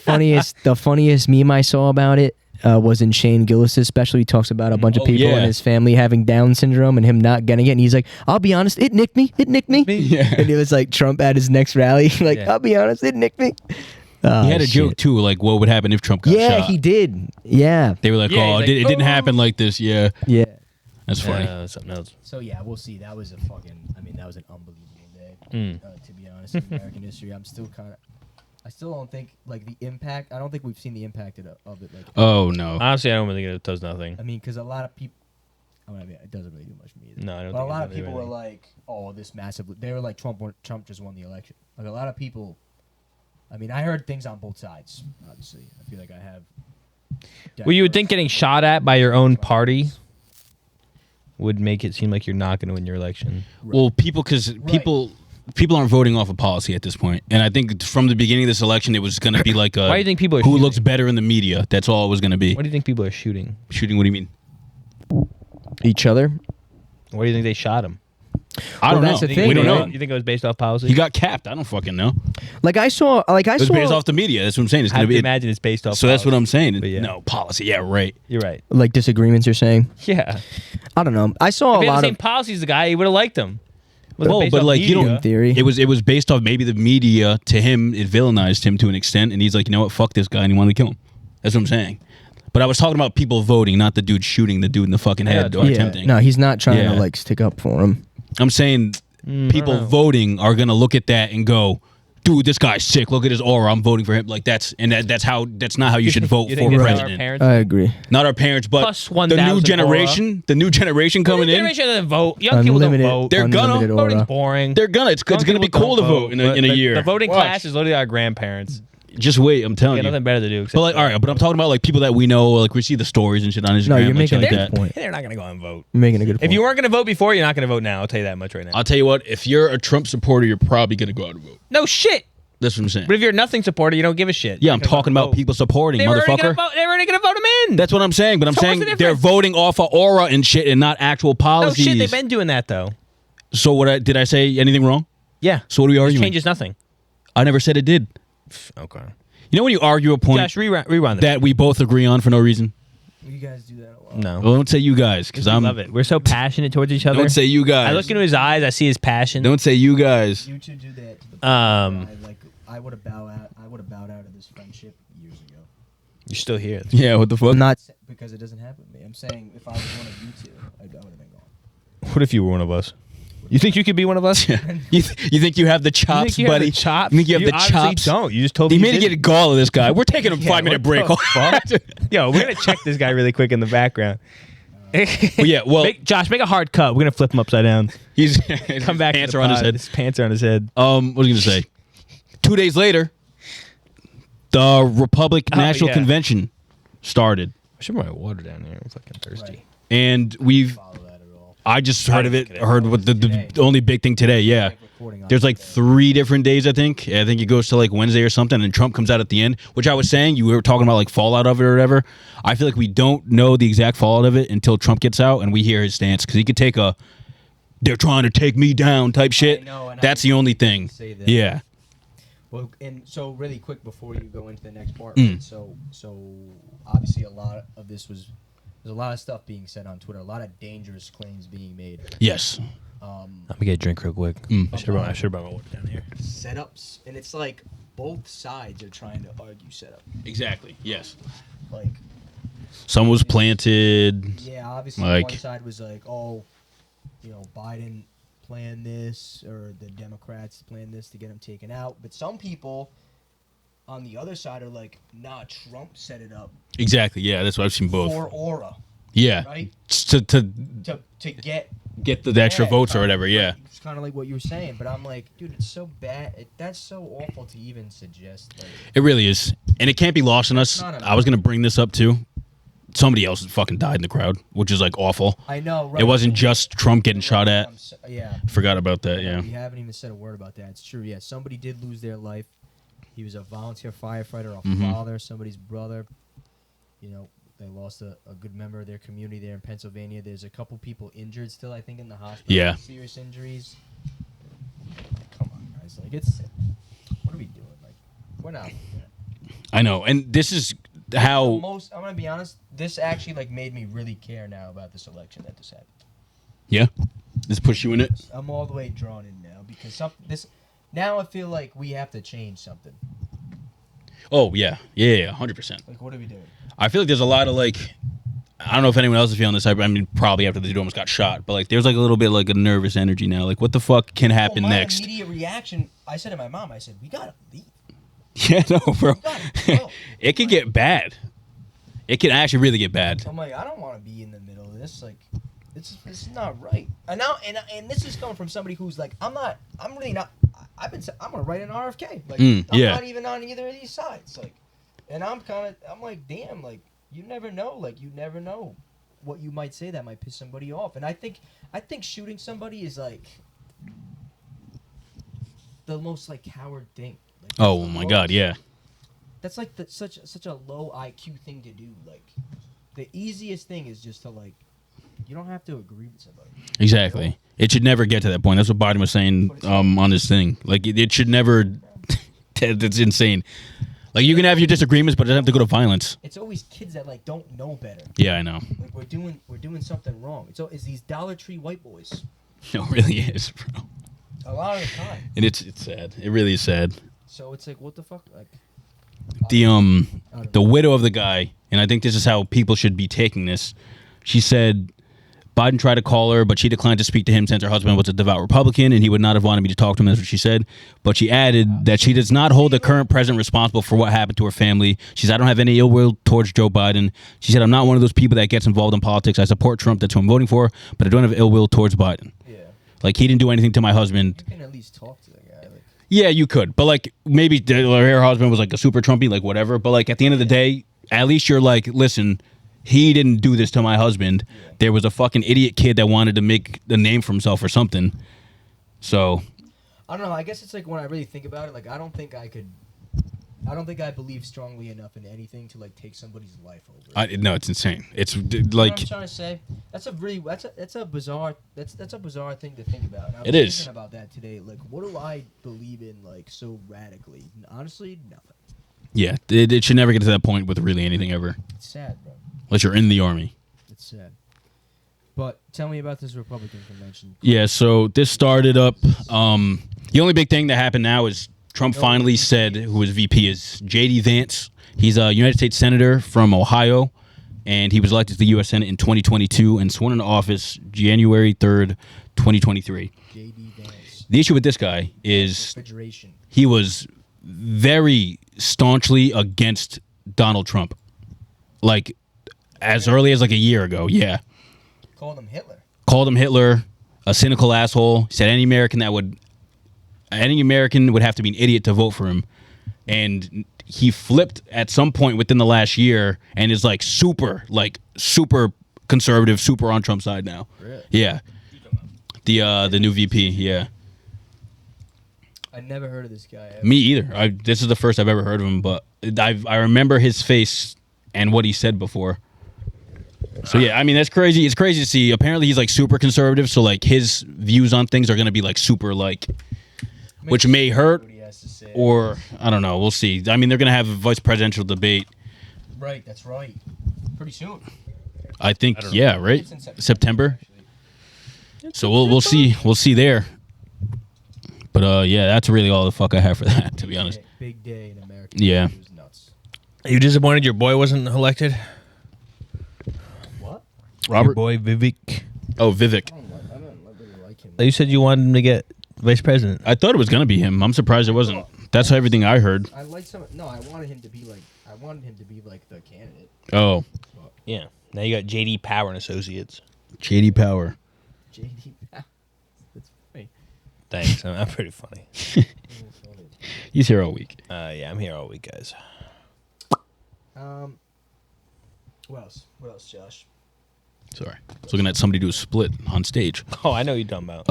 funniest meme I saw about it was in Shane Gillis's special. He talks about a bunch of Oh, people yeah. in his family having Down syndrome and him not getting it. And he's like, "I'll be honest, it nicked me. It nicked me." Yeah. And it was like Trump at his next rally, like, Yeah. "I'll be honest, it nicked me." He had a shit. joke too, like what would happen if Trump got Yeah, shot. he did. Yeah, They were like, Yeah, "Oh, he's like, it didn't "Oh." happen like this." Yeah, yeah. that's funny. Something else. So yeah, we'll see. That was a fucking. I mean, that was an unbelievable day. To be honest, in American history, I still don't think like the impact. I don't think we've seen the impact of it. Like, Oh no. Honestly, I don't think it does nothing. I mean, because a lot of people. I mean, it doesn't really do much for me either. No, I don't But think a lot it of does people were anything. like, "Oh, this massive." They were like, Trump just won the election." Like a lot of people. I mean, I heard things on both sides. Obviously, I feel like I have. Well, you would think getting shot at by your own party would make it seem like you're not going to win your election. Well, because people aren't voting off of policy at this point, and I think from the beginning of this election, it was going to be like a Why do you think people are who shooting? looks better in the media. That's all it was going to be. What do you think people are shooting? Shooting? What do you mean? each other. Why do you think they shot him? I don't that's know. the thing, We don't right? know. You think it was based off policy? He got capped. I don't fucking know. Like I saw. It was based off the media. That's what I'm saying. It's I going have to to be. imagine it's based off So that's what policy. I'm saying. But yeah. No policy. Yeah, right. You're right. like disagreements. You're saying. Yeah. I don't know. I saw If a he had lot the same of. policy as the guy, he would have liked him. Was it Well, based but off like you media? don't. In theory. It was based off maybe the media to him. It villainized him to an extent, and he's like, you know what? Fuck this guy, and he wanted to kill him. That's what I'm saying. But I was talking about people voting, not the dude shooting the dude in the fucking head or Yeah, attempting. No, he's not trying Yeah. to like stick up for him. I'm saying people I don't know. voting are gonna look at that and go, "Dude, this guy's sick. Look at his aura. I'm voting for him." Like that's not how you should vote You for think it's how our president. parents- I agree. Not our parents, but Plus the 1,000 new generation. The new generation coming New in. generation doesn't vote. Young people don't Unlimited. vote. They're gonna- unlimited Voting's aura. boring. They're gonna. It's Young gonna be people cool to don't vote in a but year. The voting Watch. class is literally our grandparents. Just wait. I'm They telling got you. nothing better to do. Except But like, all right. But I'm talking about like people that we know. Like we see the stories and shit on Instagram. No, you're like, making shit a like good that. point. they're not going to go out and vote. You're making a good point. If you weren't going to vote before, you're not going to vote now. I'll tell you that much right now. I'll tell you what. If you're a Trump supporter, you're probably gonna go out and vote. No shit. That's what I'm saying. But if you're a nothing supporter, you don't give a shit. Yeah, I'm You're gonna talking vote. about people supporting, They were already gonna motherfucker. vote. They were already going to vote him in. That's what I'm saying. But I'm So saying what's the they're difference? voting off of aura and shit, and not actual No policies. shit. They've been doing that though. So what? Did I say anything wrong? Yeah. So what are we It arguing? changes nothing. I never said it did. Okay. You know when you argue a point Josh, rewind this. that we both agree on for no reason? You guys do that a lot. No. Well, don't say you guys, because We I'm. love it. We're so passionate towards each other. Don't say you guys. I look into his eyes. I see his passion. Don't say you guys. You two do that. To the I would have bowed out. I would have bowed out of this friendship years ago. You're still here. Yeah. What the fuck? I'm not because it doesn't happen to me. I'm saying if I was one of you two, I would have been gone. What if you were one of us? You think you could be one of us? you think you have the chops, you buddy? Have the chops? You think you have the obviously chops? Don't. You just told You me. made to get a gall of this guy. We're taking a 5-minute break. Yo, we're gonna check this guy really quick in the background. Yeah. Well, Josh, make a hard cut. We're gonna flip him upside down. he's Come back. Pants to are the on his pod. head. His pants are on his head. What was I gonna say? 2 days later, the Republic National yeah. Convention started, I should put my water down there. I'm fucking thirsty. and we've. I just heard of it. Today. Heard what the only big thing today. Yeah. There's like 3 different days, I think. I think it goes to like Wednesday or something, and Trump comes out at the end, which I was saying, you were talking about like fallout of it or whatever. I feel like we don't know the exact fallout of it until Trump gets out and we hear his stance, because he could take a, they're trying to take me down type shit. That's the only thing. Yeah. Well, and so really quick before you go into the next part, so obviously a lot of this was, there's a lot of stuff being said on Twitter, a lot of dangerous claims being made. Yes. I'm gonna get a drink real quick. I should have brought my water down here. Setups, and it's like both sides are trying to argue setup. Exactly. Yes. Like, Some was planted. yeah, obviously like, one side was like, oh, you know, Biden planned this, or the Democrats planned this to get him taken out. But some people on the other side are like, nah, Trump set it up. Exactly. Yeah, that's what I've seen both. For aura. Yeah. Right? To get the extra votes or whatever. Yeah. It's kind of like what you were saying, but I'm like, dude, it's so bad. That's so awful to even suggest. Like, It really is. And it can't be lost on us. I was going to bring this up too. Somebody else fucking died in the crowd, which is like awful. I know, right? It wasn't just Trump getting shot at. Yeah. Forgot about that, yeah. We haven't even said a word about that. It's true, yeah. Somebody did lose their life. He was a volunteer firefighter, a father, somebody's brother. You know, they lost a good member of their community there in Pennsylvania. There's a couple people injured still, I think, in the hospital. Yeah. Serious injuries. Come on, guys. Like, it's... What are we doing? Like, we're not... I know, and this is how... I'm going to be honest, this actually, like, made me really care now about this election that just happened. Yeah? This push you in it? I'm all the way drawn in now, because now I feel like we have to change something. Oh, yeah. Yeah, 100%. Like, what are we doing? I feel like there's a lot of, like... I don't know if anyone else is feeling this. I mean, probably after the dude almost got shot. But, like, there's, like, a little bit, like, a nervous energy now. Like, what the fuck can happen next? My immediate reaction, I said to my mom, I said, we got to leave. Yeah, no, bro. We gotta go. It could get bad. It can actually really get bad. I'm like, I don't want to be in the middle of this. Like, this is not right. And now, and this is coming from somebody who's like, I'm really not. I'm gonna write an RFK. Like, I'm not even on either of these sides. Like, and I'm like, damn, like, you never know. Like, you never know what you might say that might piss somebody off. And I think shooting somebody is like the most like coward thing. Like, Oh my God, yeah. That's like such a low IQ thing to do. Like, the easiest thing is just to, like, you don't have to agree with somebody. Exactly. It should never get to that point. That's what Biden was saying on this thing. Like, it should never... That's insane. Like, you can have your disagreements, but it doesn't have to go to violence. It's always kids that, like, don't know better. Yeah, I know. Like, we're doing something wrong. It's these Dollar Tree white boys. No, it really is, bro. A lot of the time. And it's sad. It really is sad. So it's like, what the fuck? Like, the widow of the guy, and I think this is how people should be taking this. She said Biden tried to call her, but she declined to speak to him since her husband was a devout Republican and he would not have wanted me to talk to him. That's what she said. But she added that she does not hold the current president responsible for what happened to her family. She said, I don't have any ill will towards Joe Biden. She said, I'm not one of those people that gets involved in politics. I support Trump. That's who I'm voting for, but I don't have ill will towards Biden. yeah. Like, he didn't do anything to my husband. You can at least talk to the guy. Like, Yeah, you could. But, like, maybe her husband was, like, a super Trumpy, like, whatever. But, like, at the end of the day, at least you're like, listen, he didn't do this to my husband. Yeah. There was a fucking idiot kid that wanted to make a name for himself or something. So. I don't know. I guess it's like when I really think about it, like, I don't think I believe strongly enough in anything to, like, take somebody's life over. No, it's insane. It's like. You know what I'm trying to say? That's a bizarre thing to think about. And I was thinking about that today. Like, what do I believe in, like, so radically? Honestly, nothing. Yeah, it should never get to that point with really anything ever. It's sad, bro. Unless you're in the army. It's sad. But tell me about this Republican convention. Yeah, so this started up. The only big thing that happened now is Trump finally said who his VP is. J.D. Vance. He's a United States Senator from Ohio, and he was elected to the U.S. Senate in 2022 and sworn into office January 3rd, 2023. J.D. Vance. The issue with this guy is he was very staunchly against Donald Trump. Like, as early as like a year ago, yeah. Called him Hitler, a cynical asshole. Said any American would have to be an idiot to vote for him. And he flipped at some point within the last year and is like super conservative, super on Trump's side now. Really? Yeah. The new VP. Yeah. I never heard of this guy. Me either. This is the first I've ever heard of him, but I remember his face and what he said before. So yeah, I mean that's crazy. It's crazy to see. Apparently he's like super conservative, so like his views on things are gonna be like super like, which may hurt, or I don't know. We'll see. I mean they're gonna have a vice presidential debate. Right, that's right. Pretty soon. I think yeah, right. It's in September. So we'll see there. But yeah, that's really all the fuck I have for that, to be honest. Big day in America. Yeah. It was nuts. Are you disappointed your boy wasn't elected? What? Robert? Your boy Vivek. Oh, Vivek. I don't really like him. You said you wanted him to get vice president. I thought it was gonna be him. I'm surprised it wasn't. That's everything I heard. I like some. No, I wanted him to be like the candidate. Oh, Yeah. Now you got JD Power and Associates. JD Power. JD. That's funny. Thanks. I'm pretty funny. He's here all week. Yeah, I'm here all week, guys. What else? What else, Josh? Sorry, I was looking at somebody do a split on stage. Oh, I know what you're talking about.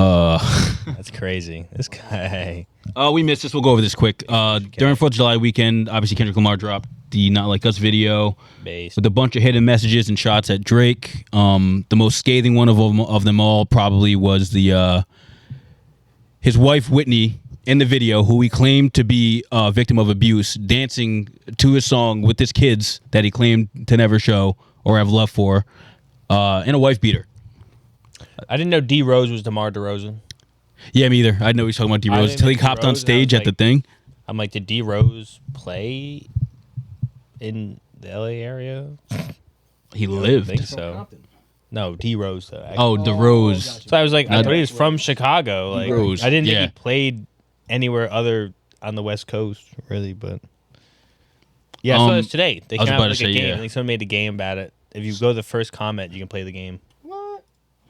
That's crazy. This guy. We missed this. We'll go over this quick. During 4th of July weekend, obviously Kendrick Lamar dropped the Not Like Us video Base. with a bunch of hidden messages and shots at Drake. The most scathing one of them all probably was his wife Whitney in the video, who he claimed to be a victim of abuse, dancing to his song with his kids that he claimed to never show or have love for, and a wife beater. I didn't know D Rose was DeMar DeRozan. Yeah, me either. I know he's talking about D I Rose didn't until he think D. hopped on Rose, and I stage was at the like- thing. I'm like, did D Rose play in the LA area? He I don't lived. think so. No, D Rose though. Oh, DeRose. gotcha. So I was like, I Not- thought he was from Chicago. Like, Rose, I didn't yeah. think he played anywhere other on the West Coast, really. But yeah, I saw this today. They I was came out about with to like a say, game. yeah. I think someone made a game about it. If you go to the first comment, you can play the game. What?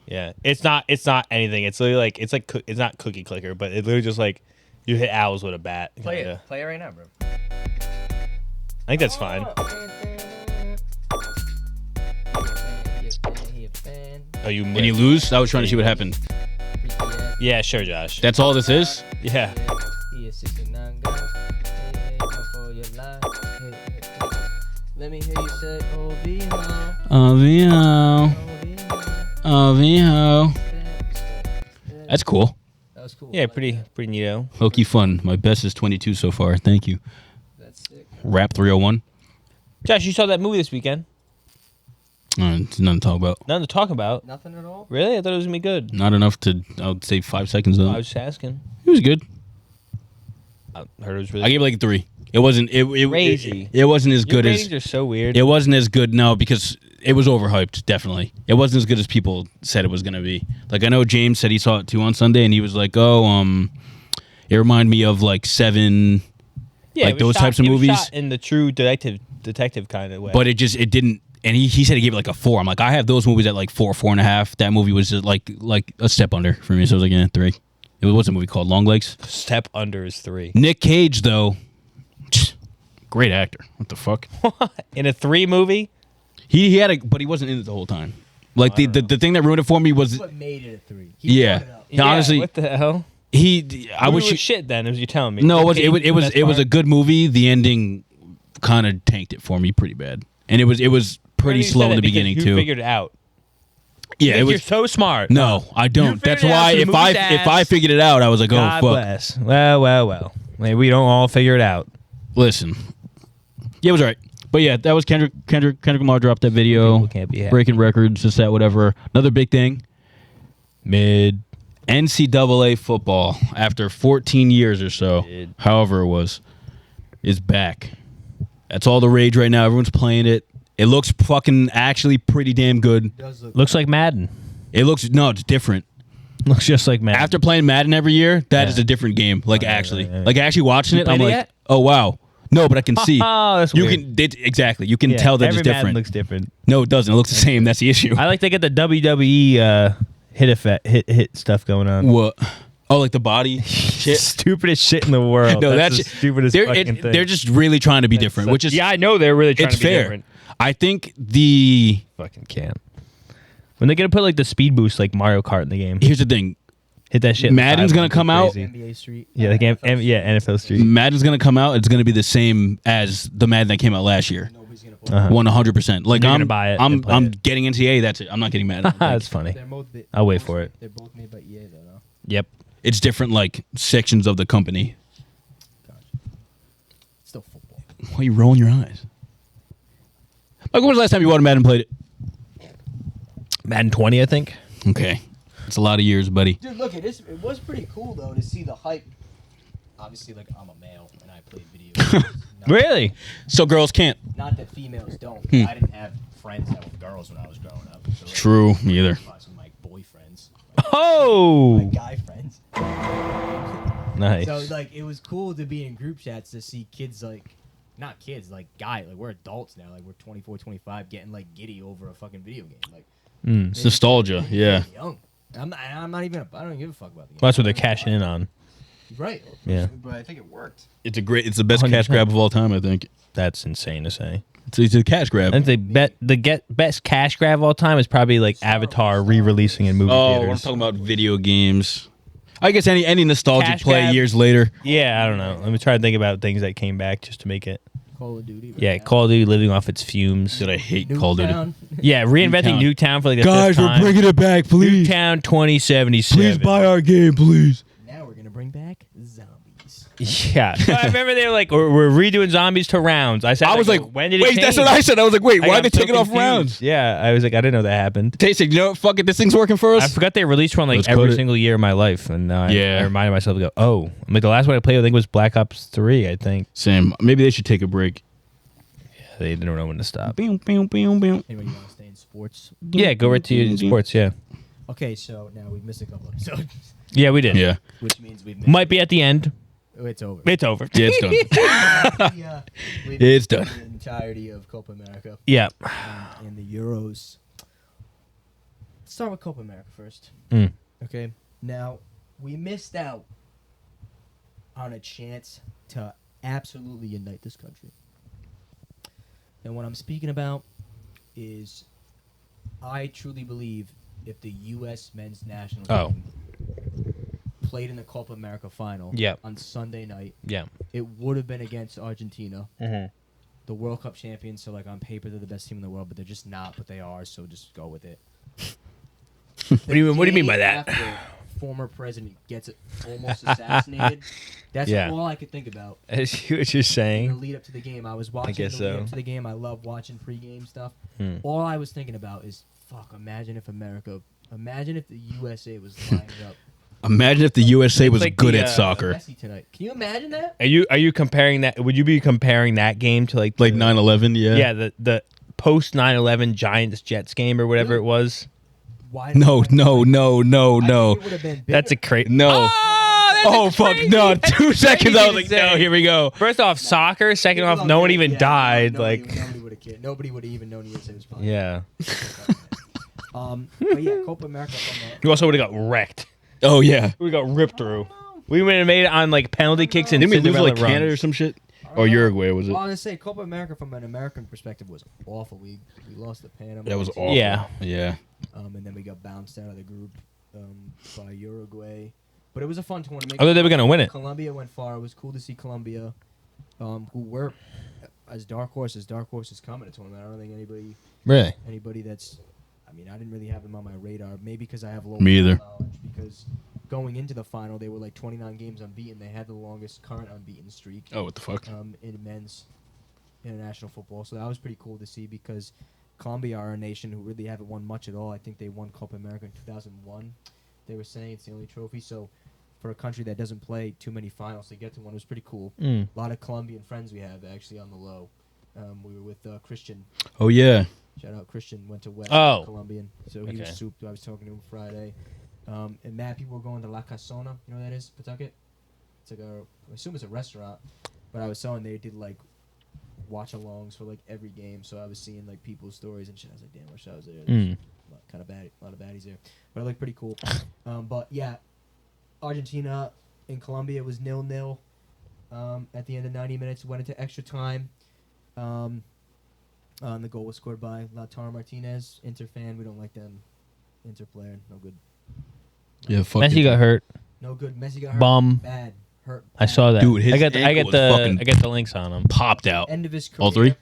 Yeah, it's not anything. It's literally like it's not cookie clicker, but it's literally just like you hit owls with a bat. Play kinda. it. Play it right now, bro. I think that's fine. Oh, you And you lose? I was trying to see what happened. Yeah, sure, Josh. That's all this is? Yeah. Let me hear you say, oh, be home. Oh, That's cool. That was cool. Yeah, pretty neato. Low-key fun. My best is 22 so far. Thank you. That's sick. Rap 301. Josh, you saw that movie this weekend? It's nothing to talk about. Nothing to talk about. Nothing at all? Really? I thought it was gonna be good. Not enough to, I would say 5 seconds though. I was just asking. It was good. I heard it was really. I gave it like a 3. It wasn't, Crazy. it wasn't as Your good as, ratings are so weird. it wasn't as good, no, because it was overhyped, definitely. It wasn't as good as people said it was going to be. Like, I know James said he saw it too on Sunday, and he was like, it reminded me of like Seven, yeah, like it was those shot- types of it was movies. shot in the true detective kind of way. But it didn't, and he said he gave it like a 4. I'm like, I have those movies at like 4, 4.5. That movie was just like a step under for me, so I was like, yeah, 3. It was a movie called Long Legs. Step under is 3. Nick Cage, though, great actor. What the fuck? In a 3 movie? He had but he wasn't in it the whole time. Like the thing that ruined it for me was, What made it a 3? He yeah. brought it up. Yeah, honestly, What the hell? I Movie wish was shit then, as you're telling me. no, Nick Cage it was best it was a part? good movie. The ending kind of tanked it for me pretty bad, and it was pretty You slow said in it the because beginning you too. figured it out. Yeah, it You're was. so smart. No, I don't. figured That's it out, why so the if movie's I ass. figured it out, I was like, oh God fuck. bless. Well. Maybe we don't all figure it out. Listen, yeah, it was alright. But yeah, that was Kendrick Lamar dropped that video, People can't be happy. breaking records, this, that, whatever. Another big thing, Mid. NCAA football after 14 years or so, Mid. however it was, is back. That's all the rage right now. Everyone's playing it. It looks fucking actually pretty damn good. Does look Looks like Madden. It's different. Looks just like Madden. After playing Madden every year, that is Yeah. a different game. Like actually, right. like actually watching it, I'm played it like, yet? oh wow. No, but I can see. Oh, that's you weird. can exactly. You can Yeah, tell that every it's Madden different. looks different. No, it doesn't. It looks the same. That's the issue. I like to get the WWE hit effect, hit stuff going on. What? Oh, like the body shit. Stupidest shit in the world. No, that's that's the stupidest they're, fucking thing. they're just really trying to be different, which is yeah, I know they're really trying it's to be fair. different. I think the Fucking can't. When they gonna put like the speed boost like Mario Kart in the game? here's the thing. Hit that shit. Madden's gonna come out. Crazy. NBA Street. Yeah, like NFL Street. Madden's gonna come out. It's gonna be the same as the Madden that came out last year. Nobody's gonna play. 100%. Like You're I'm gonna buy it I'm and play I'm it. getting NCAA. That's it. I'm not getting Madden. That's funny. They're both I'll wait for it. They're both made by EA though. No? Yep. It's different like sections of the company. Still football. Why are you rolling your eyes? Like, when was the last time you bought a Madden and played it? Madden 20, I think. Okay. It's a lot of years, buddy. Dude, look at this. It was pretty cool though to see the hype. Obviously, like I'm a male and I played video games. Not- Really? So girls can't. Not that females don't. I didn't have friends that were girls when I was growing up. So, like, True. Me either. Some of my boyfriends, Oh, my guy friends. nice. So like it was cool to be in group chats to see kids like, not kids, like like we're adults now, like we're 24, 25, getting like giddy over a fucking video game. Like It's nostalgia. Yeah. young. I'm not even. I don't give a fuck about the game. Well, that's what they're cashing in on. Right. Yeah, But I think it worked. It's the best cash 100%. grab of all time, I think. that's insane to say. It's a cash grab. I think best cash grab of all time is probably like Avatar re-releasing in movie Oh, I'm theaters. talking about video games. I guess any nostalgic Cash play grab. years later. Yeah, I don't know. Let me try to think about things that came back just to make it. Call of Duty. Right Yeah, now. Call of Duty living off its fumes. Did I hate Call of Duty? Nuketown. Yeah, reinventing Nuketown for like the fifth time. it back, Nuketown 2077. our game, please. Now we're gonna bring back zombies. Yeah, no, I remember they were like, we're redoing zombies to rounds. I said, I was like, when did it wait, change? that's what I said. I was like, wait, why are got they so taking off confused. rounds? Yeah, I was like, I didn't know that happened. Tasting, you know what? Fuck it, this thing's working for us. I forgot they released one like Let's cut every it. single year of my life, and now Yeah. I reminded myself to go, oh, I'm like the last one I played, I think was Black Ops 3. I think Same. Maybe they should take a break. they didn't know when to stop. Boom, boom, boom, boom. Anybody want to stay in sports? Yeah, go right to your sports. Yeah, Okay, so now we've missed a couple episodes, yeah, we did. Yeah. which means we've missed. Might be at the end. Oh, it's over. It's over. Yeah, it's done. Yeah, we've It's missed done. The entirety of Copa America Yeah. and the Euros. Let's start with Copa America first. Mm. Okay. Now we missed out on a chance to absolutely unite this country. And what I'm speaking about is, I truly believe if the U.S. men's national Oh. team played in the Copa America final Yep. on Sunday night, Yeah. it would have been against Argentina, Mm-hmm. the World Cup champions. So, like, on paper, they're the best team in the world, but they're just not, but they are, so just go with it. What do you mean by Day that? after former president gets it almost assassinated. That's Yeah. all I could think about. I see what you're In the saying. lead up to the game, I was watching guess the lead so. up to the game. I love watching pregame stuff. Hmm. All I was thinking about is, fuck, imagine if the USA was lining up. Imagine if the USA was like good the, at soccer. Messi tonight. Can you imagine that? Are you comparing that? Would you be comparing that game to like Like the- 9/11, yeah. Yeah, the post 9/11 Giants Jets game or whatever it was. Why? No. I think it would have been That's a bigger. crazy. No. Oh, fuck. No. 2 seconds. I was like, to say. no, here we go. First off, soccer. Second off, no one even died. Nobody would have cared. Nobody would have even known USA was playing. Yeah. But yeah, Copa America. You also would have got wrecked. Oh, yeah. We got ripped through. We would have made it on like penalty kicks and Didn't we lose Cinderella like Canada or runs. some shit? Or Uruguay, was it? Well, I was gonna say Copa America from an American perspective was awful. We lost to Panama. That was awful. Yeah. Yeah. And then we got bounced out of the group by Uruguay. But it was a fun tournament. I thought they were gonna win it. Colombia went far. It was cool to see Colombia, who were as dark horses. Dark horses come in a tournament. I don't think anybody that's. I mean, I didn't really have them on my radar. Maybe because I have low Me either. knowledge. Because going into the final, they were like 29 games unbeaten. They had the longest current unbeaten streak. Oh, what the fuck? In men's international football. So that was pretty cool to see because Colombia are a nation who really haven't won much at all. I think they won Copa America in 2001. They were saying it's the only trophy. So for a country that doesn't play too many finals to get to one, it was pretty cool. Mm. A lot of Colombian friends we have actually on the low. We were with Christian. Oh, yeah. Shout out Christian, went to West Oh. Colombian. So he Okay. was souped. I was talking to him Friday. And mad people were going to La Casona. You know what that is? Pawtucket? It's like I assume it's a restaurant. But I was saying they did like watch-alongs for like every game. So I was seeing like people's stories and shit. I was like, damn, I wish I was there. Mm. A lot of baddies there. But it looked pretty cool. But yeah, Argentina and Colombia was 0-0. At the end of 90 minutes, went into extra time. The goal was scored by Lautaro Martinez, Inter fan. We don't like them. Inter player, no good. Yeah, fucking Messi got hurt. No good. Messi got hurt. Bum. Bad. Hurt. I saw that. Dude, his I get ankle was fucking I get the links on him. popped out. End of his career. All three?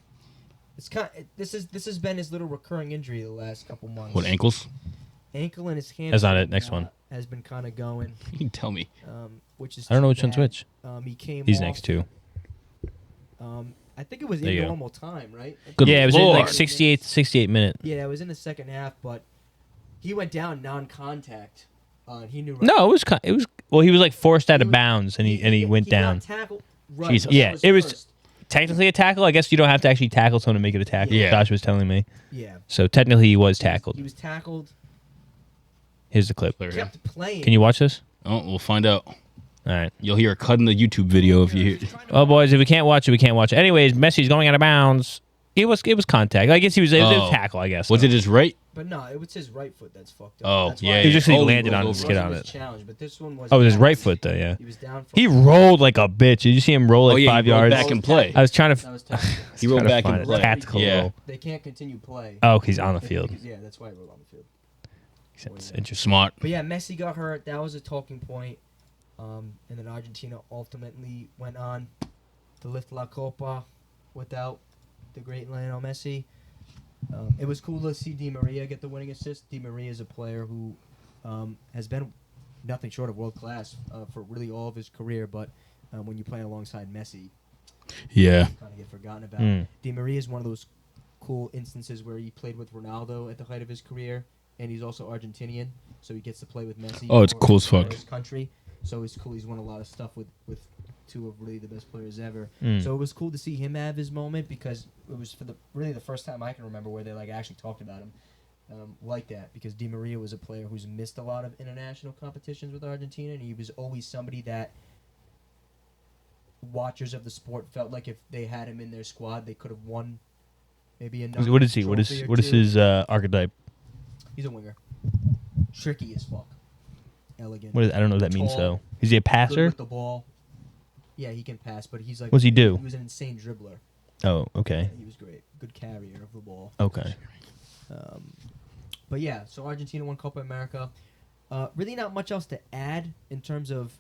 It's this has been his little recurring injury the last couple months. What, ankles? Ankle and his hamstring. That's not it. Next one. Has been kind of going. You can tell me. Which is I don't know too which one's bad. which. He came. He's off, next too. I think it was There in you go. normal time, right? Good Yeah, it was in like Lord. 68 minute. Yeah, it was in the second half, but he went down non-contact. And he knew. Right. No, it was. Well, he was like forced out He of was- bounds, and he went down. Got tackled. Right. Jesus. that Yeah, it was- first. Technically a tackle. I guess you don't have to actually tackle someone to make it a tackle. Yeah. Josh was telling me. Yeah. So technically he was tackled. He was tackled. Here's the clip. There we go. Kept playing. Can you watch this? Oh, we'll find out. All right. You'll hear a cut in the YouTube video if you hear. Well, boys, if we can't watch it, we can't watch it. Anyways, Messi's going out of bounds. It was contact. I guess it was a Oh. tackle. I guess. Was it his right? But no, it was his right foot that's fucked up. Oh, That's yeah, why He just Oh, he landed rolled on over. his skid on was it. challenged, but this one was. Oh, it was his down. right foot though. Yeah. He was down for. He rolled like a bitch. Did you see him roll like Oh, yeah, 5 he rolled yards? back and play. I was trying to. That was tough. He rolled trying to back find and it. play. Tactical Yeah. roll. They can't continue play. Oh, he's on the field. Yeah, that's why he rolled on the field. It's interesting. Smart. But yeah, Messi got hurt. That was a talking point. And then Argentina ultimately went on to lift La Copa without the great Lionel Messi. It was cool to see Di Maria get the winning assist. Di Maria is a player who has been nothing short of world class for really all of his career. But when you play alongside Messi, Yeah. kind of get forgotten about. Mm. Di Maria is one of those cool instances where he played with Ronaldo at the height of his career, and he's also Argentinian, so he gets to play with Messi. Oh, it's for- cool as for fuck. His country, so it's cool. He's won a lot of stuff with two of really the best players ever. Mm. So it was cool to see him have his moment because it was for the first time I can remember where they like actually talked about him like that. Because Di Maria was a player who's missed a lot of international competitions with Argentina, and he was always somebody that watchers of the sport felt like if they had him in their squad, they could have won. Maybe another. What is he? What trophy is or what is two. his archetype? He's a winger. Tricky as fuck. Elegant. What is, I don't know what that means Tall. though. Is he a Good passer? with the ball. Yeah, he can pass, but he's like. What's he do? He was an insane dribbler. Oh, okay. He was great. Good carrier of the ball. Okay. But yeah, so Argentina won Copa America. Really not much else to add in terms of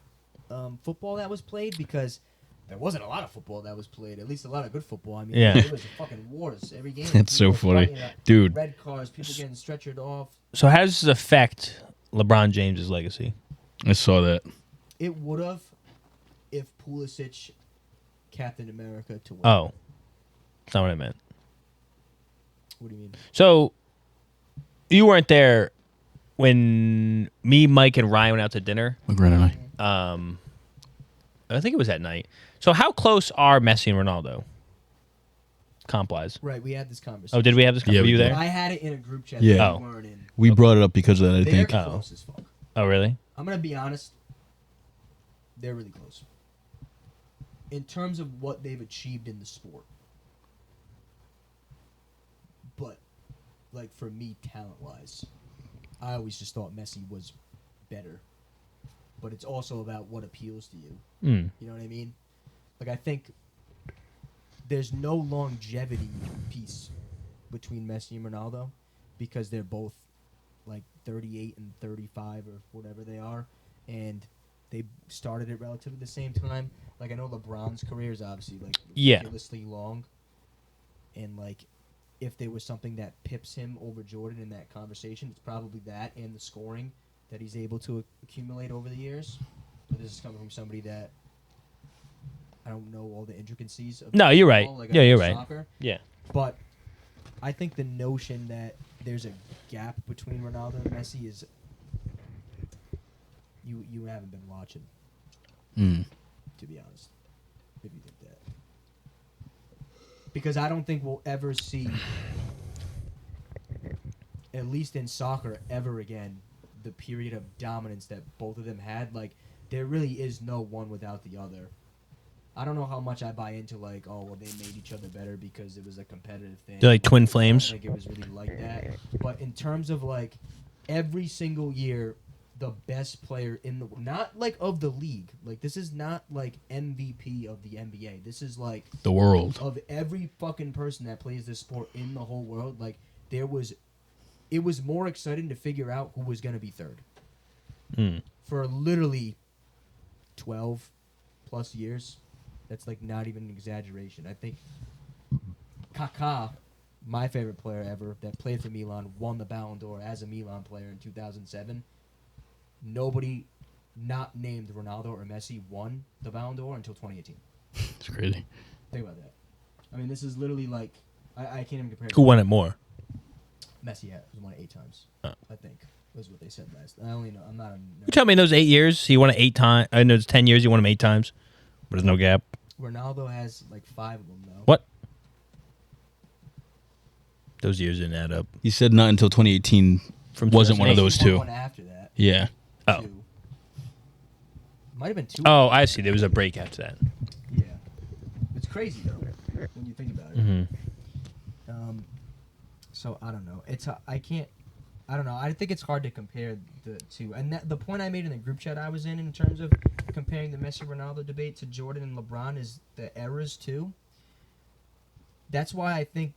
football that was played because there wasn't a lot of football that was played. At least a lot of good football. I mean, Yeah. it was fucking wars every game. That's so People were funny. fighting, Dude. Red cars, people getting stretchered off. So how does this affect LeBron James's legacy? I saw that. It would have if Pulisic Captain America to win. Oh, that's not what I meant. What do you mean? So you weren't there when me, Mike, and Ryan went out to dinner. McGrath and I. I think it was that night. So how close are Messi and Ronaldo? Comp-wise. Right, we had this conversation. Oh, did we have this? Yeah, Were we you did. there? I had it in a group chat Yeah. that Oh. we weren't in. We brought it up because of that, I They're think. close as fuck. Oh, really? I'm gonna be honest. They're really close. In terms of what they've achieved in the sport. But, like, for me, talent-wise, I always just thought Messi was better. But it's also about what appeals to you. Mm. You know what I mean? Like, I think there's no longevity piece between Messi and Ronaldo because they're both, like, 38 and 35 or whatever they are. And they started at relatively the same time. Like, I know LeBron's career is obviously, like, Yeah. ridiculously long. And, like, if there was something that pips him over Jordan in that conversation, it's probably that and the scoring that he's able to accumulate over the years. But this is coming from somebody that I don't know all the intricacies of No, you're right. football, like I Yeah, know you're right. soccer. Yeah. But I think the notion that there's a gap between Ronaldo and Messi is you haven't been watching, Mm. to be honest. If you think that. Because I don't think we'll ever see, at least in soccer, ever again, the period of dominance that both of them had. Like, there really is no one without the other. I don't know how much I buy into, like, oh, well, they made each other better because it was a competitive thing. They're like twin I don't flames. think it was really like that. But in terms of, like, every single year, the best player in the... Not, like, of the league. Like, this is not, like, MVP of the NBA. This is, like... The world. Of every fucking person that plays this sport in the whole world, like, there was... It was more exciting to figure out who was going to be third. for literally 12 plus years. That's like not even an exaggeration. I think Kaká, my favorite player ever that played for Milan, won the Ballon d'Or as a Milan player in 2007. Nobody not named Ronaldo or Messi won the Ballon d'Or until 2018. It's crazy. Think about that. I mean, this is literally like I can't even compare. Who won it more? Messi has won it 8 times. Oh. I think was what they said last. I only know. I'm not a. You tell me in those 8 years he won it 8 times. I know it's 10 years he won them 8 times, but there's no gap. Ronaldo has like 5 of them though. What? Those years didn't add up. He said not until 2018 wasn't one of those He won two. one after that. Yeah. Oh. 2. Might have been 2. Oh, I see. There was a break after that. Yeah. It's crazy though when you think about it. Mm-hmm. So I don't know. I don't know. I think it's hard to compare the two. And the point I made in the group chat I was in terms of comparing the Messi-Ronaldo debate to Jordan and LeBron is the eras too. That's why I think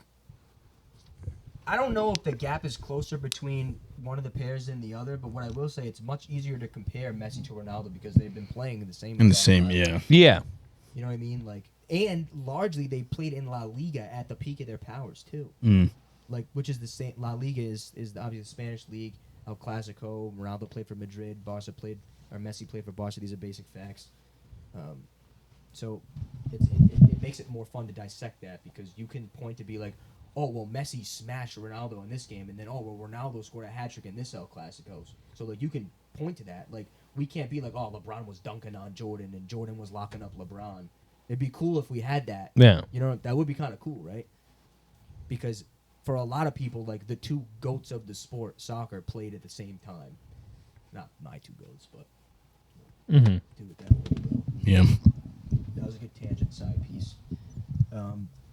I don't know if the gap is closer between one of the pairs and the other, but what I will say, it's much easier to compare Messi to Ronaldo because they've been playing in the same. Yeah. Yeah. You know what I mean? Like, and largely they played in La Liga at the peak of their powers too. Like, which is the same. La Liga is obviously the Spanish league. El Clasico. Ronaldo played for Madrid. Messi played for Barca. These are basic facts. So it makes it more fun to dissect that because you can point to be like, oh well, Messi smashed Ronaldo in this game, and then oh well, Ronaldo scored a hat trick in this El Clasico. So like you can point to that. Like we can't be like, oh, LeBron was dunking on Jordan and Jordan was locking up LeBron. It'd be cool if we had that. Yeah. You know, that would be kind of cool, right? Because for a lot of people, like the 2 goats of the sport, soccer, played at the same time. Not my 2 goats, but do it that way. Yeah. That was a good tangent side piece.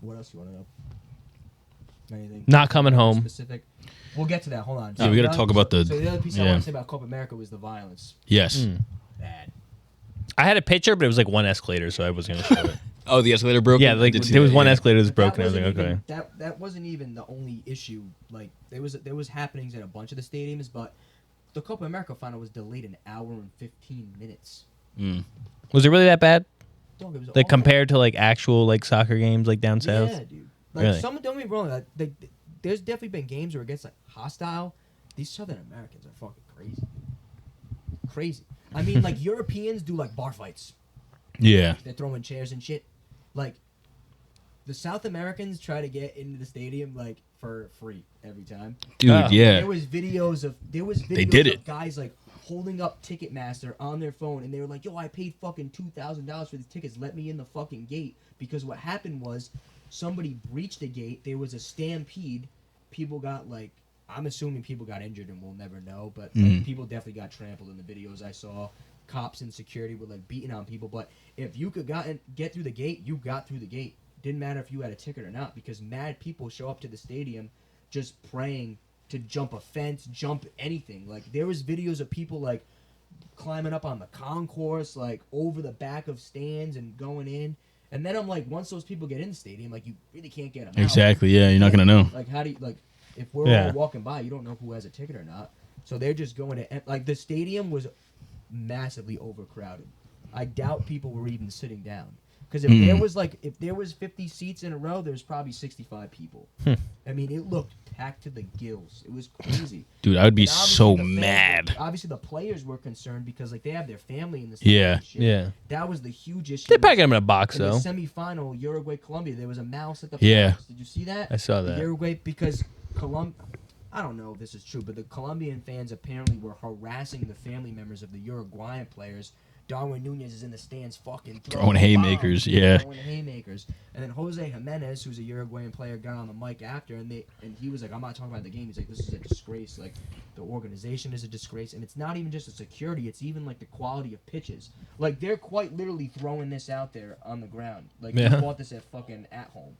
What else you want to know? Anything? Not coming home. Specific. We'll get to that. Hold on. Yeah, we got to talk about the. So the other piece I yeah. want to say about Copa America was the violence. Yes. Bad. I had a picture, but it was like one escalator, so I wasn't going to show it. Oh, the escalator broke. Yeah, like there was one escalator that was broken. I was like, okay. That wasn't even the only issue. Like there was happenings in a bunch of the stadiums, but the Copa America final was delayed an hour and 15 minutes. Was it really that bad? Dog, it was Like awful. compared to like actual like soccer games like down south? Yeah, dude. Like Really? don't get me wrong. There's definitely been games where it gets like hostile. These Southern Americans are fucking crazy. Crazy. I mean, like Europeans do like bar fights. Yeah. They're throwing chairs and shit. Like the South Americans try to get into the stadium like for free every time. Dude, yeah. There was videos of They did of it. guys like holding up Ticketmaster on their phone, and they were like, "Yo, I paid fucking $2,000 for these tickets. Let me in the fucking gate." Because what happened was somebody breached the gate. There was a stampede. People got like, I'm assuming people got injured, and we'll never know. But like, people definitely got trampled in the videos I saw. Cops and security were like beating on people. But if you could get through the gate, you got through the gate. Didn't matter if you had a ticket or not, because mad people show up to the stadium just praying to jump a fence, jump anything. Like there was videos of people like climbing up on the concourse, like over the back of stands and going in. And then I'm like, once those people get in the stadium, like you really can't get them out. Exactly. Yeah, you're not gonna know. Like how do you like if we're all walking by, you don't know who has a ticket or not. So they're just going to like the stadium was massively overcrowded. I doubt people were even sitting down. Because if there was 50 seats in a row, there's probably 65 people. I mean, it looked packed to the gills. It was crazy. Dude, I would be And obviously so the fans mad. obviously, the players were concerned because like they have their family in the stadium. Yeah. and shit. Yeah. That was the huge issue. They probably got him in a box In the though. semifinal, Uruguay-Colombia, there was a mouse at the Yeah. box. Did you see that? I saw that. Uruguay, because I don't know if this is true, but the Colombian fans apparently were harassing the family members of the Uruguayan players. Darwin Nunez is in the stands fucking Throwing haymakers, yeah. Throwing haymakers. And then Jose Jimenez, who's a Uruguayan player, got on the mic after, and he was like, I'm not talking about the game. He's like, this is a disgrace. Like, the organization is a disgrace. And it's not even just the security. It's even, like, the quality of pitches. Like, they're quite literally throwing this out there on the ground. Like, Yeah. you bought this at fucking at home.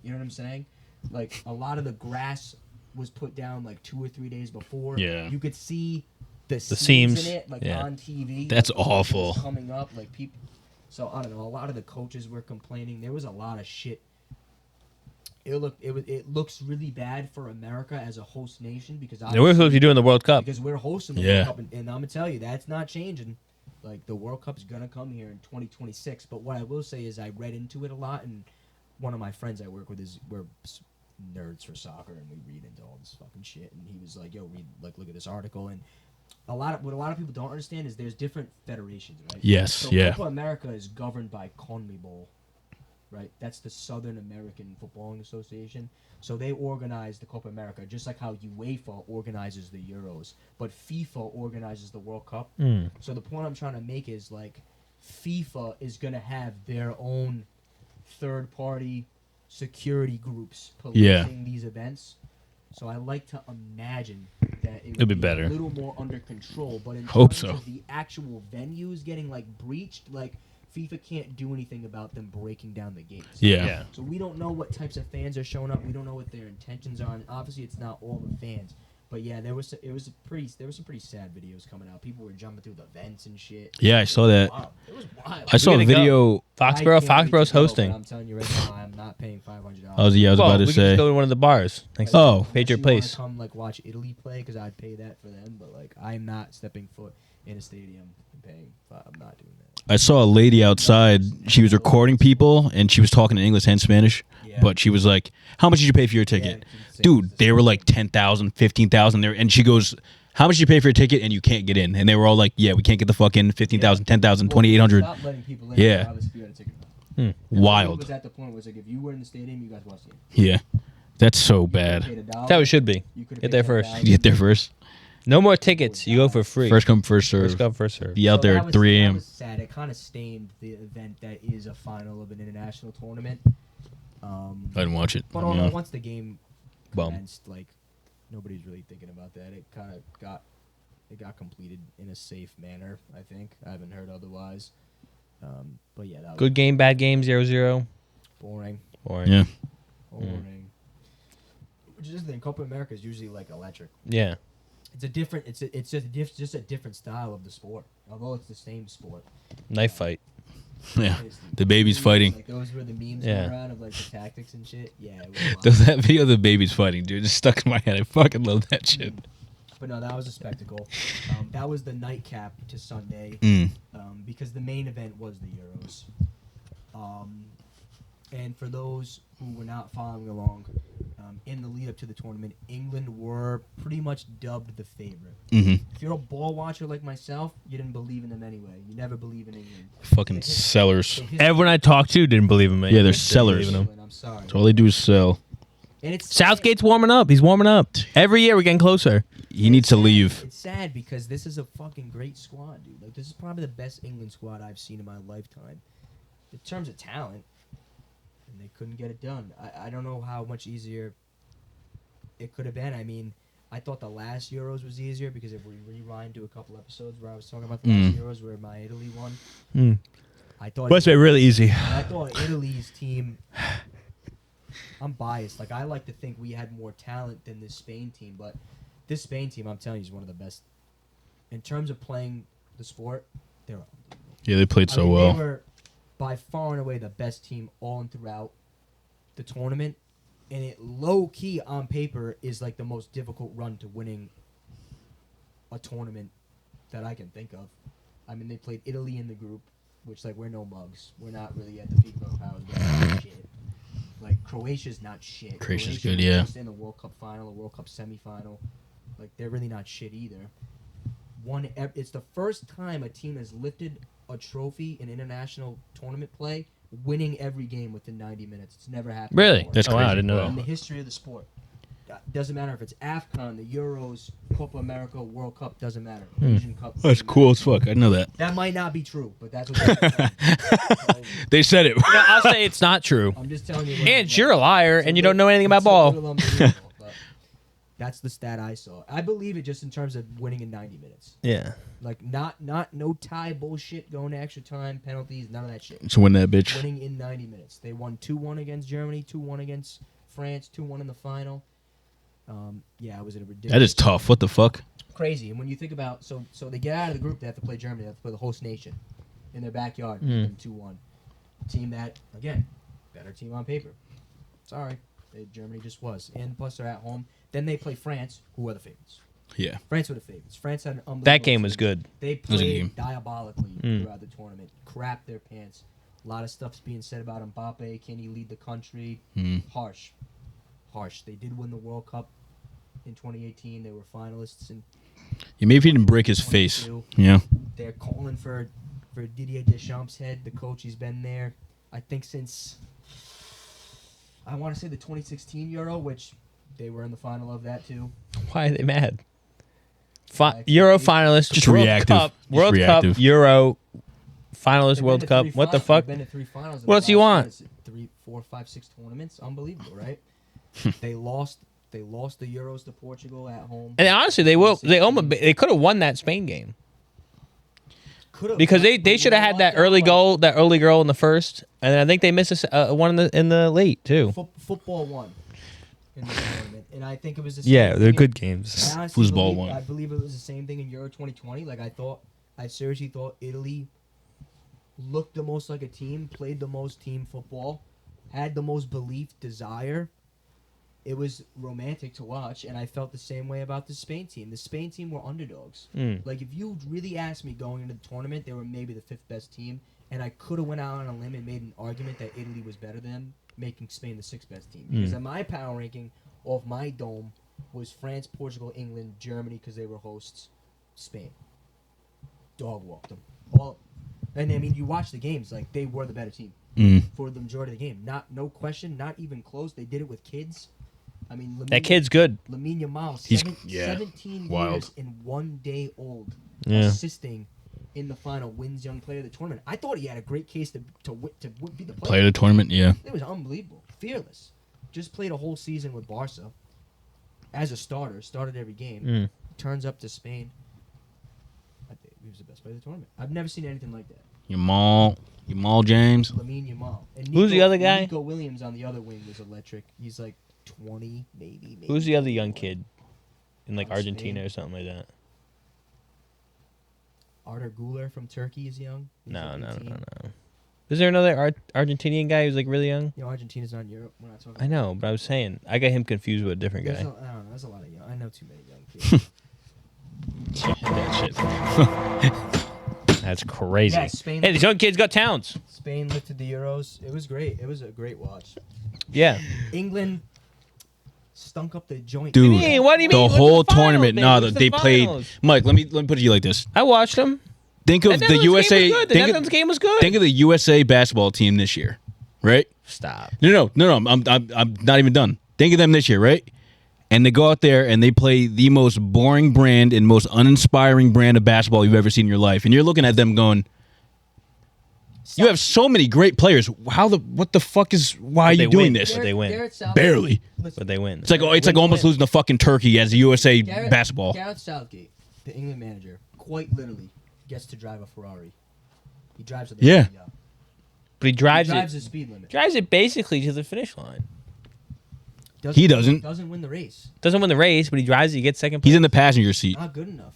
You know what I'm saying? Like, a lot of the grass was put down, like, 2 or 3 days before. Yeah. You could see the seams, in it, like yeah. on TV. That's like, it was awful. Coming up, like people. So I don't know. A lot of the coaches were complaining. There was a lot of shit. it looks really bad for America as a host nation because Yeah, we're supposed to be doing the World Cup. because we're hosting the Yeah. World Cup, and I'm gonna tell you that's not changing. Like the World Cup's gonna come here in 2026. But what I will say is I read into it a lot, and one of my friends I work with we're nerds for soccer, and we read into all this fucking shit. And he was like, "Yo, look at this article." And what a lot of people don't understand is there's different federations, right? Yes, So yeah. Copa America is governed by CONMEBOL, right? That's the Southern American Footballing Association. So they organize the Copa America, just like how UEFA organizes the Euros, but FIFA organizes the World Cup. So the point I'm trying to make is like FIFA is gonna have their own third-party security groups policing these events. So I like to imagine that it It'd would be be better. a little more under control. But in Hope terms so. of the actual venues getting like breached, like FIFA can't do anything about them breaking down the gates. Yeah. So we don't know what types of fans are showing up. We don't know what their intentions are. And obviously, it's not all the fans. But yeah, there were some pretty sad videos coming out. People were jumping through the vents and shit. Yeah, I saw that. Wow, it was wild. I saw a gonna go. video. I Foxborough, can't wait to Foxborough's go, but hosting. I'm telling you right now, I'm not paying $500. I was about Well, to we can say. just go to one of the bars. Next Oh. Unless Patriot you wanna Place. Come like watch Italy play because I'd pay that for them. But like, I'm not stepping foot in a stadium and paying. I'm not doing that. I saw a lady outside. She was recording people, and she was talking in English and Spanish. Yeah. But she was like, "How much did you pay for your ticket?" it's insane. Dude, they were like 10,000, 15,000 there. And she goes, "How much did you pay for your ticket?" And you can't get in. And they were all like, "Yeah, we can't get the fucking 15,000, 10,000, 2,800. Stop letting people in. Yeah. regardless if you had a ticket. Hmm. It Wild. was at the point where it's like if you were in the stadium, you guys watched the game. Yeah. That's so You could've bad. paid $1. That's how it should be. You could've Get paid there first. $10,000. Get there first. No more tickets. You go for free. First come, first serve. First come, first serve. Be out So there that at was- 3 That a.m. was sad. It kind of stained the event that is a final of an international tournament. I didn't watch it. But Yeah. once the game Bum. commenced, like nobody's really thinking about that. It kind of got completed in a safe manner. I think I haven't heard otherwise. But yeah, that was Good game, bad game, 0-0. boring. Boring. Yeah. Boring. Which is the thing. Copa America is usually like electric. Yeah. It's a different. It's just a different style of the sport. Although it's the same sport. Knife fight. Yeah. It's The baby's fighting. Like those were the memes Yeah. going around of like the tactics and shit. Yeah. It was wild. Does that video of the baby's fighting, dude? Just stuck in my head. I fucking love that shit. But no, that was a spectacle. That was the nightcap to Sunday because the main event was the Euros. And for those who were not following along, in the lead up to the tournament, England were pretty much dubbed the favorite. Mm-hmm. If you're a ball watcher like myself, you didn't believe in them anyway. You never believe in England. Fucking sellers. The history- Everyone I talked to didn't believe in me. Yeah, they're Didn't sellers. believe in him. England, I'm sorry. So all they do is sell. And it's Southgate's warming up. He's warming up. Every year we're getting closer. He needs to sad. leave. It's sad because this is a fucking great squad, dude. Like this is probably the best England squad I've seen in my lifetime. In terms of talent, and they couldn't get it done. I don't know how much easier it could have been. I mean, I thought the last Euros was easier because if we rewind to a couple episodes where I was talking about the last Euros where my Italy won, I thought Must be really easy. I thought Italy's team. I'm biased. Like I like to think we had more talent than this Spain team, but this Spain team, I'm telling you, is one of the best in terms of playing the sport. They're unbelievable. Yeah, they played so I mean, well. They were by far and away the best team all and throughout the tournament, and it low key on paper is like the most difficult run to winning a tournament that I can think of. I mean, they played Italy in the group, which like we're no mugs. We're not really at the peak of our powers. We're not shit. Like Croatia's not shit. Croatia's Croatia good, yeah. was just in a World Cup final, a World Cup semifinal. Like they're really not shit either. It's the first time a team has lifted a trophy in international tournament play, winning every game within 90 minutes. It's never happened. Really? before. That's Oh, wow, I crazy. didn't know In that. the history of the sport. Doesn't matter if it's AFCON, the Euros, Copa America, World Cup, doesn't matter. Asian Cup. That's doesn't cool matter. as fuck. I know that. That might not be true, but that's what they're They said it. No, I'll say it's not true. I'm just telling you. what And it's you're a liar, It's and a you don't little- know anything about it's a ball. little unbelievable, but that's the stat I saw. I believe it just in terms of winning in 90 minutes. Yeah. Like not no tie bullshit going to extra time, penalties, none of that shit. To win that bitch. Winning in 90 minutes. They won 2-1 against Germany, 2-1 against France, 2-1 in the final. Yeah, it was a ridiculous. That is tough. What the fuck? Crazy. And when you think about so they get out of the group, they have to play Germany, they have to play the host nation in their backyard, 2-1. Team that again, better team on paper. Sorry. Germany just was. And plus, they're at home. Then they play France, who are the favorites. Yeah. France were the favorites. France had an unbelievable That game was team. good. They was a played game. diabolically throughout the tournament. Crapped their pants. A lot of stuff's being said about Mbappe. Can he lead the country? Harsh. They did win the World Cup in 2018. They were finalists in Yeah, maybe if he didn't break his face. 22. Yeah. They're calling for Didier Deschamps' head. The coach, he's been there, I think, since I want to say the 2016 Euro, which they were in the final of that too. Why are they mad? Euro finalists, Just World reactive. Cup, Just World reactive. Cup, Euro finalists, They've World been to Cup. three What the finals. fuck? They've been to 3 finals. in What the else do you last, want? what is it, 3, 4, 5, 6 tournaments? Unbelievable, right? They lost the Euros to Portugal at home. And honestly, they could have won that Spain game because they should have had that early goal in the first, and then I think they missed one in the late too. Football won in the tournament, and I think it was the same Yeah, they're thing. good games. I honestly Foosball believe- won. I believe it was the same thing in Euro 2020. Like I seriously thought Italy looked the most like a team, played the most team football, had the most belief, desire. It was romantic to watch, and I felt the same way about the Spain team. The Spain team were underdogs. Like, if you really asked me going into the tournament, they were maybe the 5th best team, and I could have went out on a limb and made an argument that Italy was better than them, making Spain the 6th best team. Because in my power ranking, off my dome, was France, Portugal, England, Germany, because they were hosts, Spain. Dog walked them. And, I mean, you watch the games, like, they were the better team for the majority of the game. No question, not even close. They did it with kids. I mean, That kid's good. Lamine Yamal, He's- 17 wild. years and 1 day old, Yeah. assisting in the final, wins Young Player of the Tournament. I thought he had a great case to be the Player of the tournament, yeah. It was unbelievable. Fearless. Just played a whole season with Barca as a starter. Started every game. Turns up to Spain. I think he was the best player of the tournament. I've never seen anything like that. Jamal James. Lamine Yamal. And Who's the other guy? Nico Williams on the other wing was electric. He's like 20, maybe. Who's the other young kid in like On Argentina Spain? or something like that? Artur Güler from Turkey is young. He's No. like 18. Is there another Argentinian guy who's like really young? You know, Argentina's not in Europe. We're not talking I know, but I was saying I got him confused with a different There's guy. I don't know. There's a lot of young. I know too many young kids. That's crazy. Yeah, Spain. Hey, these young kids got talents. Spain lifted the Euros. It was great. It was a great watch. Yeah. England stunk up the joint. Dude, What do you mean? the What's whole the finals, tournament, baby? nah, What's the they played. finals? Mike, let me put it to you like this. I watched them. Think of the USA. Game was good. The Netherlands game was good. Think of the USA basketball team this year, right? Stop. No. I'm not even done. Think of them this year, right? And they go out there and they play the most boring brand and most uninspiring brand of basketball you've ever seen in your life. And you're looking at them going, you have so many great players. What the fuck why are you doing this? But they win. Gareth Southgate- Barely. Listen, But they win. It's like almost losing to fucking Turkey as a USA basketball. Gareth Southgate, the England manager, quite literally gets to drive a Ferrari. He drives it. Yeah. But he drives the it. speed limit. Drives it basically to the finish line. He doesn't. Doesn't win the race. Doesn't win the race, but he drives it. He gets second place. He's in the passenger seat. Not good enough.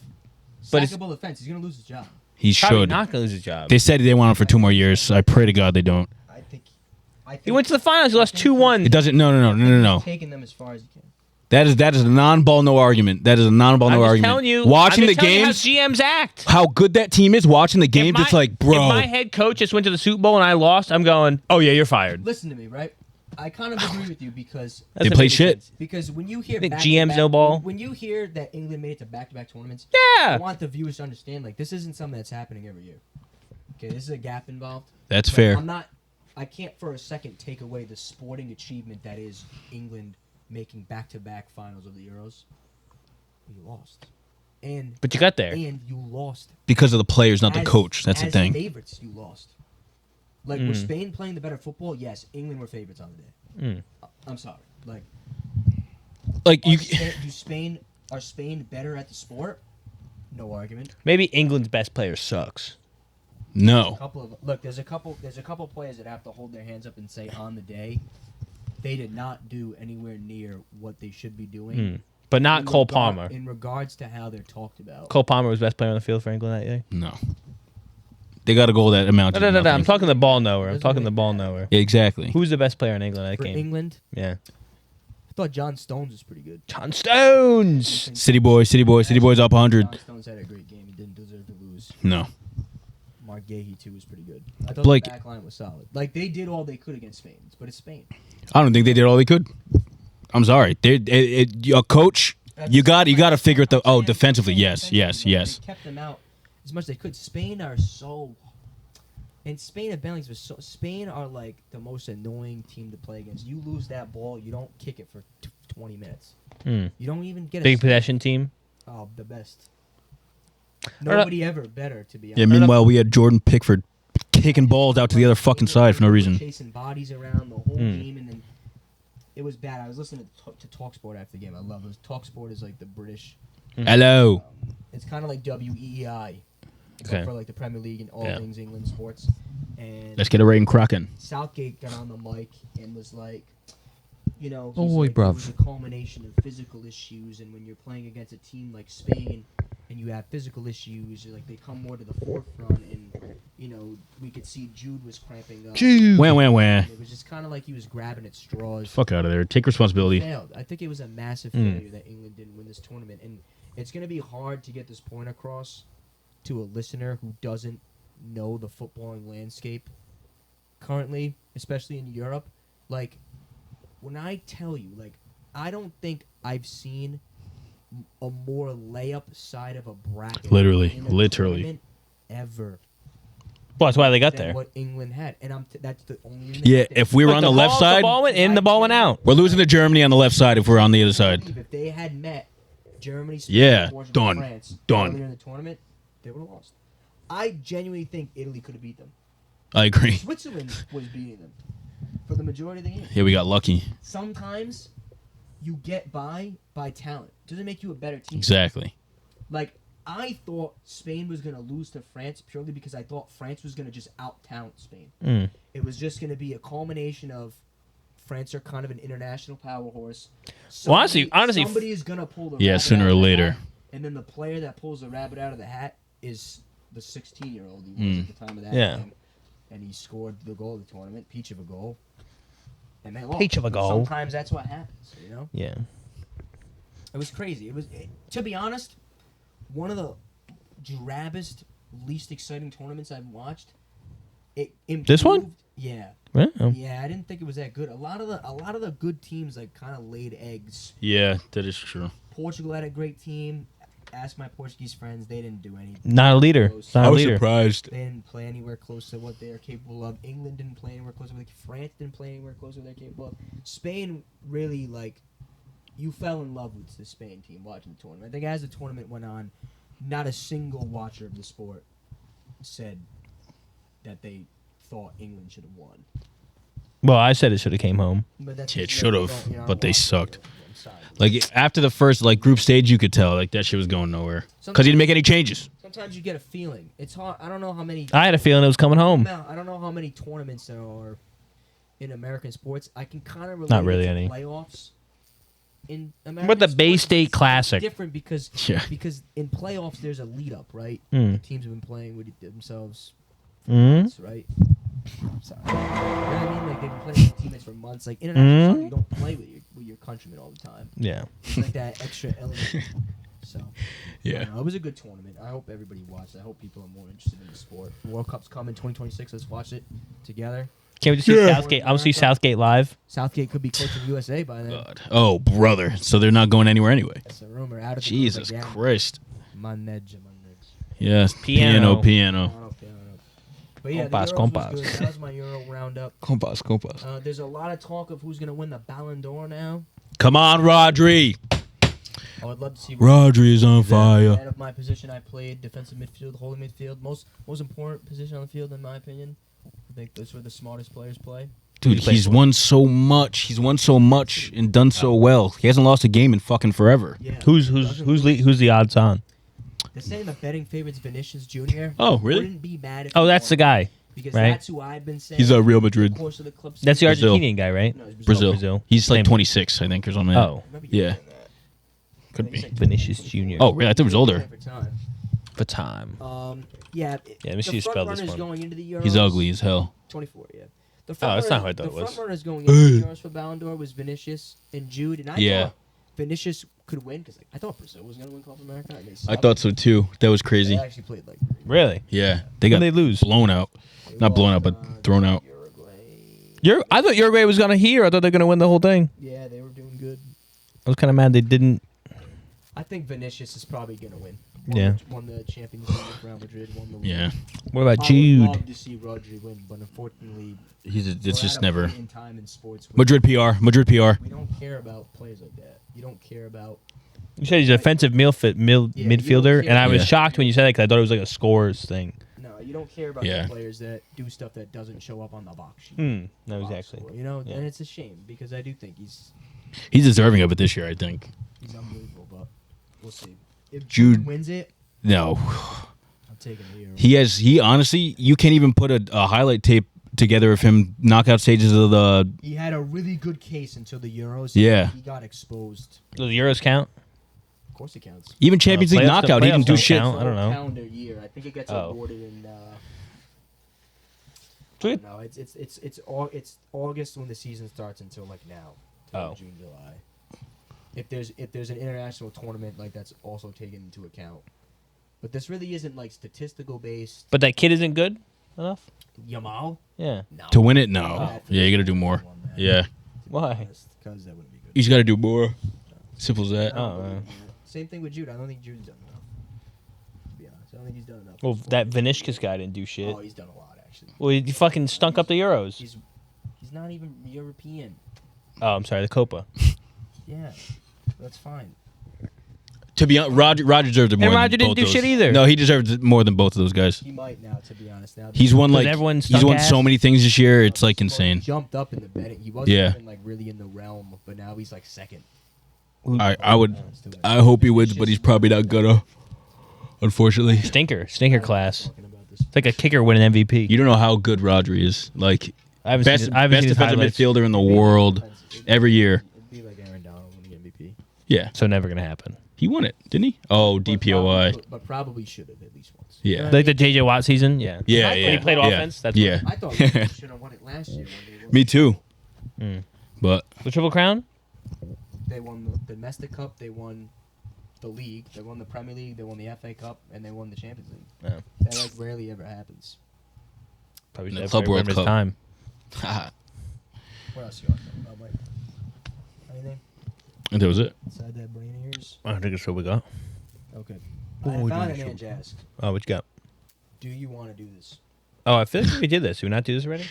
But it's- Sackable offense. He's gonna lose his job. He Probably should. not gonna lose his job. They said they want him for 2 more years. I pray to God they don't. I think. He went to the finals. He lost I think 2-1. It doesn't. No. Taking them as far as you can. That is a non-ball no argument. That is a non-ball I'm no just argument. telling you. Watching I'm the just telling you games, how GMs act. how good that team is. Watching the games, it's like, If bro. my head coach just went to the Super Bowl and I lost, I'm going, oh yeah, you're fired. Listen to me, right? I kind of agree with you because They play shit. when you hear Think back-to-back- GMs no ball? when you hear that England made it to back-to-back tournaments, Yeah. I want the viewers to understand like this isn't something that's happening every year. Okay, this is a gap involved. That's But fair. I can't for a second take away the sporting achievement that is England making back-to-back finals of the Euros. You lost, But you got there. and you lost Because of the players, not the as- coach. That's the as thing. Favorites, you lost. Like were Spain playing the better football? Yes, England were favorites on the day. I'm sorry. Like, Like you. Are Spain better at the sport? No argument. Maybe England's best player sucks. No. There's a couple players that have to hold their hands up and say on the day they did not do anywhere near what they should be doing. But not In Cole regard- Palmer. In regards to how they're talked about. Cole Palmer was best player on the field for England that year. No. They got to go that amount. No. Nothing. I'm talking the ball knower. I'm Doesn't talking the really ball matter. knower. Yeah, exactly. Who's the best player in England that For game? England, Yeah. thought John Stones was pretty good. John Stones. City boys up 100. John Stones had a great game. He didn't deserve to lose. No. Mark Gahey, too, was pretty good. I thought Blake- the back line was solid. Like, they did all they could against Spain, but it's Spain. I don't think they did all they could. I'm sorry. A coach, you got to figure it the. Oh, defensively, yes. They kept them out as much as they could. Spain are so. And Spain and Bennings was so. Spain are like the most annoying team to play against. You lose that ball, you don't kick it for 20 minutes. You don't even get a Big possession team. Oh, the best. Nobody ever better, to be honest. Yeah. Meanwhile, we had Jordan Pickford kicking balls out to the other fucking side for no reason. Chasing bodies around the whole game, and then it was bad. I was listening to TalkSport after the game. I love it. TalkSport is like the British. Hello. It's kind of like WEEI. Okay. For like the Premier League and all things England sports. And Let's get a rating cracking. Southgate got on the mic and was like, you know, Oh, like, bruv. it was a culmination of physical issues, and when you're playing against a team like Spain and you have physical issues, like they come more to the forefront, and you know we could see Jude was cramping up. Wah. It was just kind of like he was grabbing at straws. Fuck out of there. Take responsibility. Failed. I think it was a massive failure that England didn't win this tournament, and it's going to be hard to get this point across to a listener who doesn't know the footballing landscape currently, especially in Europe. Like, when I tell you, like, I don't think I've seen a more layup side of a bracket Literally. in a tournament ever Well, that's why they got than there. what England had. And that's the only reason Yeah, they got there. if we were Look, on the left side, the ball went in, the ball went out. we're losing to Germany on the left side if we're on the other side. If they had met Germany, Spain, Yeah, Portugal, done. France Done. earlier in the tournament, they would have lost. I genuinely think Italy could have beat them. I agree. Switzerland was beating them for the majority of the game. Yeah, we got lucky. Sometimes you get by talent. Doesn't make you a better team. Exactly. Like, I thought Spain was going to lose to France purely because I thought France was going to just out-talent Spain. It was just going to be a culmination of France are kind of an international power horse. Well, honestly, somebody is going to pull the Yeah, rabbit sooner out or of the later. hat, and then the player that pulls the rabbit out of the hat is the 16-year-old he was at the time of that game. And he scored the goal of the tournament, peach of a goal. And they lost. Peach of a goal. Sometimes that's what happens, you know? Yeah. It was crazy. To be honest, one of the drabbest, least exciting tournaments I've watched. It improved. This one? Yeah. Well, Yeah, I didn't think it was that good. A lot of the good teams like kind of laid eggs. Yeah, that is true. Portugal had a great team. Ask my Portuguese friends, they didn't do anything. not a leader. Close. Not a leader. surprised. They didn't play anywhere close to what they are capable of. England didn't play anywhere close to what France didn't play anywhere close to what they're capable of. Spain really, like, you fell in love with the Spain team watching the tournament. I think as the tournament went on, not a single watcher of the sport said that they thought England should have won. Well, I said it should have came home. But that's Yeah, it just- should you have, don't- you know, but they watch it, sucked. I'm sorry. Like, after the first, group stage, you could tell, that shit was going nowhere. Because he didn't make any changes. Sometimes you get a feeling. It's hard. I don't know how many. I had a feeling it was coming home. No, I don't know how many tournaments there are in American sports. I can kind of relate Not really it to any. playoffs. In American What the Bay sports, State it's Classic? different because Yeah. in playoffs there's a lead up, right? Mm. The teams have been playing with themselves, Mm. months, right? Sorry. You know what I mean? Like they've been playing with teammates for months. Like international soccer, you don't play with your countrymen all the time. Yeah. It's like that extra element. So I Yeah. don't know, it was a good tournament. I hope everybody watched. I hope people are more interested in the sport. World Cup's coming 2026. Let's watch it together. Can't we just see Southgate? I want to see Southgate live. Southgate could be coaching USA by then. God. Oh, brother. So they're not going anywhere anyway. That's a rumor. Out of the Jesus rumor again. Christ. Manage. Yes. Piano. Piano. But yeah, Compas, the Euros compas. was good. That was my Euro roundup. Compas. There's a lot of talk of who's going to win the Ballon d'Or now. Come on, Rodri. I would love to see Rodri is on fire. Out of my position, I played defensive midfield, holding midfield. Most important position on the field, in my opinion. I think that's where the smartest players play. Dude, he's won so much. He's won so much and done so well. He hasn't lost a game in fucking forever. Yeah. Who's the odds on? They're saying the betting favorite's Vinicius Jr. Oh, really? Wouldn't be mad if Oh, he that's the won, guy. because right? that's who I've been saying. He's a Real over the Madrid. course of the clip That's the Brazil. Argentinian guy, right? No, it's Brazil. Brazil. He's like Same. 26, I think, or something. Oh, Remember you Yeah. saying that. Could be. He's like Vinicius 26. Jr. Oh, really? I thought he was older. For time. For time. Yeah. Let me see the you spell this front runners one. going into the Euros. He's ugly as hell. 24, yeah. The that's not who I thought it The was. front runners going into the Euros for Ballon d'Or was Vinicius and Jude, and I thought Vinicius could win because I thought Brazil was going to win Copa America. I thought so too. That was crazy. They actually played like Really? Yeah, they When got they lose? blown out. Not blown out, but thrown out. Uruguay. I thought Uruguay was gonna hear. I thought they were gonna win the whole thing. Yeah, they were doing good. I was kind of mad they didn't. I think Vinicius is probably going to win. Won the Champions League with Real Madrid. Won the league. Yeah, What about I would Jude? love to see Rodri win, but unfortunately, it's we're just at a never. point in time in sports where Madrid PR. we don't care about players like that. You don't care about. You said he's an offensive midfielder, care and I was about- shocked when you said that because I thought it was like a scores thing. No, you don't care about Yeah. the players that do stuff that doesn't show up on the box sheet. No, Box exactly. score, you know, Yeah. and it's a shame because I do think he's He's deserving of it this year, I think. unbelievable, but we'll see. If Jude- Jude wins it, No, I'm taking the Euro. he honestly, you can't even put a highlight tape together of him knockout stages of the. He had a really good case until the Euros. Yeah. He got exposed. Does the Euros count? Of course it counts. Even Champions League playoffs- knockout, he didn't playoffs do don't shit. count. I don't know. Calendar year. I think it gets Oh. awarded in. Sweet. No, it's August when the season starts until like now. Till Oh. June, July. If there's an international tournament like that's also taken into account. But this really isn't like statistical based. But that kid isn't good enough. Yamal? Yeah. No. To win it, Not no. bad for Yeah, you the got to do Spurs more. who won that, Yeah, to be Why? honest, because that wouldn't be good. he's got to do more. Simple as that. Oh, man. Same thing with Jude. I don't think Jude's done enough. To be honest, I don't think he's done enough. Well, that Vinicius guy didn't do shit. Oh, he's done a lot actually. Well, he fucking stunk up the Euros. He's not even European. Oh, I'm sorry, the Copa. Yeah, that's fine. To be honest, Roger deserved it more. And than Roger didn't both do those. shit either. No, he deserved it more than both of those guys. He might now, to be honest. Now He's won Because like everyone he's stunk won ass. so many things this year. It's like He insane. jumped up in the betting. He wasn't Yeah. even like really in the realm, but now he's like second. I hope he wins, but he's probably not gonna. Unfortunately, Stinker class. Talking about this. It's like a kicker winning MVP. you don't know how good Rodri is. Like I haven't best seen his, I haven't best seen his defensive highlights, midfielder in the world every year. It'd be like Aaron Donald winning MVP. Yeah, so never gonna happen. he won it, didn't he? Oh, DPOI. But probably should have at least once. Yeah. You know what I Like the mean? JJ Watt season, yeah. Yeah, When he yeah. played yeah. offense, that's yeah. I thought he should have won it last year. When they won. Me too. Mm. But The Triple Crown. They won the domestic cup. They won the league. They won the Premier League. They won the FA Cup, and they won the Champions League. Yeah. That like rarely ever happens. Probably The should Club have World his Cup. time. What else you want to talk about, Mike? Anything that was it. inside that brain of yours? I think that's what we got. Okay. What I would found you an show? Ange asked, Oh, what you got? do you want to do this? Oh, I feel like we did this. Did we not do this already?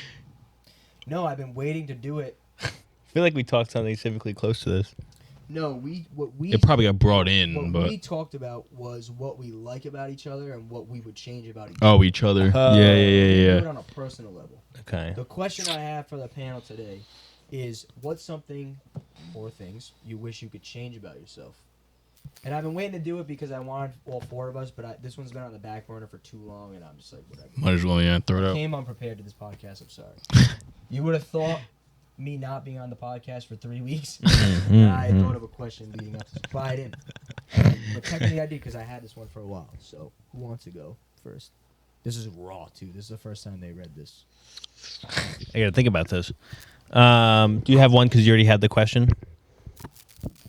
No, I've been waiting to do it. I feel like we talked something specifically close to this. No, what we It probably got brought in, what but we talked about was what we like about each other and what we would change about each oh, each other. Oh. Yeah, We do yeah. it on a personal level. Okay. The question I have for the panel today is what's something or things you wish you could change about yourself? And I've been waiting to do it because I wanted all four of us, but this one's been on the back burner for too long, and I'm just like, whatever. Might as well, yeah, throw it I out. came unprepared to this podcast. I'm sorry. You would have thought me not being on the podcast for 3 weeks. I thought of a question leading up to this, but I didn't. But technically I did because I had this one for a while. So who wants to go first? This is raw, too. This is the first time they read this. I gotta think about this. Do you have one because you already had the question?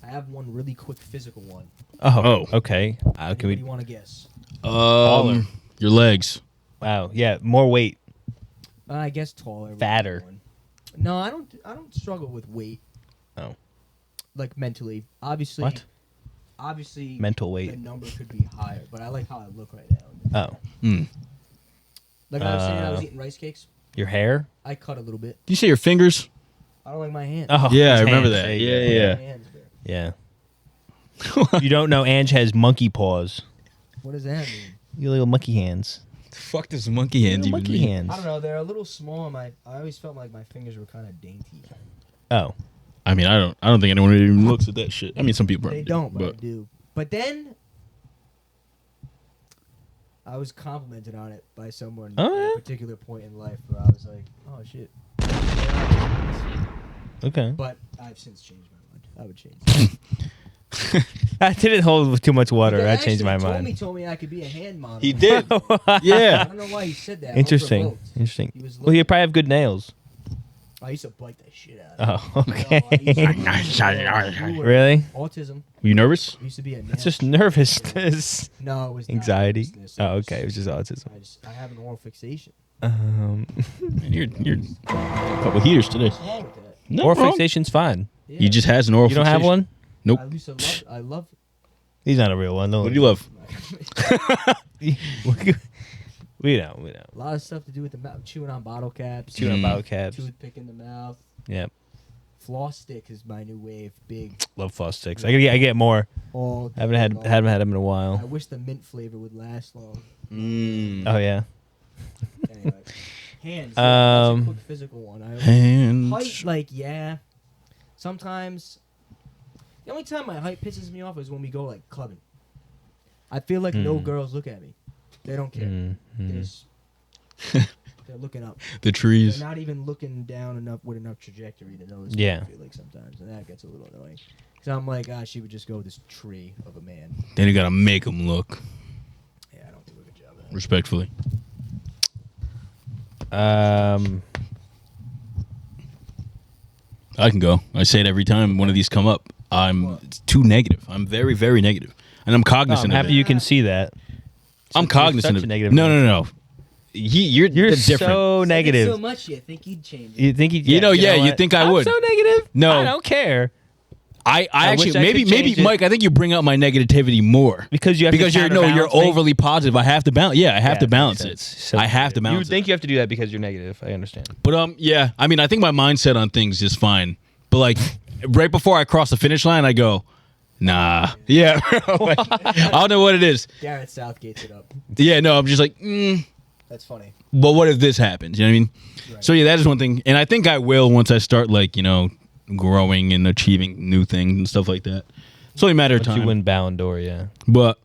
I have one really quick physical one. Oh. Okay. Can What do we? you want to guess? Your legs. Wow. Yeah. More weight. I guess taller. would be Fatter. one. No, I don't struggle with weight. Oh. Like mentally, obviously. What? Obviously, Mental the weight. number could be higher, but I like how I look right now. Oh. Like I was saying, I was eating rice cakes. Your hair? I cut a little bit. Do you say your fingers? I don't like my hands. Oh. Yeah, I his remember hands. that. There you Yeah, go. yeah. My hands, bro. Yeah. You don't know Ange has monkey paws. What does that mean? You little monkey hands. The fuck does monkey hands Little even monkey mean? hands. I don't know. They're a little small. I always felt like my fingers were kind of dainty. Oh. I mean, I don't think anyone even looks at that shit. I mean, some people They probably don't, but I but do. But then I was complimented on it by someone Oh, at yeah? a particular point in life where I was like, "Oh shit." Okay. But I've since changed my mind. I would change. I didn't hold with too much water. They I changed my actually mind. told me I could be a hand model. he did. I Yeah. don't know why he said that. I was Interesting. provoked. Interesting. He was Well, you looking- probably have good nails. I used to bite that shit out of Oh, okay. Really? Autism. Were you nervous? Used to be a It's just nervousness. No, it was not Anxiety. nervousness. Oh, okay. It was just autism. I have an oral fixation. Man, you're a couple heaters today. What's wrong with that? No, Oral bro. fixation's fine. Yeah. He just has an oral You don't have fixation. one? Nope. I used to love. I love. He's not a real one. What do you love? We know. A lot of stuff to do with the mouth, chewing on bottle caps, Chewing on bottle caps. toothpick in the mouth. Yep. Floss stick is my new wave. Big. Love floss sticks. I get more. All Haven't had long. them in a I while. wish the mint flavor would last long. Oh yeah. Anyway, hands. That's a Um, quick physical one. And Height, like yeah. Sometimes. The only time my height pisses me off is when we go like clubbing. I feel like no girls look at me. They don't care. They just- they're looking up. the trees. They're not even looking down enough with enough trajectory to notice. Yeah. I feel like sometimes, and that gets a little annoying. Cause I'm like, she would just go with this tree of a man. Then you gotta make them look Yeah, I don't do a good job of that. respectfully. I can go. I say it every time one of these come up. It's too negative. I'm very, very negative, and I'm I'm cognizant of happy it. you can see that. I'm cognizant such of a it. negative No. You're You're different. so negative. So much you think you'd change it. You think You know, yeah, what? you think I would. I'm so negative. No. I don't care. I wish actually I maybe could change it. Mike. I think you bring out my negativity more Because you have to you're counterbalance me? overly positive. I have to balance. Yeah, I have to that balance makes it. sense. So I have to You balance would think you have to do that because you're negative. I understand. it. But yeah, I mean, I think my mindset on things is fine. But like right before I cross the finish line, I go, nah. Yeah, like, I don't know what it is. Garrett Southgate's it up. Yeah, no, I'm just like, That's funny. but what if this happens? You know what I mean? Right. So yeah, that is one thing, and I think I will once I start like growing and achieving new things and stuff like that. It's only a matter of But time. you win Ballon d'Or, yeah. But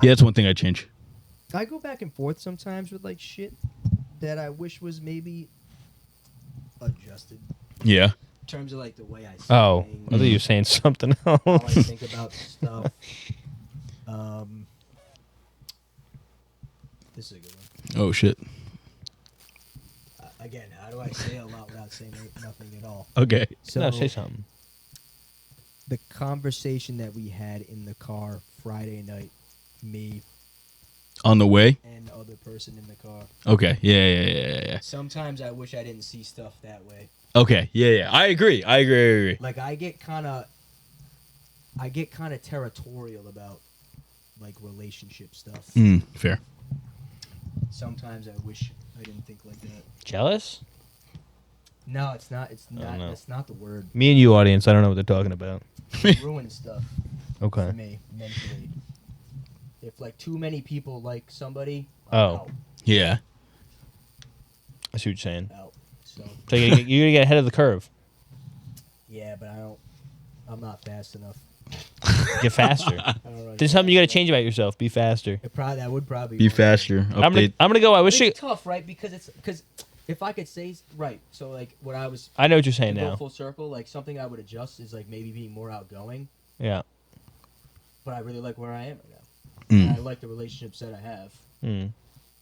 yeah, that's one thing I change. I go back and forth sometimes with like shit that I wish was maybe adjusted Yeah. in terms of like the way I see Oh, things, I thought you were saying something else. how I think about stuff. This is a good one. Oh shit. Again, how do I say a lot without saying nothing at all? Okay. So No, say something. the conversation that we had in the car Friday night, me On the way. and the other person in the car. Okay. Yeah. Sometimes I wish I didn't see stuff that way. Okay. Yeah. I agree. Like I get kind of territorial about like relationship stuff. Fair. Sometimes I wish I didn't think like that. Jealous? No, it's not. It's not. know. That's not the word. Me and you, audience, I don't know what they're talking about. Ruin stuff Okay. for me mentally. If like too many people like somebody, Oh. Yeah. I see what you're saying. out. So So you're gonna get ahead of the curve. yeah, but I'm not fast enough. Get faster. I don't really There's something you got to change about yourself. Be faster. That would probably Be work. faster. I'm Update. gonna go. I wish It's you. tough, right? Because if I could say right, so like what I was I know what you're saying go now. full circle, like something I would adjust is like maybe being more outgoing. Yeah. But I really like where I am right now. Mm. I like the relationships that I have. Mm.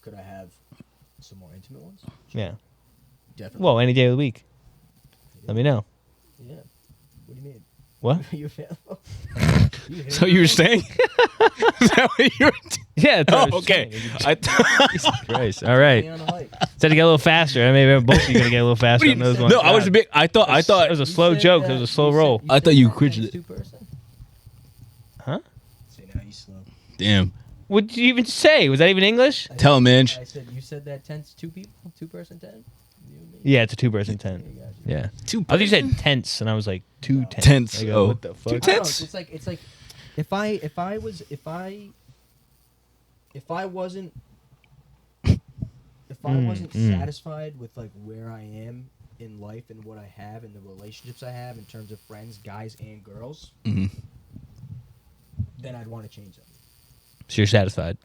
Could I have some more intimate ones? Yeah. Definitely. Well, any day of the week. Let me know. Yeah. What do you mean? What? You available? So you were saying? Is that what you were? Yeah. Oh, okay. Jesus Christ. All right. On the hike. Said to get a little faster. Maybe both of you gonna get a little faster on those ones. No, I was a bit. I thought. It was a slow You said joke. that- It was a slow you roll. said- I thought said you that quit tense it. two-person? Huh? Say now you slow. Damn. What did you even say? Was that even English? Tell him, Ange. I said you said that tense two people, 2-person tent. You and me. Yeah, it's a 2-person tent. Yeah, gotcha. Yeah. Two. I thought you said tense, and I was like 2 tense. Tense. I go, Oh. what the fuck? I don't know, Tense. It's like if I wasn't satisfied with like where I am in life and what I have and the relationships I have in terms of friends, guys and girls, Mhm. then I'd want to change them. So you're satisfied.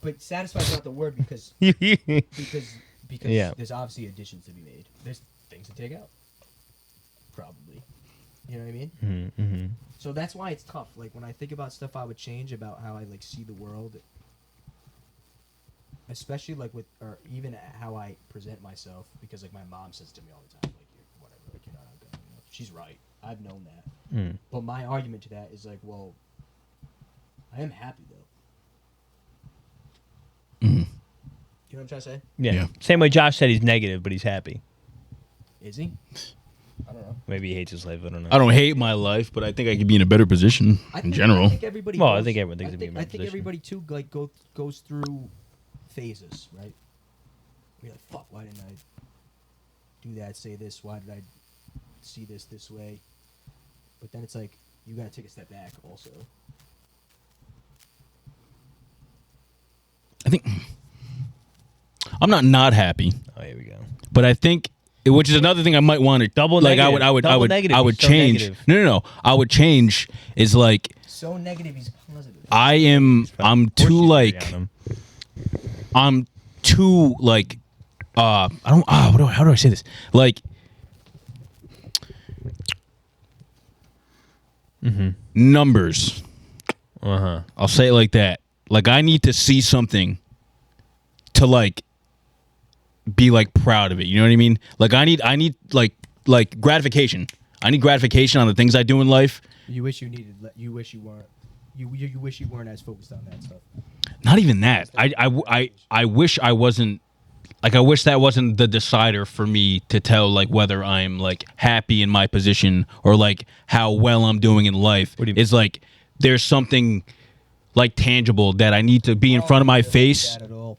But satisfied is not the word because Yeah. there's obviously additions to be made. There's things to take out. Probably. You know what I mean? Mm-hmm. So that's why it's tough. Like when I think about stuff I would change about how I like see the world, especially like with, or even how I present myself, because like my mom says to me all the time, like, you're whatever, like you're not outgoing enough. She's right. I've known that. But my argument to that is like, well, I am happy though. You know what I'm trying to say? Yeah. Same way Josh said he's negative, but he's happy. Is he? I don't know. Maybe he hates his life. I don't know. I don't hate my life, but I think I could be in a better position in general. I think everybody. Well, goes, I think everyone thinks it'd be a I better think position. everybody too like goes through phases, right? You're like, fuck, why didn't I do that? Say this? Why did I see this way? But then it's like you gotta take a step back also. I think I'm not happy, Oh, here we go. but I think, which is another thing I might want to Double like. negative. I Double would negative. I would He's so change. negative. No. I would change is like So negative, he's positive. I'm too like Force you on him. I'm too like I don't how do I say this? Like numbers. I'll say it like that. Like I need to see something to like be like proud of it. You know what I mean? Like I need like gratification. I need gratification on the things I do in life. You wish you needed. You wish you weren't. You wish you weren't as focused on that stuff. Not even that. I wish I wasn't. Like I wish that wasn't the decider for me to tell like whether I'm like happy in my position or like how well I'm doing in life. What do you mean? It's like there's something like tangible that I need to be in front of my face. That at all.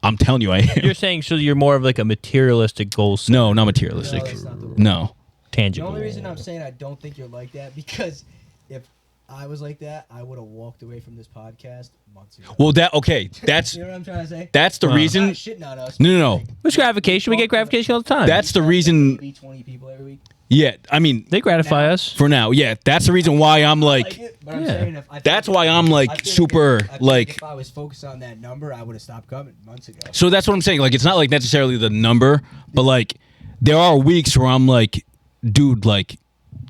I'm telling you, I am. You're saying so you're more of like a materialistic goal set. No, not materialistic. No, that's not the word. No. The Tangible. only reason I'm saying I don't think you're like that because if I was like that, I would have walked away from this podcast months ago. Well, that's You know what I'm trying to say? that's the Not reason. shitting on us. No. What's gratification? We get gratification all the time. That's the reason. Maybe 20 people every week. Yeah, I mean, they gratify us. for now, yeah, that's the reason why I'm like. it, but I'm yeah. saying if I That's feel why I'm I like feel super I feel like. if I was focused on that number, I would have stopped coming months ago. So that's what I'm saying. Like, it's not like necessarily the number, but like, there are weeks where I'm like, dude, like,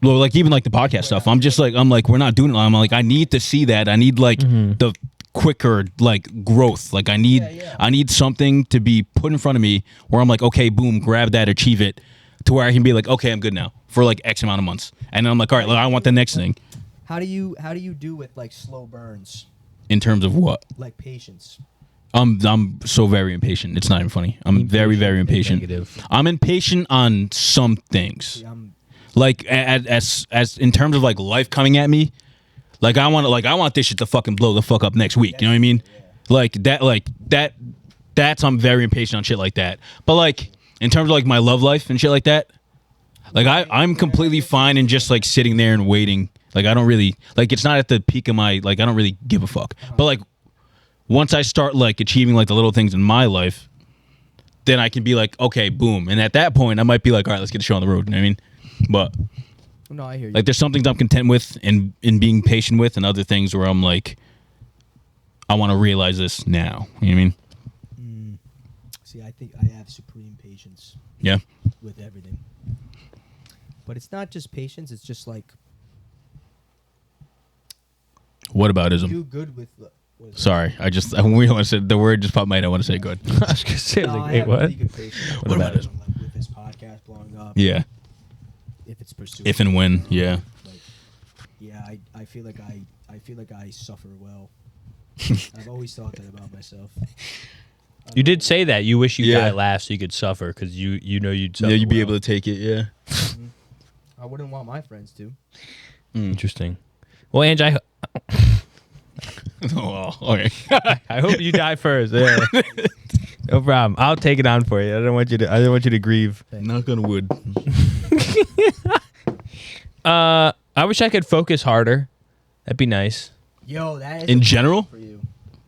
well, like even like the podcast stuff. I'm like, we're not doing it. I'm like, I need to see that. I need like the quicker like growth. Like, I need something to be put in front of me where I'm like, okay, boom, grab that, achieve it, to where I can be like, okay, I'm good now for like X amount of months, and then I'm like, all right, I want the next thing. How do you do with like slow burns, In terms of what? like patience? I'm so very impatient. It's not even funny. I'm very, very impatient. Negative. I'm impatient on some things. See, I'm Like as in terms of like life coming at me, like I want this shit to fucking blow the fuck up next week. You know what I mean? Like that's I'm very impatient on shit like that. But like in terms of like my love life and shit like that, like I'm completely fine in just like sitting there and waiting. Like I don't really like it's not at the peak of my like I don't really give a fuck. But like once I start like achieving like the little things in my life, then I can be like, okay, boom. And at that point I might be like, all right, let's get the show on the road. You know what I mean? But no, I hear you. like there's some things I'm content with and in being patient with, and other things where I'm like, I want to realize this now. You know what I mean? See, I think I have supreme patience Yeah. with everything. But it's not just patience, it's just like What about do ism? good with what is it? Sorry, I we don't want to say the word just popped in my head. I want to say good. I was gonna say, No, like, I wait, have what? really good patience What about with, it? like, with this podcast blowing up. Yeah. If it's pursued. If and when. Yeah. Like, yeah, I feel like I suffer well. I've always thought that about myself. You did say that you wish you Yeah. died last so you could suffer because you know you'd suffer. Yeah, you'd be well. able to take it. Yeah. I wouldn't want my friends to. Interesting. Well, Ange, Oh, okay. I hope you die first. Yeah. No problem. I'll take it on for you. I don't want you to grieve. Knock on wood. I wish I could focus harder. That'd be nice. Yo, that is In a general? problem for you.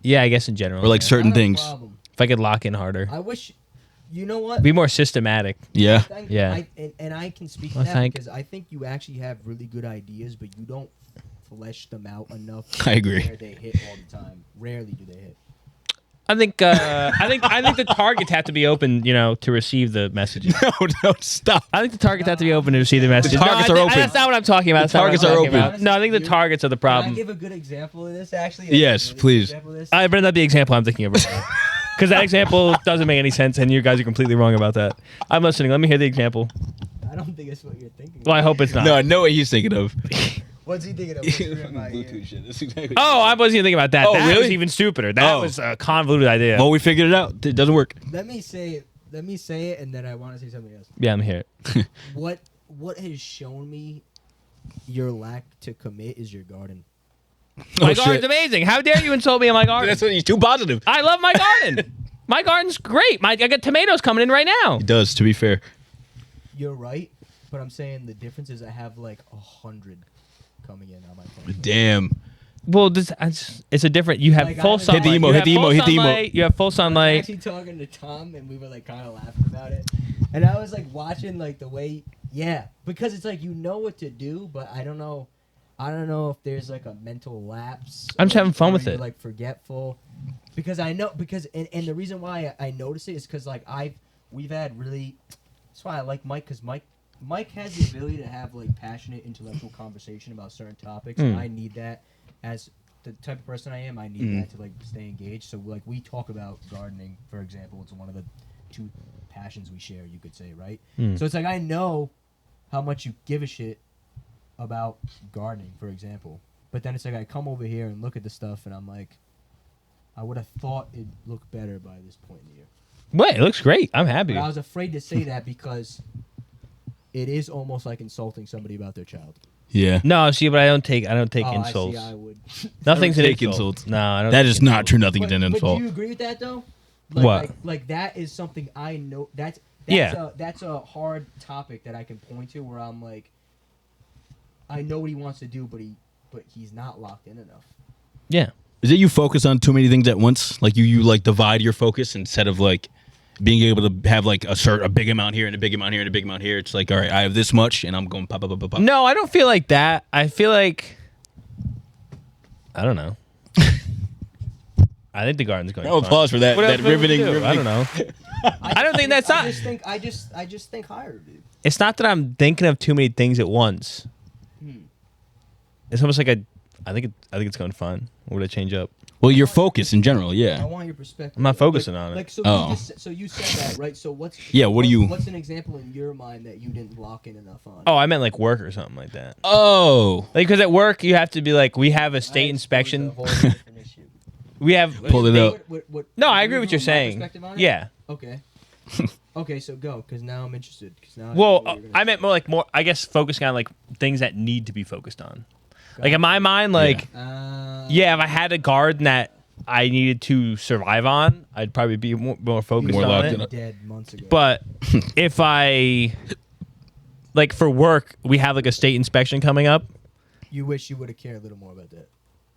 Yeah, I guess in general. Or like yeah. certain Not a things. problem. If I could lock in harder, I wish. You know what? be more systematic. Yeah. Yeah. And I can speak to Well, that thank- because I think you actually have really good ideas, but you don't flesh them out enough. I agree. Where they hit all the time. Rarely do they hit. I think the targets have to be open, to receive the messages. No, stop. I think the targets have to be open to receive the messages. targets No, are I open. That's not what I'm talking about. The targets are open. No, I think the targets are the Can I problem. give a good example of this, actually? Yes, A good please. example of this? I bring up the example I'm thinking of right now. Because that example doesn't make any sense, and you guys are completely wrong about that. I'm listening. Let me hear the example. I don't think that's what you're thinking. Well, I hope it's not. No, I know what he's thinking of. What's he thinking of? What's in my ear? Bluetooth shit. That's exactly. Oh, I wasn't even thinking about that. Oh, that really? was even stupider. That Oh. was a convoluted idea. Well, we figured it out. It doesn't work. Let me say it, and then I want to say something else. Yeah, I'm here. What has shown me your lack to commit is your garden. My garden's amazing. How dare you insult me on my garden? That's what he's too positive. I love my garden. My garden's great. I got tomatoes coming in right now. He does, to be fair. You're right, but I'm saying the difference is I have like 100 coming in on my phone. Damn. Well, it's a different. You have Like, I full haven't- sunlight. Hit the emo, You hit have the emo, full hit the emo. sunlight, You have full I was sunlight. actually talking to Tom, and we were like kind of laughing about it. And I was like watching like the way, because it's like you know what to do, but I don't know if there's like a mental lapse. I'm just having fun or with you're, it. like forgetful, because I know and the reason why I notice it is because like we've had really. That's why I like Mike, because Mike has the ability to have like passionate intellectual conversation about certain topics, and I need that as the type of person I am. I need that to like stay engaged. So like we talk about gardening, for example. It's one of the two passions we share, you could say, right? So it's like I know how much you give a shit about gardening, for example. But then it's like I come over here and look at the stuff, and I'm like, I would have thought it'd look better by this point in the year. Wait, it looks great. I'm happy. But I was afraid to say that because it is almost like insulting somebody about their child. Yeah. No, see, but I don't take Oh, insults. I see, I would. Nothing's an take insult. insults. No, I don't. That take is not insults. true. Nothing's an But insult. do you agree with that though? What? Like that is something I know. That's Yeah. That's a hard topic that I can point to where I'm like, I know what he wants to do, but he's not locked in enough. Yeah. Is it you focus on too many things at once? Like you like divide your focus instead of like being able to have like a big amount here and a big amount here and a big amount here. It's like, all right, I have this much and I'm going pop, pop, pop, pop, pop. No, I don't feel like that. I feel like I don't know. I think the garden's going. No applause for that. What That else would we riveting. do? I don't know. I don't think that's not. I just think higher, dude. It's not that I'm thinking of too many things at once. It's almost like I think it's going fun. What would I change up? Well, your focus in general, I yeah. want your perspective. I'm not focusing on it. Like so, Oh. you said that, right? So what's what's an example in your mind that you didn't lock in enough on? Oh, I meant like work or something like that. Oh. Like, because at work you have to be like, we have a state inspection. We have. Pull it up. No, I agree with what you're my saying. perspective on it? Yeah. Okay. Okay, so go, because now I'm interested. Cause now Well, know what you're I gonna meant say. more. I guess focusing on like things that need to be focused on. Like in my mind, like yeah, if I had a garden that I needed to survive on, I'd probably be more focused More on locked it. in. dead months ago. But if I like for work, we have like a state inspection coming up. you wish you would have cared a little more about that.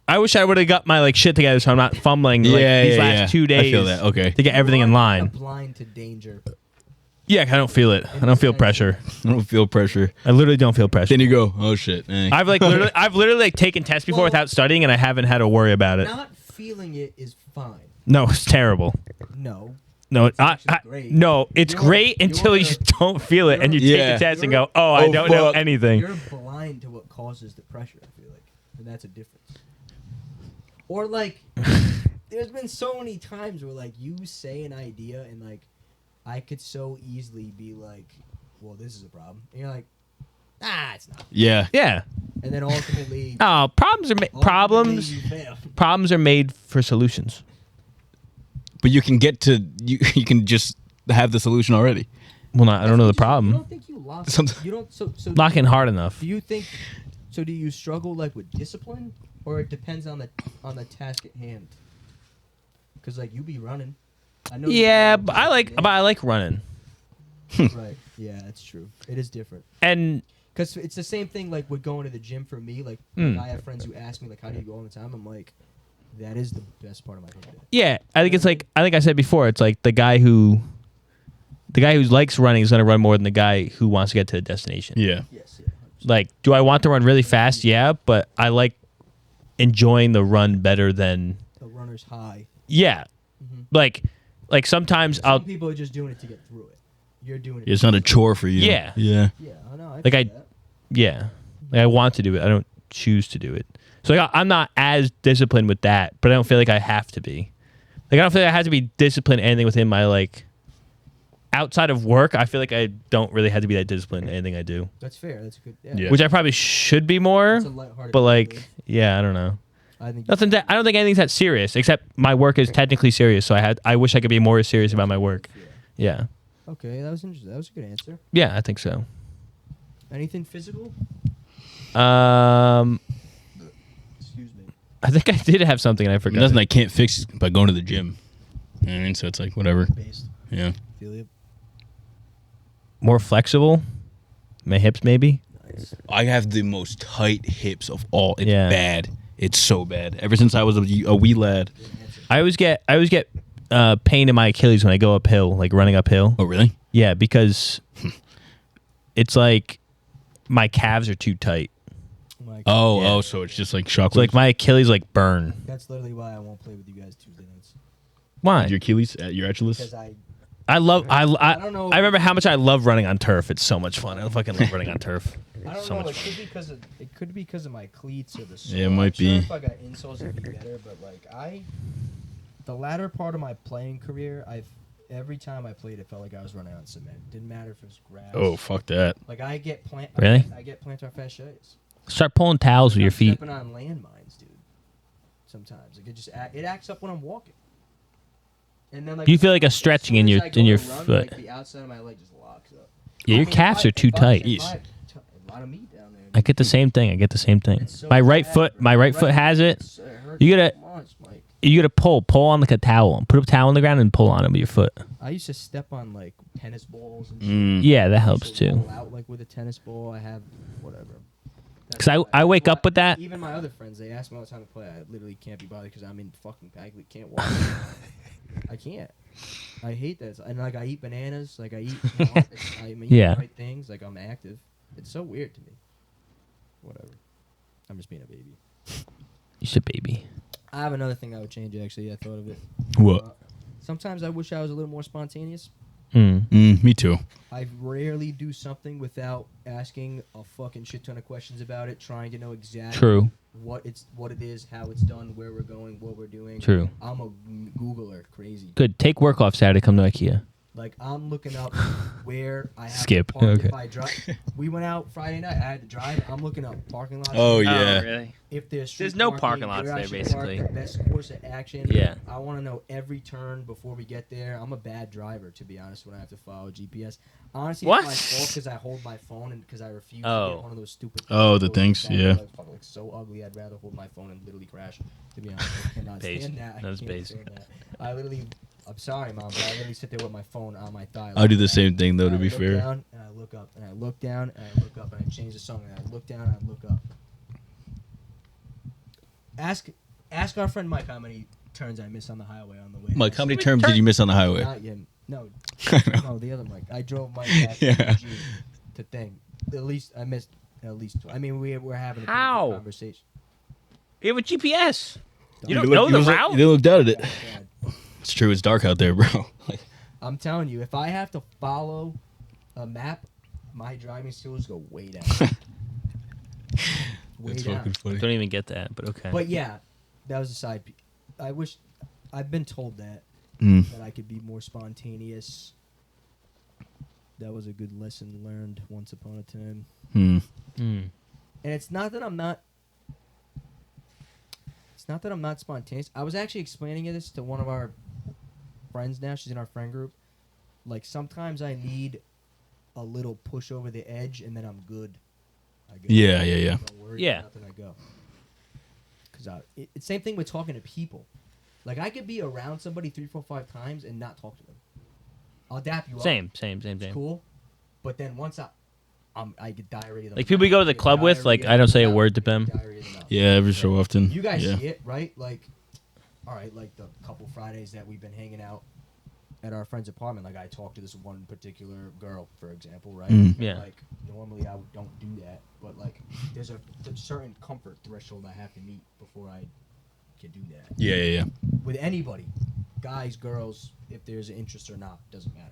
I wish I would have got my like shit together so I'm not fumbling like these last 2 days I feel that. Okay. to get everything in You are line. Blind to danger. Yeah, I don't feel it. I don't feel pressure. I don't feel pressure. I literally don't feel pressure. Then you go, oh shit. Eh. I've literally like taken tests before Well- without studying and I haven't had to worry about it. Not feeling it is fine. No, it's terrible. No. No, actually great. no, it's You're- great until you you're- don't feel it and you you're- take Yeah. a test and you're- go, oh, I oh, don't know fuck. anything. You're blind to what causes the pressure, I feel like. And that's a difference. Or like there's been so many times where like you say an idea and like I could so easily be like, well, this is a problem. And you're like, it's not. Yeah. Yeah. And then ultimately Oh, problems you fail. problems are made for solutions. But you can get to you can just have the solution already. Well, I don't know the You problem. don't think you lock Sometimes- you don't so Lock in hard enough. do you think so do you struggle like with discipline or it depends on the task at hand? Cuz like you be running. I know you Yeah, run, but I like running. right. Yeah, that's true. It is different. And Because it's the same thing like with going to the gym for me. Like, I have friends who ask me, like, how do you go all the time? I'm like, that is the best part of my day. yeah, I think it's like I think I said before, it's like the guy who likes running is going to run more than the guy who wants to get to the destination. Yeah. Yes, yeah. 100%. Like, do I want to run really fast? Yeah, but I like enjoying the run better than The runner's high. yeah. Like sometimes I'll Some people are just doing it to get through it. You're doing it. It's not a chore for you. Yeah. Yeah. Yeah, I know. Like, feel I- that. yeah. Like I want to do it. I don't choose to do it. So like, I'm not as disciplined with that, but I don't feel like I have to be. Like I don't feel like I have to be disciplined in anything within my like outside of work. I feel like I don't really have to be that disciplined in anything I do. That's fair. That's good. Yeah. Which I probably should be more. It's a lighthearted But way to like, live. yeah, I don't know. I think I don't think anything's that serious. Except my work is technically serious, so I wish I could be more serious about my work. Yeah. Okay, that was interesting. That was a good answer. Yeah, I think so. Anything physical? Excuse me. I think I did have something and I forgot. Nothing I can't fix by going to the gym. You know what I mean? So it's like, whatever. Based. Yeah. Feel you. More flexible. My hips, maybe. Nice. I have the most tight hips of all. It's Yeah. bad. It's so bad. Ever since I was a wee lad. I always get pain in my Achilles when I go uphill, like running uphill. Oh, really? Yeah, because it's like my calves are too tight. Oh, so it's just like shock. So like my Achilles like burn. That's literally why I won't play with you guys Tuesday nights. Why? Your Achilles, your Achilles. Because I I don't know. I remember how much I love running on turf. It's so much fun. I fucking love running on turf. I don't So know. much It fun. could be because of my cleats or the sole. Yeah, it might I'm sure be. if I got insoles, it'd be better. But like the latter part of my playing career, every time I played, it felt like I was running on cement. Didn't matter if it was grass. Oh, fuck that. Like I get Really? I get plantar fasciitis. Start pulling towels with your I'm feet. Stepping on landmines, dude. Sometimes like it acts up when I'm walking. And then like You feel like a stretching in your foot. foot. Like the outside of my leg just locks up. Yeah, your calves are too tight. A lot of meat down there. I get the same thing. It's so My right bad, foot, bro. my right foot has it. hurts You gotta- so much, Mike. You gotta pull on like a towel. Put a towel on the ground and pull on it with your foot. I used to step on like tennis balls and Mm. Yeah, that shit. helps Used to too. roll out like with a tennis ball. I have whatever. That's 'Cause I why- wake up with that. Even my other friends, they ask me all the time to play. I literally can't be bothered because I'm in fucking Bagley. Can't walk. I can't. I hate that. And like I eat bananas. Like I eat. I eat Yeah. the right things. Like I'm active. It's so weird to me. Whatever. I'm just being a baby. You said baby. I have another thing I would change. Actually, I thought of it. What? Sometimes I wish I was a little more spontaneous. Me too. I rarely do something without asking a fucking shit ton of questions about it, trying to know exactly True. what it is, how it's done, where we're going, what we're doing. True. I'm a Googler, crazy. Good. Take work off Saturday. Come to IKEA. Like I'm looking up where I have Skip. to park Okay. if I drive. We went out Friday night. I had to drive. I'm looking up parking lots. Oh, yeah. really? If there's street There's no parking, parking lots where I there, should basically. park, the best course of action. Yeah. I want to know every turn before we get there. I'm a bad driver, to be honest, when I have to follow GPS. Honestly, What? it's my fault because I hold my phone and because I refuse to Oh. get one of those stupid. Oh, the those things, bad yeah. ones. Fuck, like, so ugly. I'd rather hold my phone and literally crash. To be honest, I cannot Based. stand that. I That's can't based. stand that. I literally. I'm sorry, Mom, but I literally sit there with my phone on my thigh. I do the same thing, though, And to I be look fair. Down, and I look up, and I look down, and I look up, and I change the song, and I look down, and I look up. Ask our friend Mike how many turns I missed on the highway on the way. Mike, how many terms did you miss on the highway? Not yet. No, I know. no, the other Mike. I drove Mike back Yeah. to G to thing. At least I missed at least two. I mean, we're having a pretty good How? conversation. You have a GPS. You don't look- know the you route? didn't look down at it. Bad, bad. It's true. It's dark out there, bro. I'm telling you, if I have to follow a map, my driving skills go way down. Way It's down. fucking funny. Don't even get that, but okay. But yeah, that was a side. I wish I've been told that I could be more spontaneous. That was a good lesson learned once upon a time. And it's not that I'm not. It's not that I'm not spontaneous. I was actually explaining this to one of our friends now. She's in our friend group. Like sometimes I need a little push over the edge, and then I'm good. I go. Yeah. Don't worry Yeah. about nothing, I go. Because it's same thing with talking to people. Like I could be around somebody 3, 4, 5 times and not talk to them. I'll dap you up. Same. It's cool. But then once I get diarrhea. Like people we go to the club with, like I don't say a word to them. Yeah, every so often. You guys yeah. see it, right? Like, all right, like the couple Fridays that we've been hanging out at our friend's apartment. Like I talked to this one particular girl, for example, right? Yeah. Like normally I don't do that, but like there's a certain comfort threshold I have to meet before I can do that. Yeah. With anybody, guys, girls, if there's an interest or not, doesn't matter.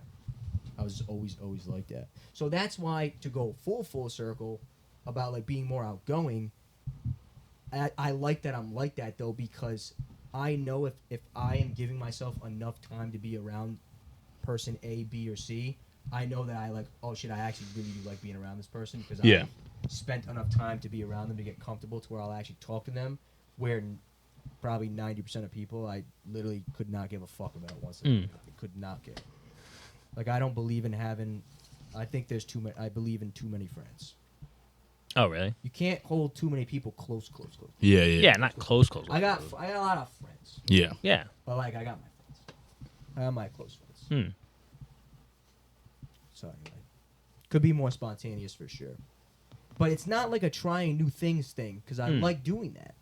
I was always like that. So that's why to go full circle about like being more outgoing. I like that I'm like that though because I know if I am giving myself enough time to be around person A, B, or C, I know that I like, oh shit, I actually really do like being around this person because I spent enough time to be around them to get comfortable to where I'll actually talk to them, where probably 90% of people I literally could not give a fuck about once I could not care. Like, I don't believe in having, I think there's too many, I believe in too many friends. Oh, really? You can't hold too many people close. Yeah. Yeah, not close. I got a lot of friends. Yeah. Yeah. But like, I got my friends. I have my close friends. So anyway, could be more spontaneous for sure. But it's not like a trying new things thing because I like doing that.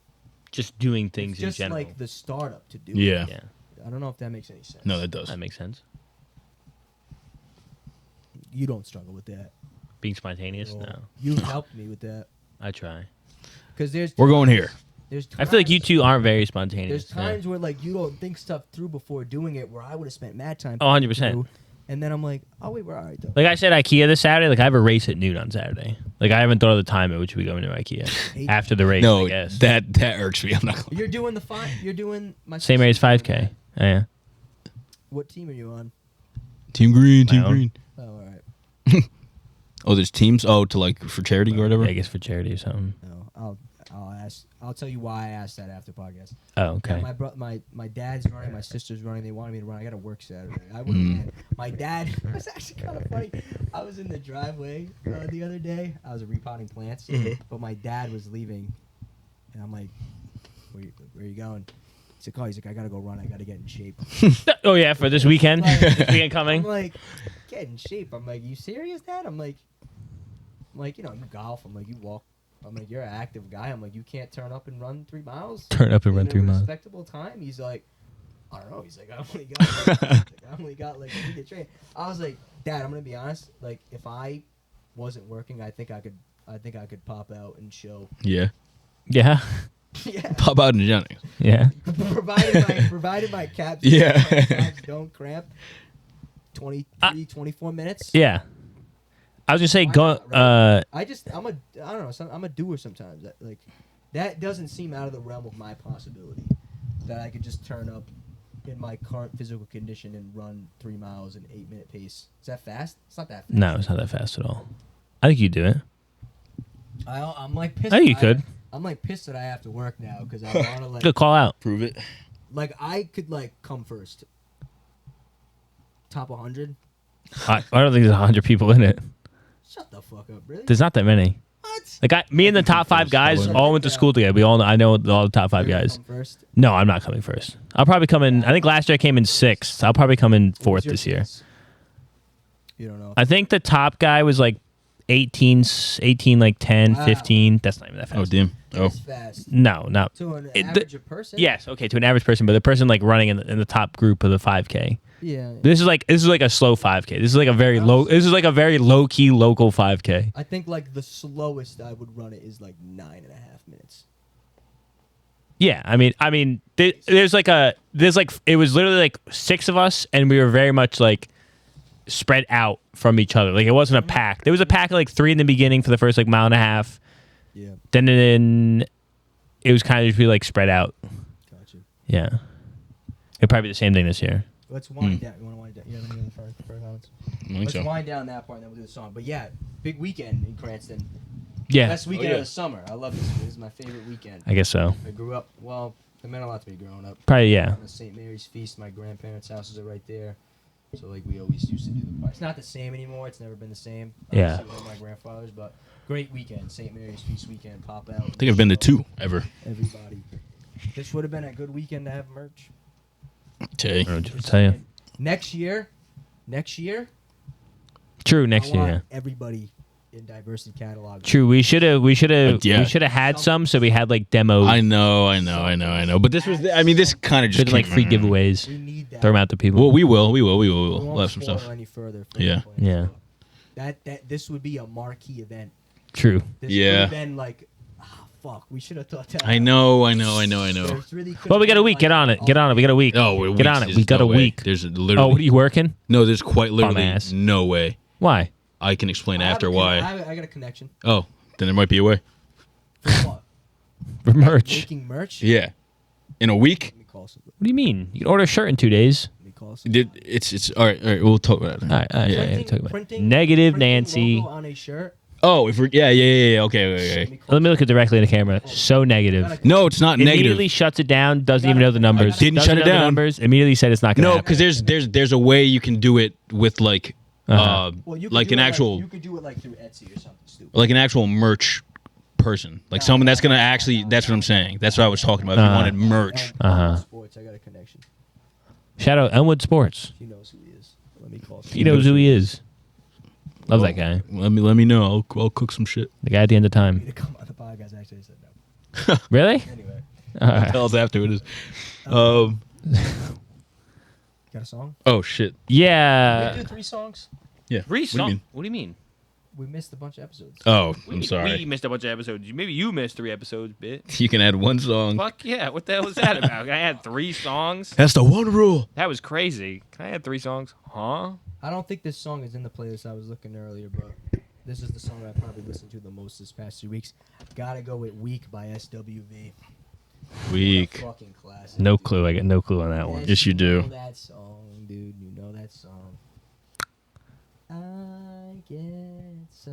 Just doing things it's just in general. like the startup to do. Yeah. Yeah. I don't know if that makes any sense. No, that does. That makes sense. You don't struggle with that. Being spontaneous? Well, No. You helped me with that. I try. Because We're going here. There's I feel like you times- two aren't very spontaneous. There's times where like you don't think stuff through before doing it, where I would have spent mad time. Oh, 100%. thinking through, and then I'm like, oh wait, we're all right though. Like I said, IKEA this Saturday. Like I have a race at noon on Saturday. Like I haven't thought of the time at which we go into IKEA after the race. No, I guess. that irks me. I'm not gonna. You're doing the You're doing my Same race, sister's 5K. doing that. Oh, yeah. What team are you on? Team Green. My own. Oh, all right. Oh, there's teams. Oh, to like for charity or whatever. Yeah, I guess for charity or something. No, I'll ask. I'll tell you why I asked that after podcast. Oh, okay. My dad's running, my sister's running. They wanted me to run. I got to work Saturday. I wouldn't. My dad. It was actually kind of funny. I was in the driveway the other day. I was repotting plants, but my dad was leaving, and I'm like, "Where are you going?" He's like, "Oh, he's like, I gotta go run. I gotta get in shape." Oh yeah, for this weekend. Like, This weekend coming. I'm like, get in shape. I'm like, you serious, Dad? I'm like, you know, you golf. I'm like, you walk. I'm like, you're an active guy. I'm like, you can't turn up and run 3 miles. Turn up and run in 3 a miles. respectable time. He's like, I don't know. He's like, I only got like a week to train. I was like, Dad, I'm gonna be honest. Like, if I wasn't working, I think I could pop out and show. Yeah. Yeah. Yeah. Pop out in Johnny. Yeah. provided my calves, Yeah. my calves don't cramp. 23, 24 minutes. Yeah. I was gonna say Why go. not, right? I don't know. I'm a doer sometimes. That doesn't seem out of the realm of my possibility. That I could just turn up in my current physical condition and run 3 miles in 8-minute pace. Is that fast? It's not that fast. No, it's not that fast at all. I think you do it. I'm like pissed. I think you could. I'm like pissed that I have to work now because I want to like. Good call out. Prove it. Like I could like come first. Top 100. I don't think there's 100 people in it. Shut the fuck up, really? There's not that many. What? Like me and the top 5 guys all went to school together. We all know, I know all the top 5 You're gonna guys. come first? No, I'm not coming first. I'll probably come in. I think last year I came in 6th. I'll probably come in 4th What's your this year. guess? You don't know. I think the top guy was like 18, like 10, Wow. 15. That's not even that fast. Oh, damn. Oh. It's fast. No, no. To an It- average person. Yes, okay, to an average person, but the person like running in the top group of the 5K. Yeah. This is like a slow 5K. This is like a very low. This is like a very low key local 5K. I think like the slowest I would run it is like 9.5 minutes. Yeah, I mean, it was literally like 6 of us, and we were very much like spread out from each other. Like it wasn't a pack. There was a pack of like 3 in the beginning for the first like mile and a half. Yeah. Then it was kind of just be like spread out. Gotcha. Yeah, it'd probably be the same thing this year. Let's wind down. You want to wind down? You have any other further comments? I think Let's so. wind down that part and then we'll do the song. But yeah, big weekend in Cranston. Yeah, Best weekend yeah. of the summer. I love this. This is my favorite weekend. I guess so. I grew up, well, it meant a lot to me growing up. Probably yeah. On the St. Mary's Feast, my grandparents' houses are right there. So, like, we always used to do the party. It's not the same anymore. It's never been the same. Yeah. Obviously, one of my grandfathers, but great weekend. St. Mary's Feast weekend, pop out. I think I've been to 2 ever. Everybody. This would have been a good weekend to have merch. Okay. I don't know what to tell you. Next year, True. Next I year. want Yeah. everybody in Diversity Catalog. True. We should have Yeah. had some, so we had like demos. I know. But this was. This kind of just Should like came- free giveaways. We need that. Throw them out to people. Well, we will. We We'll won't have some spoil stuff. any further. Yeah. Yeah. This would be a marquee event. True. This Yeah. would have been like, fuck, we should have thought that. I out. know. There's really Well, we got a week. Get on it. We got a week. Oh, Get on it. We got a week. There's Oh, literally. what are you working? No, there's quite literally Bum-ass. no way. Why? I can explain I have after a- why. I got a connection. Oh, then there might be a way. For what? For merch. Making merch? Yeah. In a week? Let me call call somebody. What do you mean? You can order a shirt in 2 days. Let me call somebody. It's all right. All right, we'll talk about it. All right. Yeah. Talk about it. Negative printing Nancy. logo on a shirt. Oh, if we're yeah. Okay. Let me look at directly in the camera. So negative. No, it's not negative. Immediately shuts it down. Doesn't even know the numbers. Didn't Doesn't shut it know the down. Numbers. Immediately said it's not going to No, happen. because there's a way you can do it with like Uh-huh. Well, you could like do an it actual you could do it like through Etsy or something stupid. like an actual merch person, like someone that's gonna actually. That's what I'm saying. That's what I was talking about. If you wanted merch. Sports, I got a connection. Shout out Elmwood Sports. He knows who he is. Let me call. He knows who he is. Love that guy. Let me know. I'll cook some shit. The guy at the end of time. To come on the podcast. Actually, I said no. Really? Anyway, All right. Tell us after it is. got a song? Oh shit. We Yeah. do 3 songs. Yeah. Three What do you mean? What do you mean? We missed a bunch of episodes. Oh, I'm sorry. We missed a bunch of episodes. Maybe you missed 3 episodes, bit. You can add one song. Fuck yeah. What the hell was that about? I had 3 songs. That's the one rule. That was crazy. Can I add 3 songs? Huh? I don't think this song is in the playlist I was looking earlier, but this is the song I probably listened to the most this past 2 weeks. Gotta go with "Weak" by SWV. Weak. Fucking classic. No dude. clue. I got no clue on that one. Yes, you do. know that song, dude. You know that song. I get so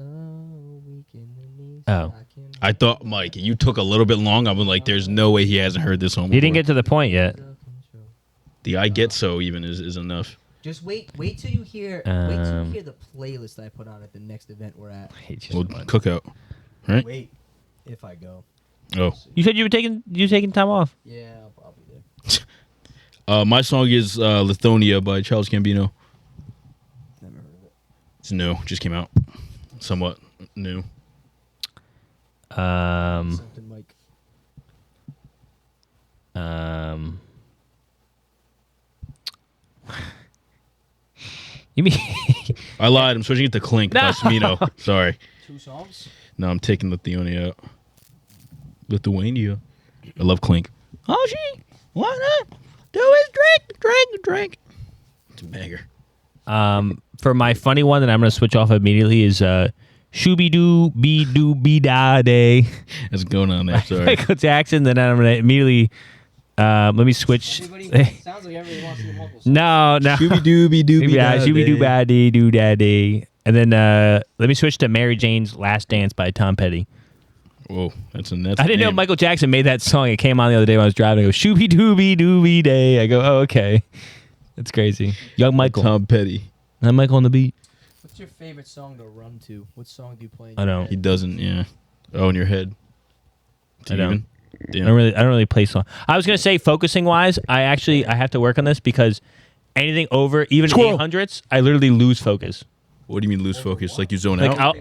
weak in the knees. Oh. I thought, Mike, you took a little bit long. I was like, there's no way he hasn't heard this song before. He didn't get to the point yet. The I get so even is enough. Just wait till you hear the playlist I put on at the next event we're at. I hate you Well, so much. cookout. Right? Wait, if I go. Oh. You said you were taking time off. Yeah, I'll probably do. My song is Lithonia by Charles Gambino. Never heard of it. It's new. Just came out. Somewhat new. Something like You mean I lied. I'm switching it to Clink by Smino. Sorry. 2 songs. No, I'm taking Lithuania out. Lithuania. I love Clink. Oh, she. Why not? Do is drink. It's a banger. for my funny one that I'm gonna switch off immediately is Shooby Doo Be Doo Be Da Day. What's going on there? Sorry. Michael Jackson. Then I'm gonna immediately let me switch. Sounds like everybody wants to do vocals. No. Shooby Dooby Dooby. Yeah, Shooby Doo Bad Day Doo Daddy. And then let me switch to Mary Jane's Last Dance by Tom Petty. Whoa, that's a I didn't know Michael Jackson made that song. It came on the other day when I was driving. I go, Shooby Dooby Dooby Day. I go, oh, okay. That's crazy. Young Michael. Tom Petty. I'm Michael on the beat. What's your favorite song to run to? What song do you play? I don't. He doesn't. Yeah. Oh, in your head. I don't. Damn. I don't really play song. I was gonna say focusing wise, I have to work on this because anything over even Squirrel. 800s, I literally lose focus. What do you mean lose focus? Like you zone Like out?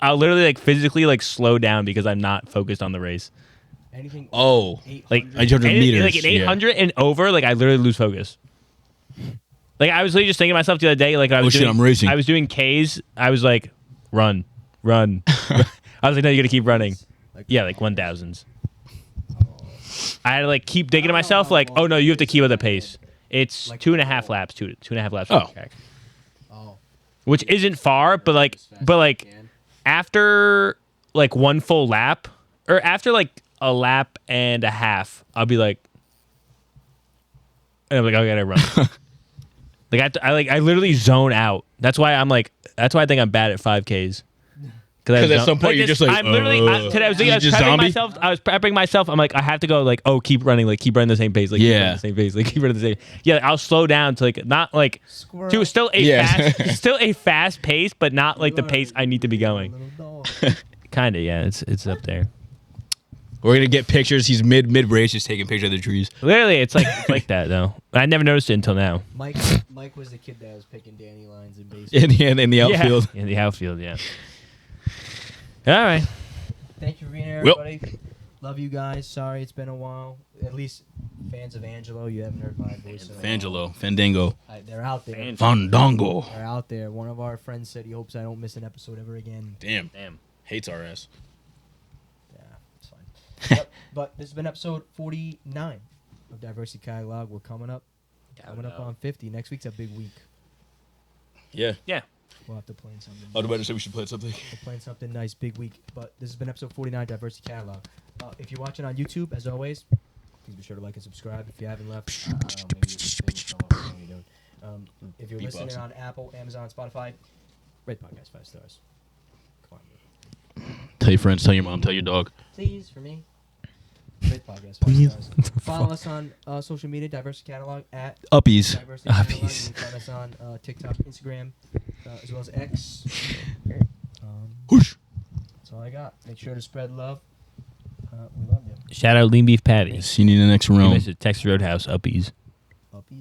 I'll literally like physically like slow down because I'm not focused on the race. Anything? Oh. 800? Like 800 meters. like an yeah. 800 and over, like I literally lose focus. Like I was literally just thinking to myself the other day, like I was I'm racing. I was doing Ks. I was like, run. I was like, no, you gotta keep running. Yeah, like 1000s. I had to like keep thinking to myself, like, oh no, you have to keep at the pace. It's Like 2.5 laps, two and a half laps. Oh. on the track. Oh. Which isn't far, but like after like one full lap or after like a lap and a half, I'll be like, and I'm like, I gotta run. Like I literally zone out. That's why I think I'm bad at 5Ks. Because at some point you're just like, I'm literally today I was just prepping zombie? myself. I was prepping myself. I'm like, I have to go like, oh, keep running the same pace, like keep running the same pace, like keep running the same. Yeah, I'll slow down to like not like Squirrel. to still a Yeah. fast, still a fast pace, but not like the pace I need to be going. Little dog. Kinda, yeah, it's up there. We're going to get pictures. He's mid race just taking pictures of the trees. Literally, it's like that though. I never noticed it until now. Mike was the kid that was picking dandelions in baseball. In the outfield. Yeah, in the outfield, yeah. All right. Thank you for being here, Well- everybody. Love you guys. Sorry it's been a while. At least fans of Angelo, you haven't heard my voice. in a while. Fangelo. Fandango. They're out there. Fandango. They're out there. One of our friends said he hopes I don't miss an episode ever again. Damn. Damn. Hates our ass. Yeah, it's fine. But this has been episode 49 of Diversity Catalogue. We're coming up on 50. Next week's a big week. Yeah. Yeah. We'll have to plan something. I was about to say we should play something. We're playing something nice, big week. But this has been episode 49, Diversity Catalog. If you're watching on YouTube, as always, Please be sure to like and subscribe if you haven't left. Maybe you should if you're listening on Apple, Amazon, Spotify, rate podcast 5 stars. Come on. Tell your friends, tell your mom, tell your dog. Please, for me. Rate podcast 5 stars. Follow us on social media, Diversity Catalog, at Uppies. Diversity Catalog. You Uppies. can find us on TikTok, Instagram, as well as X. Whoosh. That's all I got. Make sure to spread love. We love you. Shout out Lean Beef Patties. See you in the next You round. missed it. Texas Roadhouse, Uppies.